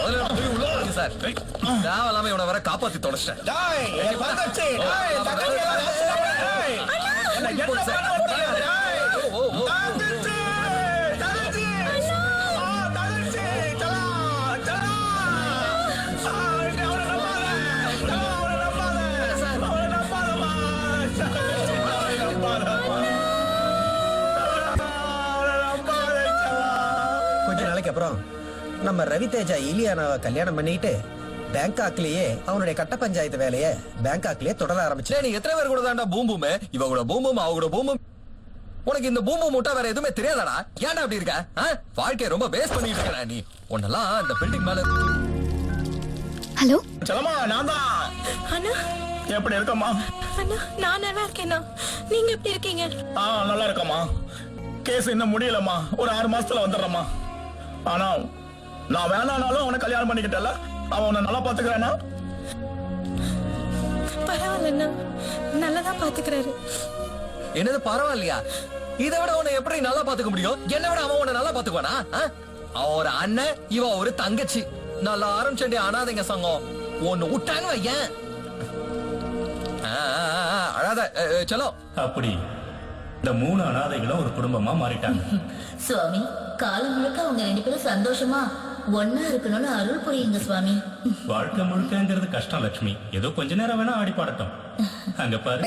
முதல்ல போய் உள்ள போங்க சார் தேவையில்லாம இவனை வர காப்பாத்தி தொலைச்சிட்டேன் டேய் என் தங்கச்சி டேய் தங்கச்சி டேய் என்ன என்ன பண்ண டேய் தங்கச்சி தங்கச்சி தங்கச்சி சலா சலா அவன கொஞ்ச நாளைக்கு அப்புறம் நம்ம ரவி தேஜா இலியானாவை கல்யாணம் பண்ணிட்டு பேங்காக்லயே அவனுடைய கட்ட பஞ்சாயத்து வேலைய பேங்காக்லயே தொடர ஆரம்பிச்சு. நீ எத்தனை பேர் கூட தான்டா பூம்பும் இவ கூட பூம்பும் அவ கூட பூம்பும் உனக்கு இந்த பூம்பு முட்டை வேற எதுவுமே தெரியாதாடா ஏன்டா அப்படி இருக்க வாழ்க்கைய ரொம்ப வேஸ்ட் பண்ணிட்டு இருக்க நீ உன்னெல்லாம் இந்த பில்டிங் மேல ஹலோ சலமா நான் தான் அண்ணா எப்படி இருக்கம்மா அண்ணா நான் நல்லா இருக்கேனா நீங்க எப்படி இருக்கீங்க நல்லா இருக்கம்மா கேஸ் இன்னும் முடியலம்மா ஒரு 6 மாசத்துல வந்துடுறேம்மா ஆனா நான் வேணானாலும் அவனை கல்யாணம் பண்ணிக்கிட்டல அவன் உன்னை நல்லா பாத்துக்கிறானா பரவாயில்லண்ணா நல்லதா பாத்துக்கிறாரு என்னது பரவாயில்லையா இதை விட உன்னை எப்படி நல்லா பாத்துக்க முடியும் என்னை விட அவன் உன்னை நல்லா பாத்துக்குவானா அவன் ஒரு அண்ணன் இவ ஒரு தங்கச்சி நல்லா ஆரம்பிச்சே அனாதைங்க சங்கம் ஒன்னு விட்டான்னு வையன் அழாத சலோ அப்படி இந்த 3 அனாதைகளும் ஒரு குடும்பமா மாறிட்டாங்க. சுவாமி காலம் முழுக்க அவங்க 2 பேரும் சந்தோஷமா ஒன்னா இருக்கணும்னு அருள் புரியுங்க சுவாமி. வாழ்க்கை முழுக்கங்கிறது கஷ்டம் லட்சுமி. ஏதோ கொஞ்ச நேரம் வேணா ஆடி பாடட்டும். அங்க பாரு.